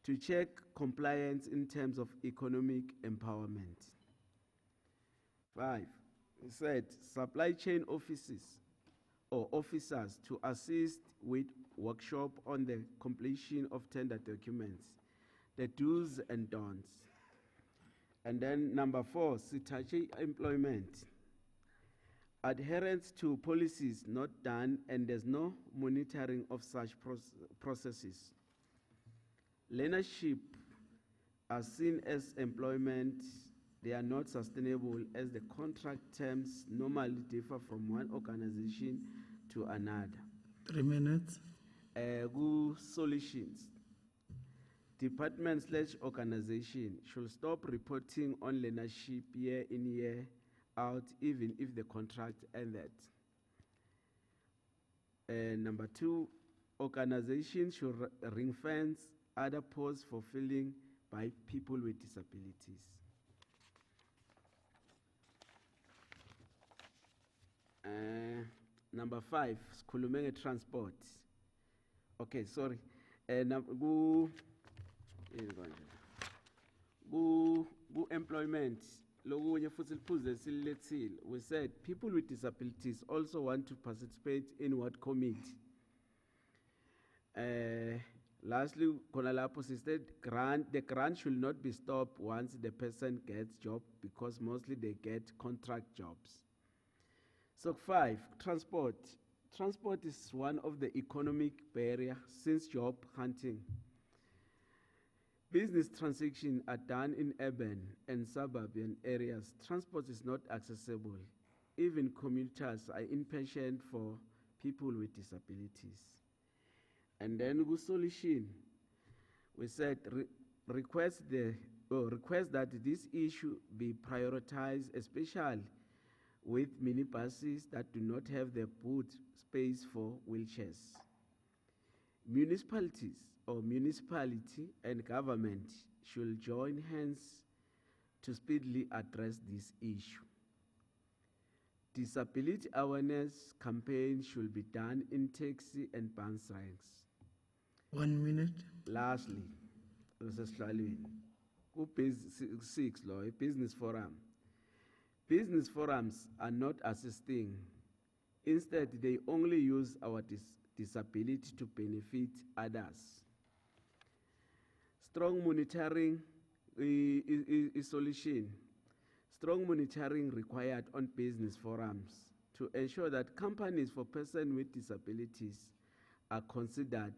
to check compliance in terms of economic empowerment. 5, we said supply chain offices or officers to assist with workshop on the completion of tender documents, the do's and don'ts. And then number 4, Sitachi employment. Adherence to policies not done and there's no monitoring of such processes. Learnership are seen as employment. They are not sustainable as the contract terms normally differ from one organization to another. 3 minutes. Good solutions. Department/organization should stop reporting on learnership year in year out even if the contract ended. Number 2, organizations should ring fence other posts for filling by people with disabilities. Number 5, sikhulume transport. Okay, sorry. Employment. Lokunye futhi liphuze sililethile. We said people with disabilities also want to participate in what committee. Lastly, khona lapho sisaid the grant should not be stopped once the person gets job because mostly they get contract jobs. So 5, transport. Transport is one of the economic barrier since job hunting. Business transactions are done in urban and suburban areas. Transport is not accessible. Even commuters are impatient for people with disabilities. And then good solution. We said request that this issue be prioritized, especially with minibuses that do not have the boot space for wheelchairs. Municipality and government should join hands to speedily address this issue. Disability awareness campaign should be done in taxi and bus ranks. 1 minute. Lastly, six law, a business forum. Business forums are not assisting. Instead, they only use our disability to benefit others. Strong monitoring is solution. Strong monitoring required on business forums to ensure that companies for persons with disabilities are considered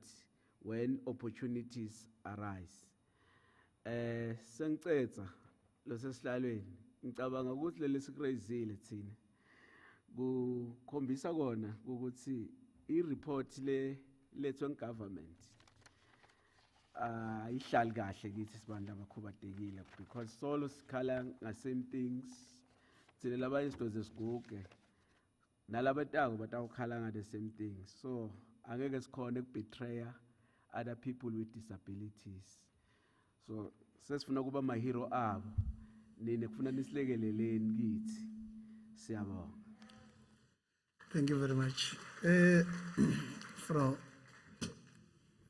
when opportunities arise. Sengicetha losesihlalweni ngicabanga ukuthi leli sikrezile thina kukhombisa kona ukuthi i-report lethwe government ayihlali kahle kithi sibantu abakhubatekile because solo sikhala ngasame things thina labanye sidoze siguge nalabatako batawukhala ngale same things, so angeke sikhona ukubetray other people with disabilities. So sesifuna kuba mahero abo nini kufuna nisilekeleleni kithi. Siyabonga. Thank you very much.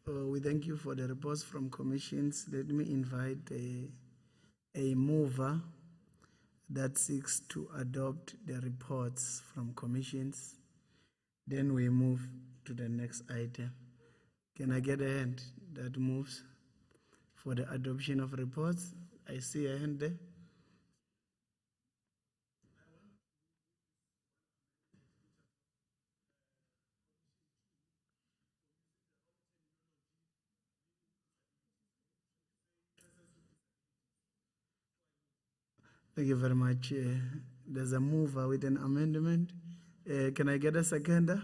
We thank you for the reports from commissions. Let me invite a mover that seeks to adopt the reports from commissions. Then we move to the next item. Can I get a hand that moves for the adoption of reports? I see a hand there. Thank you very much. There's a mover with an amendment. Can I get a seconder?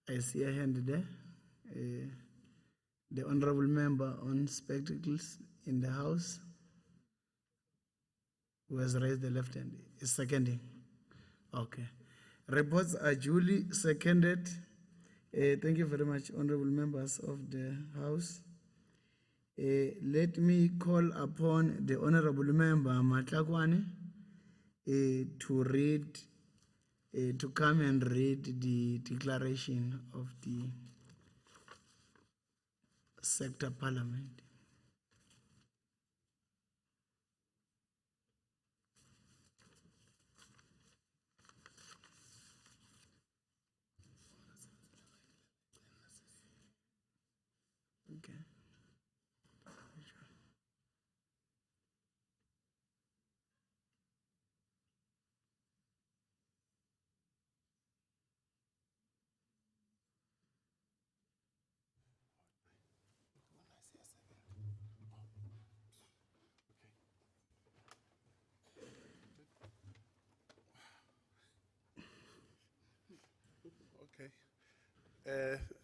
I see a hand there. The honorable member on spectacles in the house who has raised the left hand is seconding. Okay. Reports are duly seconded. Thank you very much, honorable members of the house. Let me call upon the honorable member Matlakwane to read, to come and read the declaration of the sector parliament.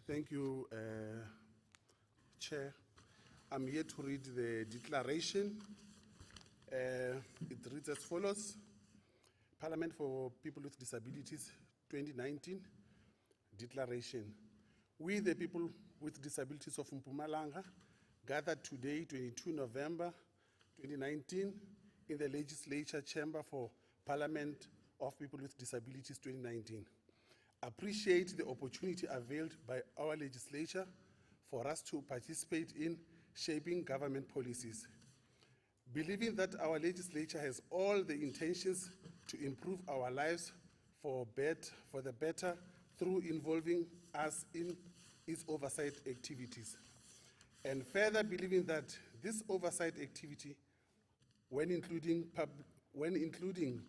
Thank you, Chair. I'm here to read the declaration. It reads as follows. Parliament for People with Disabilities 2019 Declaration. We, the people with disabilities of Mpumalanga, gathered today, 22 November 2019, in the Legislature Chamber for Parliament of People with Disabilities 2019. Appreciate the opportunity availed by our legislature for us to participate in shaping government policies. Believing that our legislature has all the intentions to improve our lives for the better through involving us in its oversight activities. And further believing that this oversight activity, when including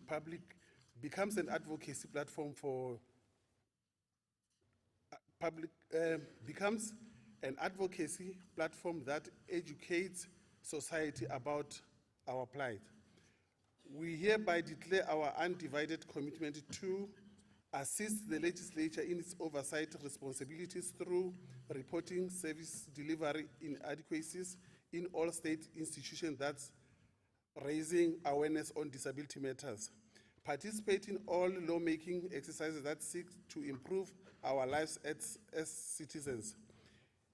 public, becomes an advocacy platform for becomes an advocacy platform that educates society about our plight. We hereby declare our undivided commitment to assist the legislature in its oversight responsibilities through reporting service delivery inadequacies in all state institutions that's raising awareness on disability matters. Participate in all lawmaking exercises that seek to improve our lives as citizens.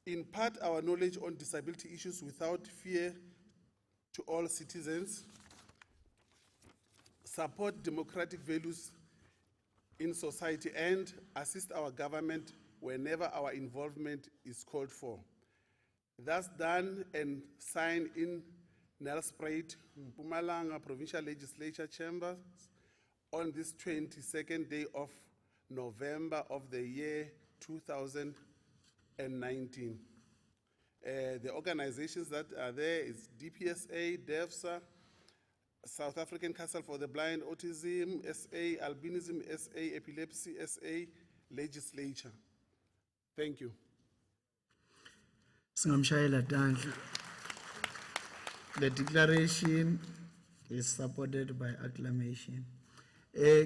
Impart our knowledge on disability issues without fear to all citizens. Support democratic values in society and assist our government whenever our involvement is called for. Thus done and signed in Nelspruit, Mpumalanga Provincial Legislature Chambers on this 22nd day of November of the year 2019. The organizations that are there is DPSA, DEFSA, South African Council for the Blind, Autism SA, Albinism SA, Epilepsy SA, Legislature. Thank you. Singamshayela tandla. The declaration is supported by acclamation.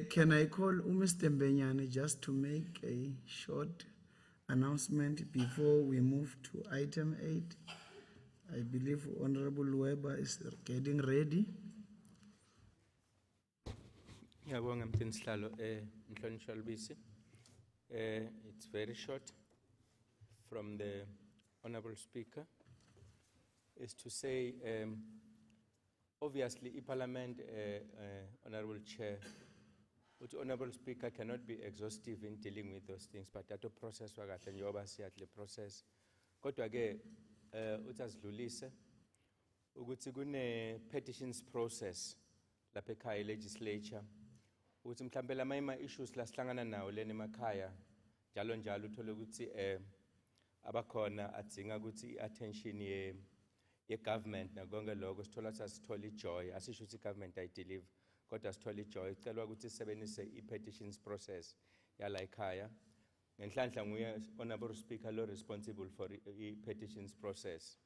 Can I call Mr. Mbenyane just to make a short announcement before we move to item 8? I believe Honorable Weber is getting ready. Ngiyabonga mthenisihlalo Mhlonishwa Lubisi. It's very short from the Honorable Speaker is to say obviously Parliament Honorable Chair the Honorable Speaker cannot be exhaustive in dealing with those things but that process wakahle njengoba siyahle process kodwa ke utazidlulise ukuthi kune petitions process lapha ekhaya legislature ukuthi mhlambe lama issues la sihlangana nawo lena emakhaya njalo uthole ukuthi abakhona adzinga ukuthi attention ye government nakonke lokho sithola sasithola ijoy asisho ukuthi government ayideliver kodwa sithola ijoy icelwa ukuthi sisebenzise i-petitions process yala ekhaya ngenhlanhla nguye honorable speaker lo responsible for i-petitions process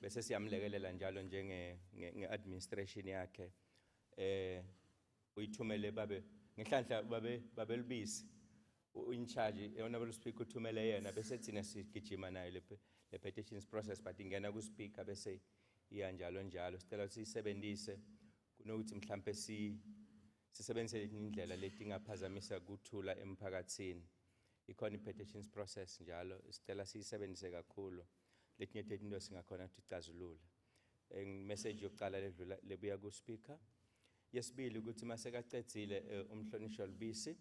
bese siyamlekelela njalo nge-administration yakhe uyithumele babe ngenhlanhla babe Lubisi in charge honorable speaker uthumele yena bese thina sigijima nayo le petitions process but ingena ku speaker bese iya njalo sicela sisebenzise kunokuthi mhlambe sisebenzise indlela letingaphazamisa ukuthula emphakatsini ikhona i-petitions process njalo sicela sisebenzise kakhulu letinye into singakhona ticazulula message yokuqala ledlula lebuya ku speaker yesibili ukuthi masekacedzile umhlonishwa Lubisi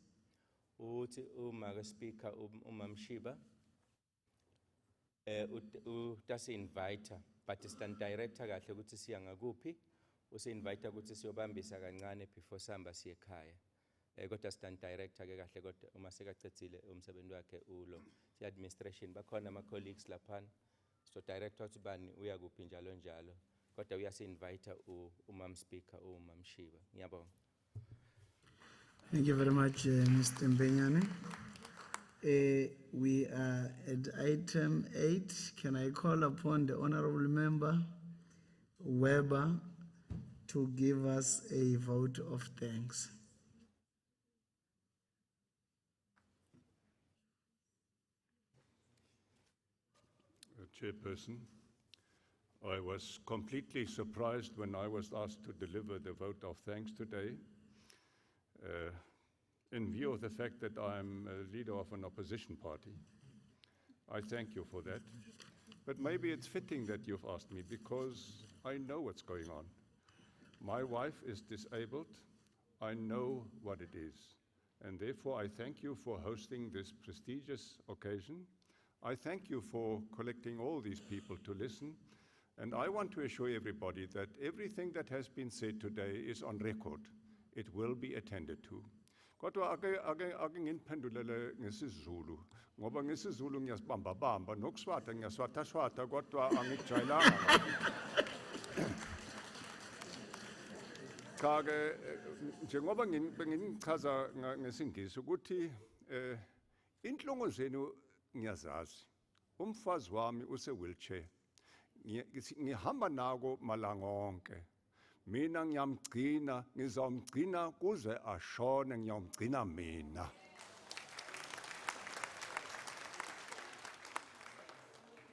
uthi uma ke speaker uMamshiba utasi invite participant director kahle ukuthi siya ngakuphi usi invite ukuthi siyobambisa kancane before sihamba siye ekhaya kodwa stand director ke kahle kodwa uma sekacedzile umsebenzi wakhe ulo administration bakhona ama colleagues laphana so director uthi bani uya kuphi njalo kodwa uyasi invite umam speaker uMamshiba ngiyabonga. Thank you very much, Mr. Mbenyane. We are at item 8. Can I call upon the honorable member Weber to give us a vote of thanks? Chairperson. I was completely surprised when I was asked to deliver the vote of thanks today. In view of the fact that I'm a leader of an opposition party, I thank you for that. But maybe it's fitting that you've asked me because I know what's going on. My wife is disabled. I know what it is. And therefore, I thank you for hosting this prestigious occasion. I thank you for collecting all these people to listen. And I want to assure everybody that everything that has been said today is on record. It will be attended to. Kodwa ake nginiphendulele ngesizulu ngoba ngesizulu ngiyasibamba bamba nokuswata ngiyaswata swata kodwa angikujayelanga. Kage njengoba nginichaza ngesingisi ukuthi inhlungu zenu ngiyazazi. Umfazi wami use wheelchair. Ngihamba nako malanga onke. Mina ngiyamgcina, ngizomgcina kuze ashone, ngiyomgcina mina.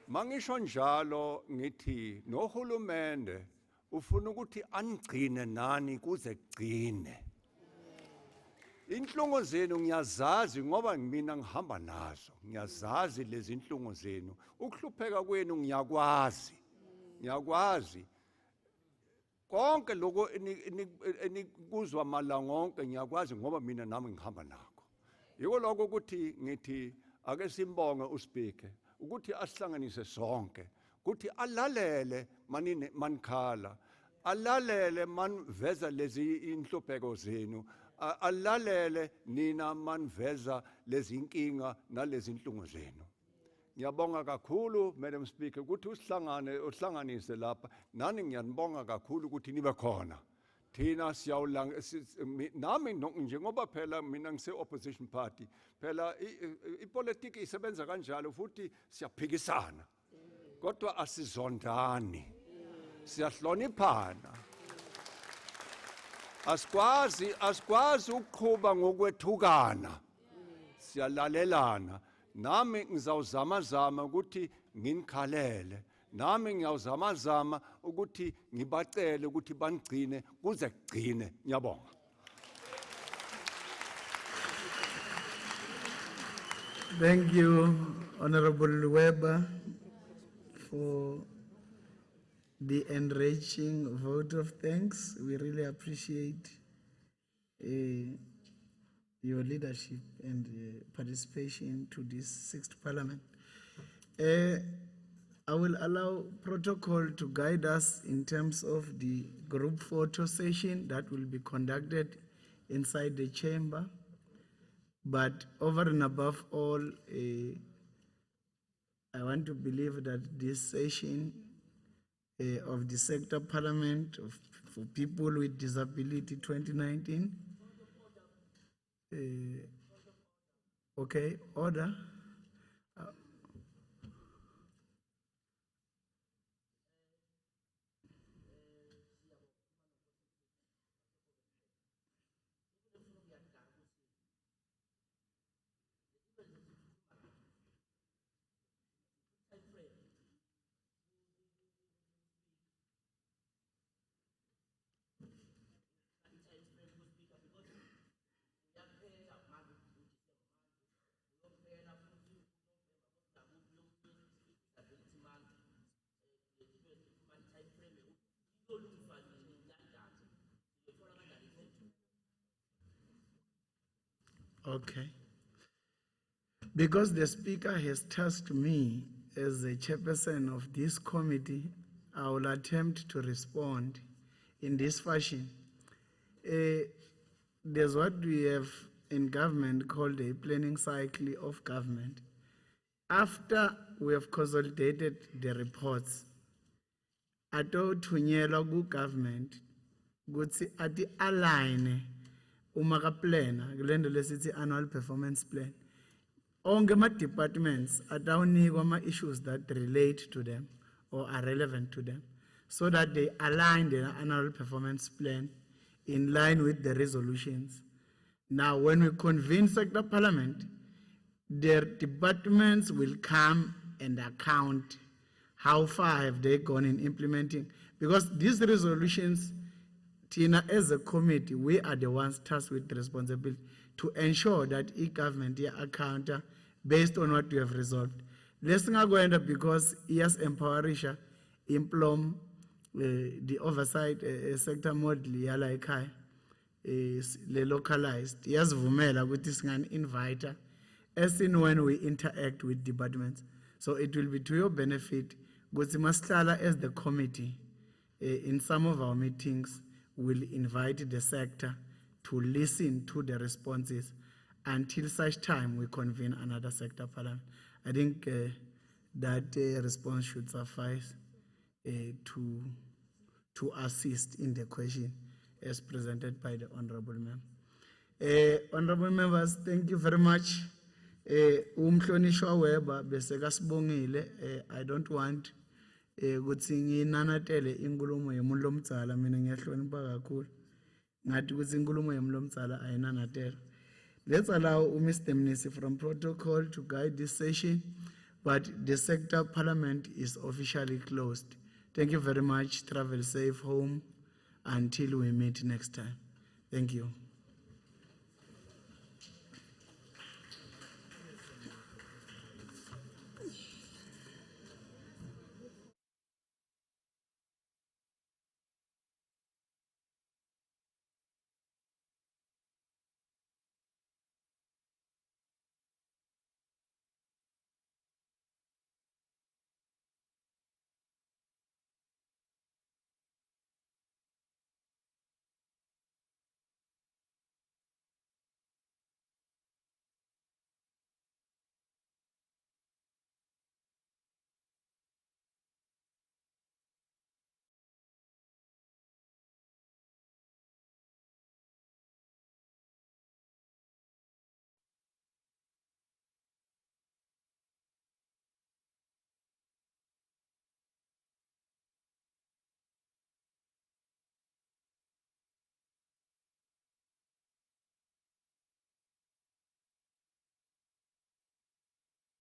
Mangisho njalo ngithi nohulumende ufuna ukuthi angigcine nani kuze kugcine. Inhlungu zenu ngiyazazi ngoba mina ngihamba nazo. Ngiyazazi lezi inhlungu zenu. Ukuhlupheka kwenu ngiyakwazi. Ngiyakwazi. Konke lokho enikuzwa malanga onke ngiyakwazi ngoba mina nami ngihamba nakho. Yiko lokho ukuthi ngithi ake simbonge uSpeaker ukuthi asihlanganise sonke. Ukuthi alalele manikhala. Alalele maniveza lezi inhlupheko zenu. Alalele nina maniveza lezi inkinga nalezi inhlungu zenu. Ngiyabonga kakhulu Madam Speaker ukuthi uhlanganise lapha. Nani ngiyanibonga kakhulu ukuthi nibe khona. Thina siyawulanga nami njengoba phela mina ngise opposition party phela ipolitiki isebenza kanjalo futhi siyaphikisana. Kodwa asizondani. Siyahloniphana. Asikwazi ukuqhuba ngokwethukana. Siyalalelana. Nami ngizawuzama ukuthi nginikhalele. Nami ngiyawuzama ukuthi ngibacele ukuthi banigcine kuze kugcine. Ngiyabonga. Thank you, Honorable Weber, for the enriching vote of thanks. We really appreciate your leadership and participation to this 6th Parliament. I will allow protocol to guide us in terms of the group photo session that will be conducted inside the chamber. But over and above all, I want to believe that this session of the sector parliament for people with disability 2019, okay, order. Okay. Because the Speaker has tasked me as the chairperson of this committee, I will attempt to respond in this fashion. There's what we have in government called a planning cycle of government. After we have consolidated the reports, ato thunyelwa ku government ukuthi ati align uma ka plana kulento lesithi annual performance plan. Onke ma departments atawunikwa ma issues that relate to them or are relevant to them so that they align the annual performance plan in line with the resolutions. Now when we convene sector parliament, their departments will come and account how far have they gone in implementing? Because these resolutions, Tina, as a committee, we are the ones tasked with the responsibility to ensure that e-government account based on what we have resolved. Let's not go end up because yes, empowerisha, implom the oversight sector model yala ekhaya is localized. Yes, vumela with this inviter as in when we interact with departments. So it will be to your benefit. Gutsimaslala as the committee in some of our meetings will invite the sector to listen to the responses until such time we convene another sector parliament. I think that response should suffice to assist in the question as presented by the Honorable Member. Honorable Members, thank you very much. Umhlonishwa Weber bese kasibongile. I don't want ukuthi nginanatele inkulumo yomuntu omdzala, mina ngiyahlonipha kakhulu. Ngathi ukuthi inkulumo yomuntu omdzala ayinanatela. Let's allow Mr. Mnisi from protocol to guide this session, but the sector parliament is officially closed. Thank you very much. Travel safe home until we meet next time. Thank you.